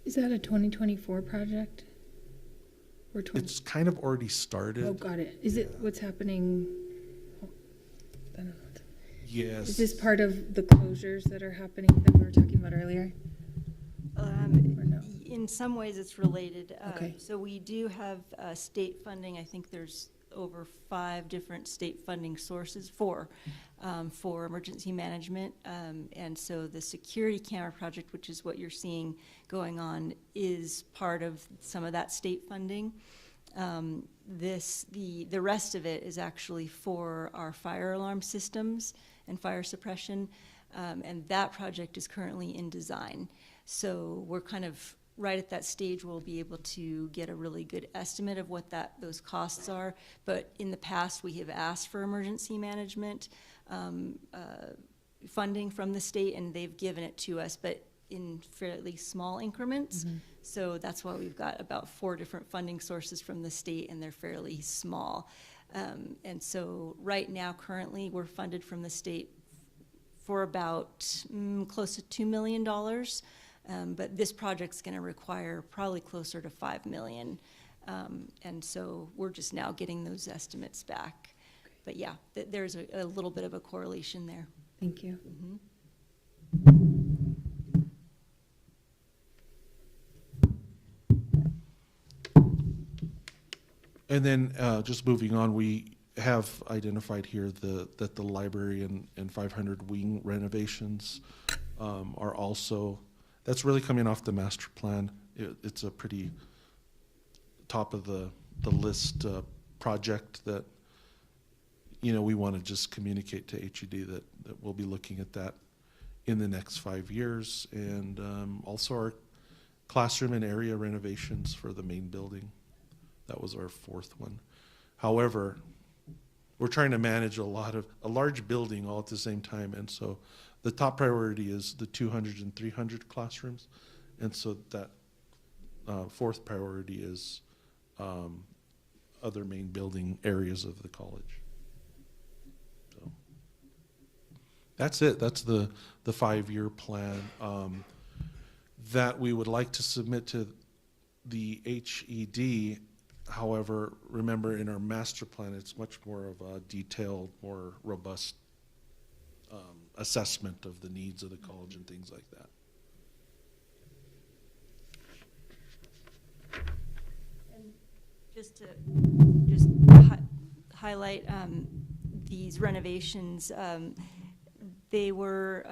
Is that a 2024 project? Or
It's kind of already started.
Oh, got it. Is it what's happening? I don't know.
Yes.
Is this part of the closures that are happening that we were talking about earlier? Or no?
In some ways, it's related.
Okay.
So we do have state funding. I think there's over 5 different state funding sources for emergency management. And so the security camera project, which is what you're seeing going on, is part of some of that state funding. The rest of it is actually for our fire alarm systems and fire suppression. And that project is currently in design. So we're kind of right at that stage, we'll be able to get a really good estimate of what those costs are. But in the past, we have asked for emergency management funding from the state, and they've given it to us, but in fairly small increments. So that's why we've got about 4 different funding sources from the state, and they're fairly small. And so right now, currently, we're funded from the state for about close to $2 million. But this project's going to require probably closer to $5 million. And so we're just now getting those estimates back. But yeah, there's a little bit of a correlation there.
Thank you.
And then just moving on, we have identified here that the library and 500 wing renovations are also, that's really coming off the master plan. It's a pretty top of the list project that, you know, we want to just communicate to HED that we'll be looking at that in the next 5 years. And also our classroom and area renovations for the main building. That was our 4th one. However, we're trying to manage a large building all at the same time. And so the top priority is the 200 and 300 classrooms. And so that 4th priority is other main building areas of the college. So that's it. That's the 5-year plan that we would like to submit to the HED. However, remember, in our master plan, it's much more of a detailed, more robust assessment of the needs of the college and things like that.
And just to highlight these renovations, they were,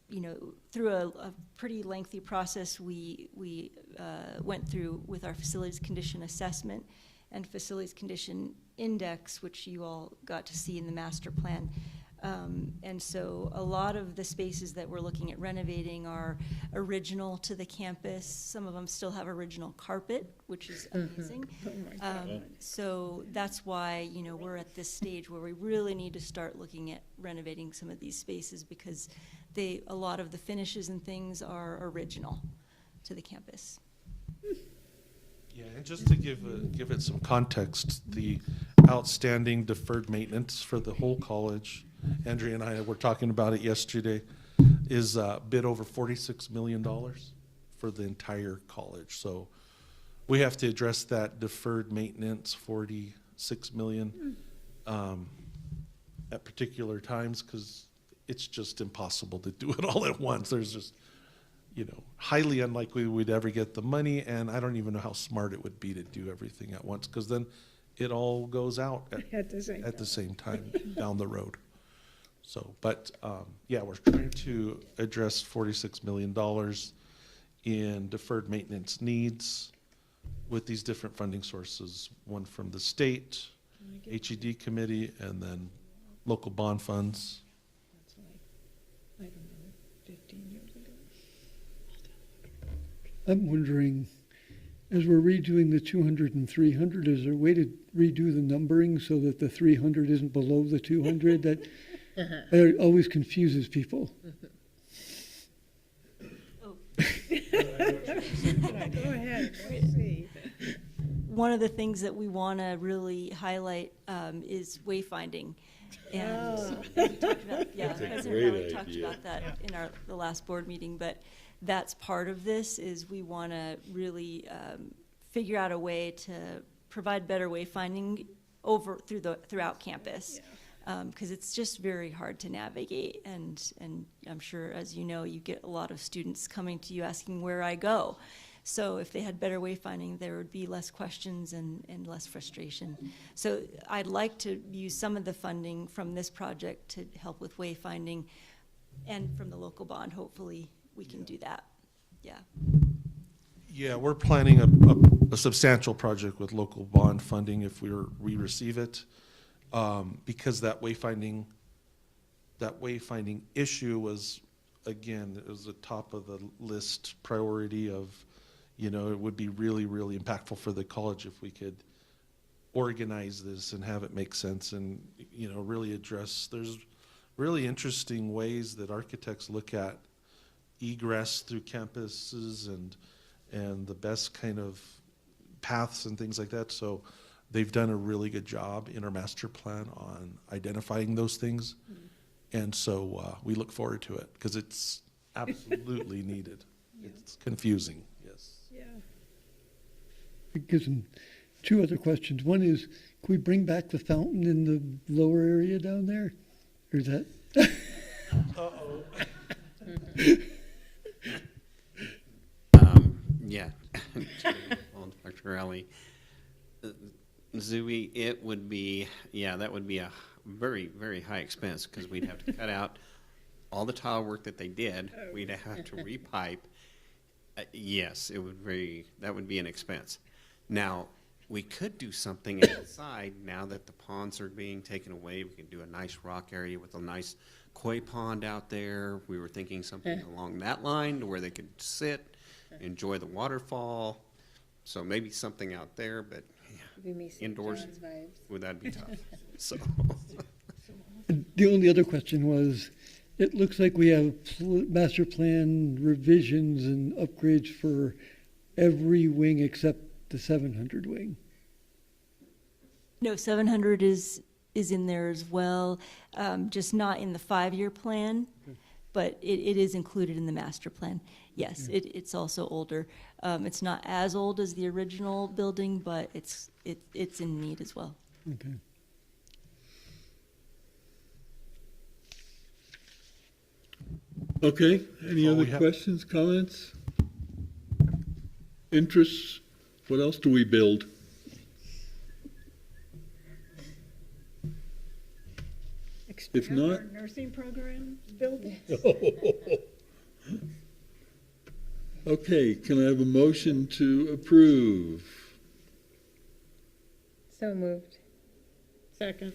you know, through a pretty lengthy process. We went through with our facilities condition assessment and facilities condition index, which you all got to see in the master plan. And so a lot of the spaces that we're looking at renovating are original to the campus. Some of them still have original carpet, which is amazing.
Oh my God.
So that's why, you know, we're at this stage where we really need to start looking at renovating some of these spaces, because a lot of the finishes and things are original to the campus.
Yeah, and just to give it some context, the outstanding deferred maintenance for the whole college, Andrea and I were talking about it yesterday, is a bit over $46 million for the entire college. So we have to address that deferred maintenance, $46 million, at particular times, because it's just impossible to do it all at once. There's just, you know, highly unlikely we'd ever get the money, and I don't even know how smart it would be to do everything at once, because then it all goes out at the same time down the road. So, but yeah, we're trying to address $46 million in deferred maintenance needs with these different funding sources, one from the state, HED committee, and then local bond funds.
That's like, I don't know, 15 years ago.
I'm wondering, as we're redoing the 200 and 300, is there a way to redo the numbering so that the 300 isn't below the 200? That always confuses people.
Oh.
Go ahead, let's see.
One of the things that we want to really highlight is wayfinding. And we talked about, yeah,
That's a
President
great
Rowley talked
idea.
about that in the last board meeting, but that's part of this, is we want to really figure out a way to provide better wayfinding throughout campus. Because it's just very hard to navigate, and I'm sure, as you know, you get a lot of students coming to you asking where I go. So if they had better wayfinding, there would be less questions and less frustration. So I'd like to use some of the funding from this project to help with wayfinding, and from the local bond, hopefully we can do that. Yeah.
Yeah, we're planning a substantial project with local bond funding if we receive it. Because that wayfinding issue was, again, it was the top of the list priority of, you know, it would be really, really impactful for the college if we could organize this and have it make sense and, you know, really address, there's really interesting ways that architects look at egress through campuses and the best kind of paths and things like that. So they've done a really good job in our master plan on identifying those things. And so we look forward to it because it's absolutely needed. It's confusing, yes.
Yeah.
It gives them two other questions. One is, can we bring back the fountain in the lower area down there? Or is that?
Yeah. Well, Dr. Rowley, Zooey, it would be, yeah, that would be a very, very high expense because we'd have to cut out all the tile work that they did. We'd have to repipe. Yes, it would that would be an expense. Now, we could do something outside now that the ponds are being taken away. We could do a nice rock area with a nice koi pond out there. We were thinking something along that line where they could sit, enjoy the waterfall. So maybe something out there, but indoors, would that be tough? So.
The only other question was, it looks like we have master plan revisions and upgrades for every wing except the 700 wing.
No, 700 is in there as well, just not in the 5-year plan, but it is included in the master plan. Yes, it's also older. It's not as old as the original building, but it's in need as well.
Okay.
Okay, any
all
other
we have.
questions, comments? Interests? What else do we build? If
Expand
not-
our nursing program building?
Okay, can I have a motion to approve?
So moved.
Second.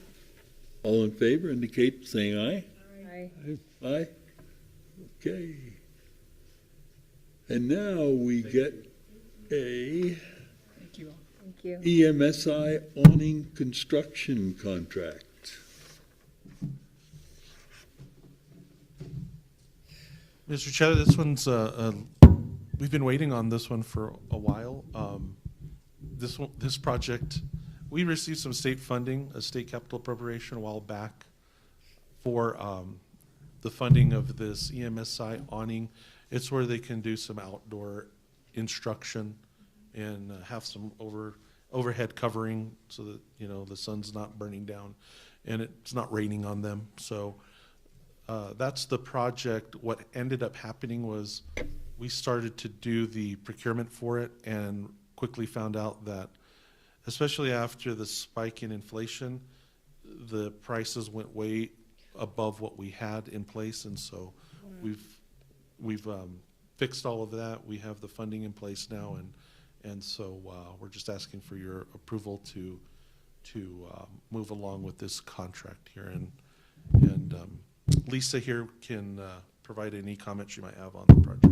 All in favor indicate saying aye.
Aye.
Aye? Okay. And now we get a
Thank you all.
Thank you.
EMSI awning construction contract.
Mr. Chair, this one's, we've been waiting on this one for a while. This project, we received some state funding, a state capital appropriation a while back for the funding of this EMSI awning. It's where they can do some outdoor instruction and have some overhead covering so that, you know, the sun's not burning down and it's not raining on them. So that's the project. What ended up happening was we started to do the procurement for it and quickly found out that, especially after the spike in inflation, the prices went way above what we had in place. And so we've fixed all of that. We have the funding in place now. And so we're just asking for your approval to move along with this contract here. And Lisa here can provide any comments you might have on the project.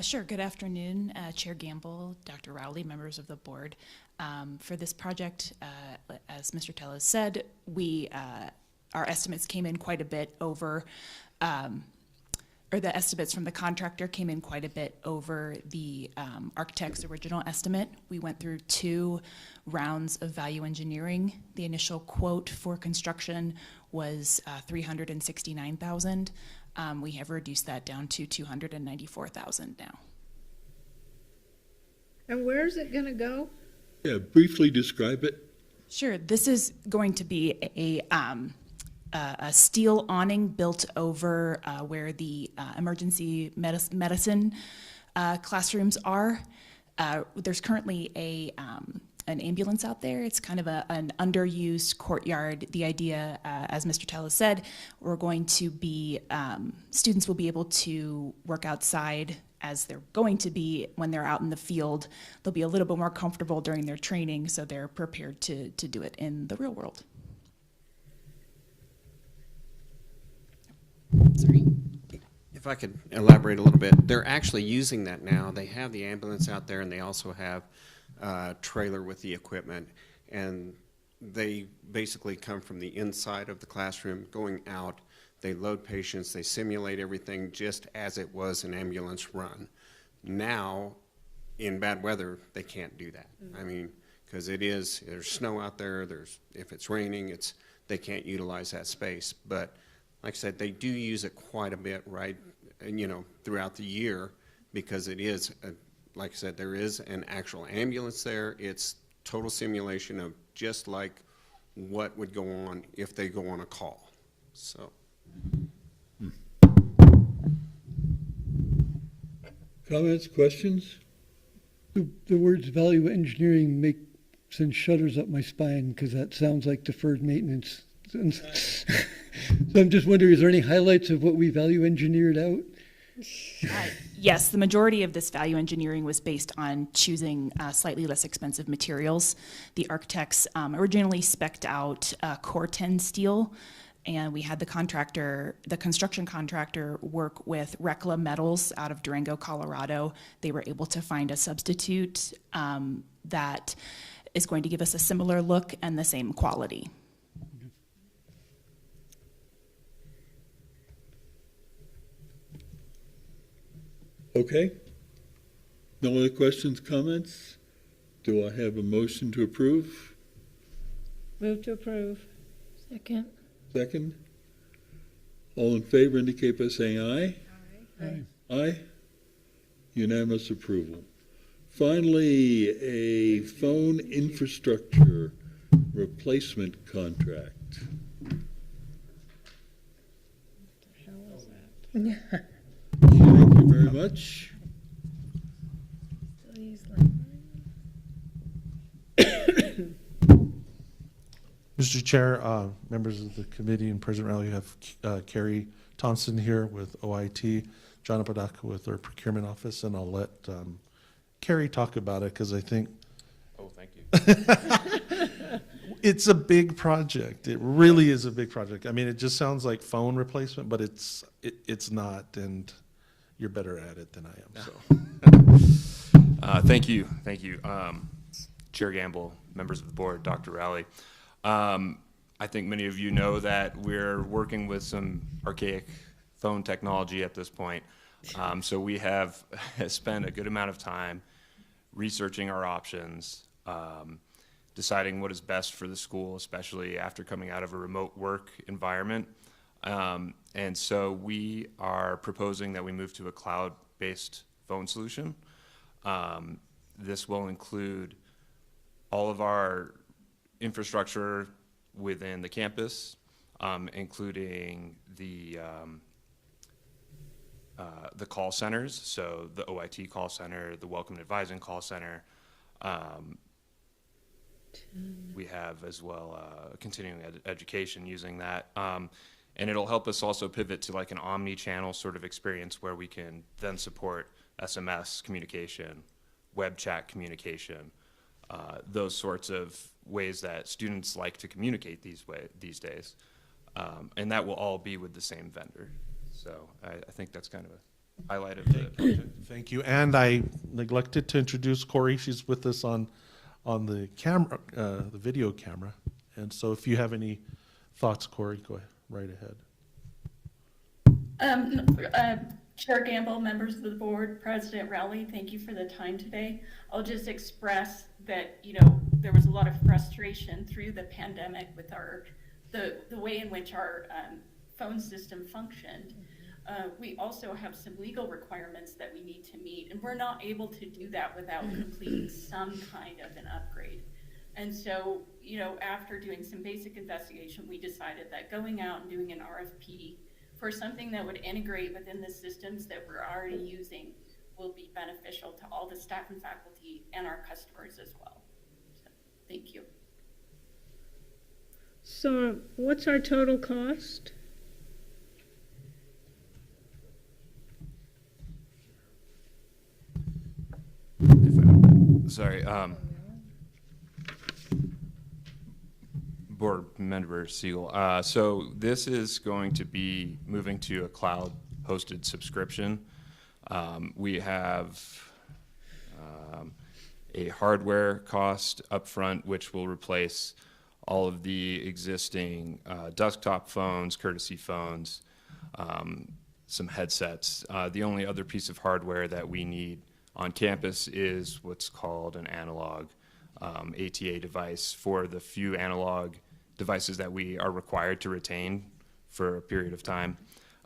Sure. Good afternoon, Chair Gamble, Dr. Rowley, members of the board. For this project, as Mr. Tell has said, our estimates came in quite a bit over, or the estimates from the contractor came in quite a bit over the architect's original estimate. We went through 2 rounds of value engineering. The initial quote for construction was $369,000. We have reduced that down to $294,000 now.
And where is it going to go?
Yeah, briefly describe it.
Sure. This is going to be a steel awning built over where the emergency medicine classrooms are. There's currently an ambulance out there. It's kind of an underused courtyard. The idea, as Mr. Tell has said, we're going to be, students will be able to work outside as they're going to be when they're out in the field. They'll be a little bit more comfortable during their training, so they're prepared to do it in the real world.
Sorry. If I could elaborate a little bit, they're actually using that now. They have the ambulance out there, and they also have a trailer with the equipment, and they basically come from the inside of the classroom, going out. They load patients, they simulate everything just as it was an ambulance run. Now, in bad weather, they can't do that. I mean, because there's snow out there, if it's raining, they can't utilize that space. But like I said, they do use it quite a bit, right, and, throughout the year, because it is, like I said, there is an actual ambulance there. It's total simulation of just like what would go on if they go on a call. So.
Comments, questions?
The words value engineering send shudders up my spine because that sounds like deferred maintenance. So I'm just wondering, is there any highlights of what we value engineered out?
Yes, the majority of this value engineering was based on choosing slightly less expensive materials. The architects originally spec'd out Core 10 steel, and we had the construction contractor work with Recla Metals out of Durango, Colorado. They were able to find a substitute that is going to give us a similar look and the same quality.
Okay. No other questions, comments? Do I have a motion to approve?
Move to approve.
Second.
Second? All in favor indicate by saying aye.
Aye.
Aye? Unanimous approval. Finally, a phone infrastructure replacement contract. Thank you very much.
Mr. Chair, members of the committee and President Rowley, you have Carrie Thompson here with OIT, John Apodaca with our procurement office, and I'll let Carrie talk about it because I think
thank you.
it's a big project. It really is a big project. I mean, it just sounds like phone replacement, but it's not, and you're better at it than I am. So,
thank you, Chair Gamble, members of the board, Dr. Rowley. I think many of you know that we're working with some archaic phone technology at this point. So we have spent a good amount of time researching our options, deciding what is best for the school, especially after coming out of a remote work environment. And so we are proposing that we move to a cloud-based phone solution. This will include all of our infrastructure within the campus, including the call centers, so the OIT call center, the Welcome and Advising call center. We have as well continuing education using that. And it'll help us also pivot to like an omni-channel sort of experience where we can then support SMS communication, web chat communication, those sorts of ways that students like to communicate these days. And that will all be with the same vendor. So I think that's kind of a highlight of the project.
Thank you. And I neglected to introduce Corey. She's with us on the camera, the video camera. And so if you have any thoughts, Corey, go ahead, right ahead.
Chair Gamble, members of the board, President Rowley, thank you for the time today. I'll just express that, there was a lot of frustration through the pandemic with the way in which our phone system functioned. We also have some legal requirements that we need to meet, and we're not able to do that without completing some kind of an upgrade. And so, after doing some basic investigation, we decided that going out and doing an RFP for something that would integrate within the systems that we're already using will be beneficial to all the staff and faculty and our customers as well. So, thank you.
So what's our total cost?
Sorry, Board Member Siegel. So this is going to be moving to a cloud hosted subscription. We have a hardware cost upfront, which will replace all of the existing desktop phones, courtesy phones, some headsets. The only other piece of hardware that we need on campus is what's called an analog ATA device for the few analog devices that we are required to retain for a period of time.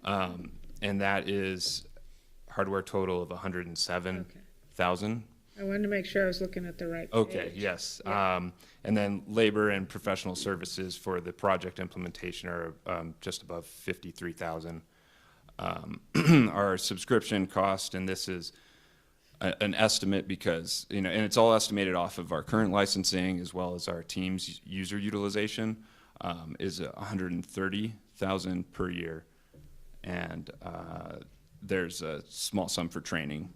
And that is hardware total of $107,000.
I wanted to make sure I was looking at the right page.
Okay, yes. And then labor and professional services for the project implementation are just above $53,000. Our subscription cost, and this is an estimate because, and it's all estimated off of our current licensing as well as our team's user utilization, is $130,000 per year. And there's a small sum for training,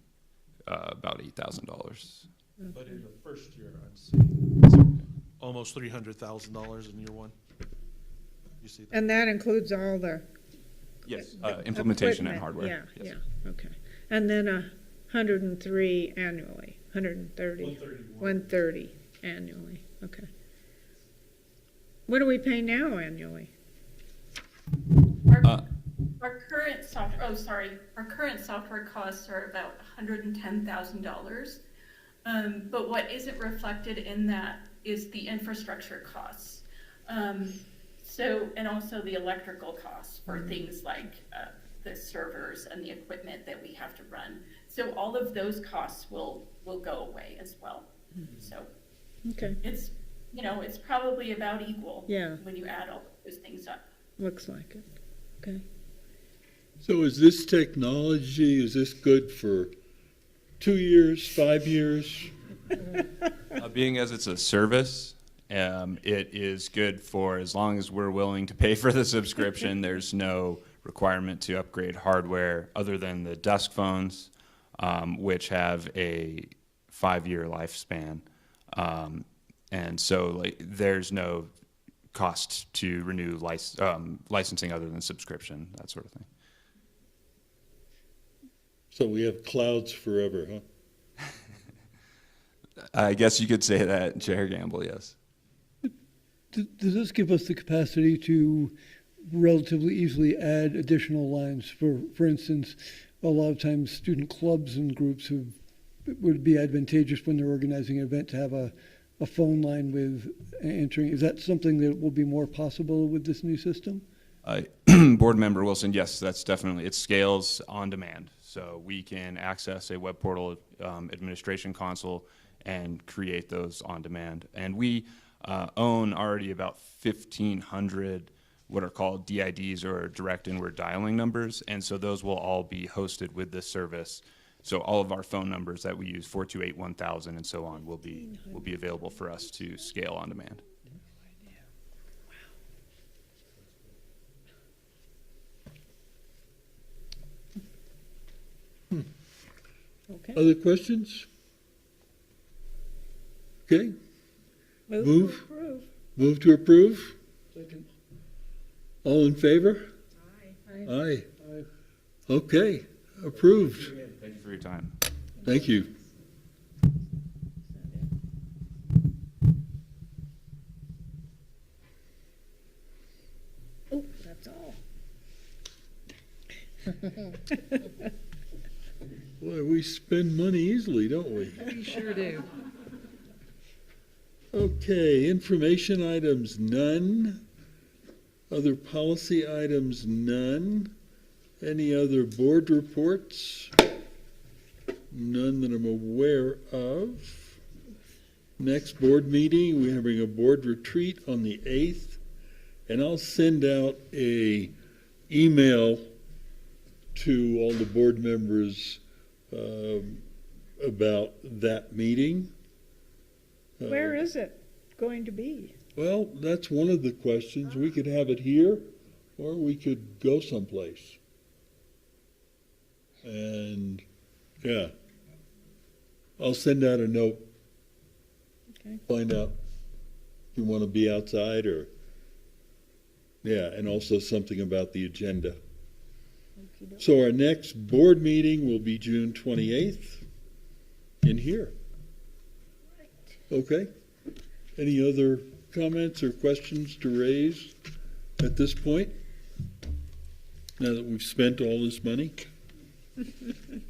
about $8,000.
But in the first year, I'd say almost $300,000 in year one. You see that?
And that includes all the
Yes, implementation and
equipment.
hardware.
Yeah,
Yes.
yeah, okay. And then 103 annually, 130. 130 annually, okay. What do we pay now annually?
Our current software costs are about $110,000. But what isn't reflected in that is the infrastructure costs. And also the electrical costs for things like the servers and the equipment that we have to run. So all of those costs will go away as well. So
Okay,
it's, it's probably about equal
Yeah.
when you add all those things up.
looks like it, okay.
So is this technology, is this good for 2 years, 5 years?
Being as it's a service, it is good for as long as we're willing to pay for the subscription. There's no requirement to upgrade hardware other than the desk phones, which have a 5-year lifespan. And so there's no cost to renew licensing other than subscription, that sort of thing.
So we have clouds forever, huh?
I guess you could say that, Chair Gamble, yes.
Does this give us the capacity to relatively easily add additional lines? For instance, a lot of times student clubs and groups it would be advantageous when they're organizing an event to have a phone line with answering. Is that something that will be more possible with this new system?
Board Member Wilson, yes, that's definitely, it scales on demand. So we can access a web portal administration console and create those on demand. And we own already about 1,500 what are called DIDs, or direct inward dialing numbers. And so those will all be hosted with this service. So all of our phone numbers that we use, 428-1000 and so on, will be available for us to scale on demand.
Okay.
Other questions? Okay,
Move to approve.
move to approve?
Second.
All in favor?
Aye.
Aye. Okay, approved.
Thank you for your time.
Thank you.
Oh, that's all.
Boy, we spend money easily, don't we?
We sure do.
Okay, information items, none. Other policy items, none. Any other board reports? None that I'm aware of. Next board meeting, we're having a board retreat on the 8th, and I'll send out a email to all the board members about that meeting.
Where is it going to be?
Well, that's one of the questions. We could have it here, or we could go someplace. And, yeah. I'll send out a note.
Okay.
Find out if you want to be outside or, yeah, and also something about the agenda. So our next board meeting will be June 28th in here. Okay? Any other comments or questions to raise at this point? Now that we've spent all this money?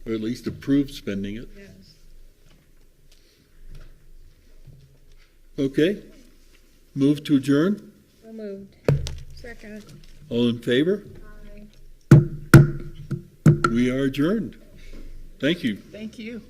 Or at least approved spending it?
Yes.
Okay? Move to adjourn?
So moved.
Second.
All in favor?
Aye.
We are adjourned. Thank you.
Thank you.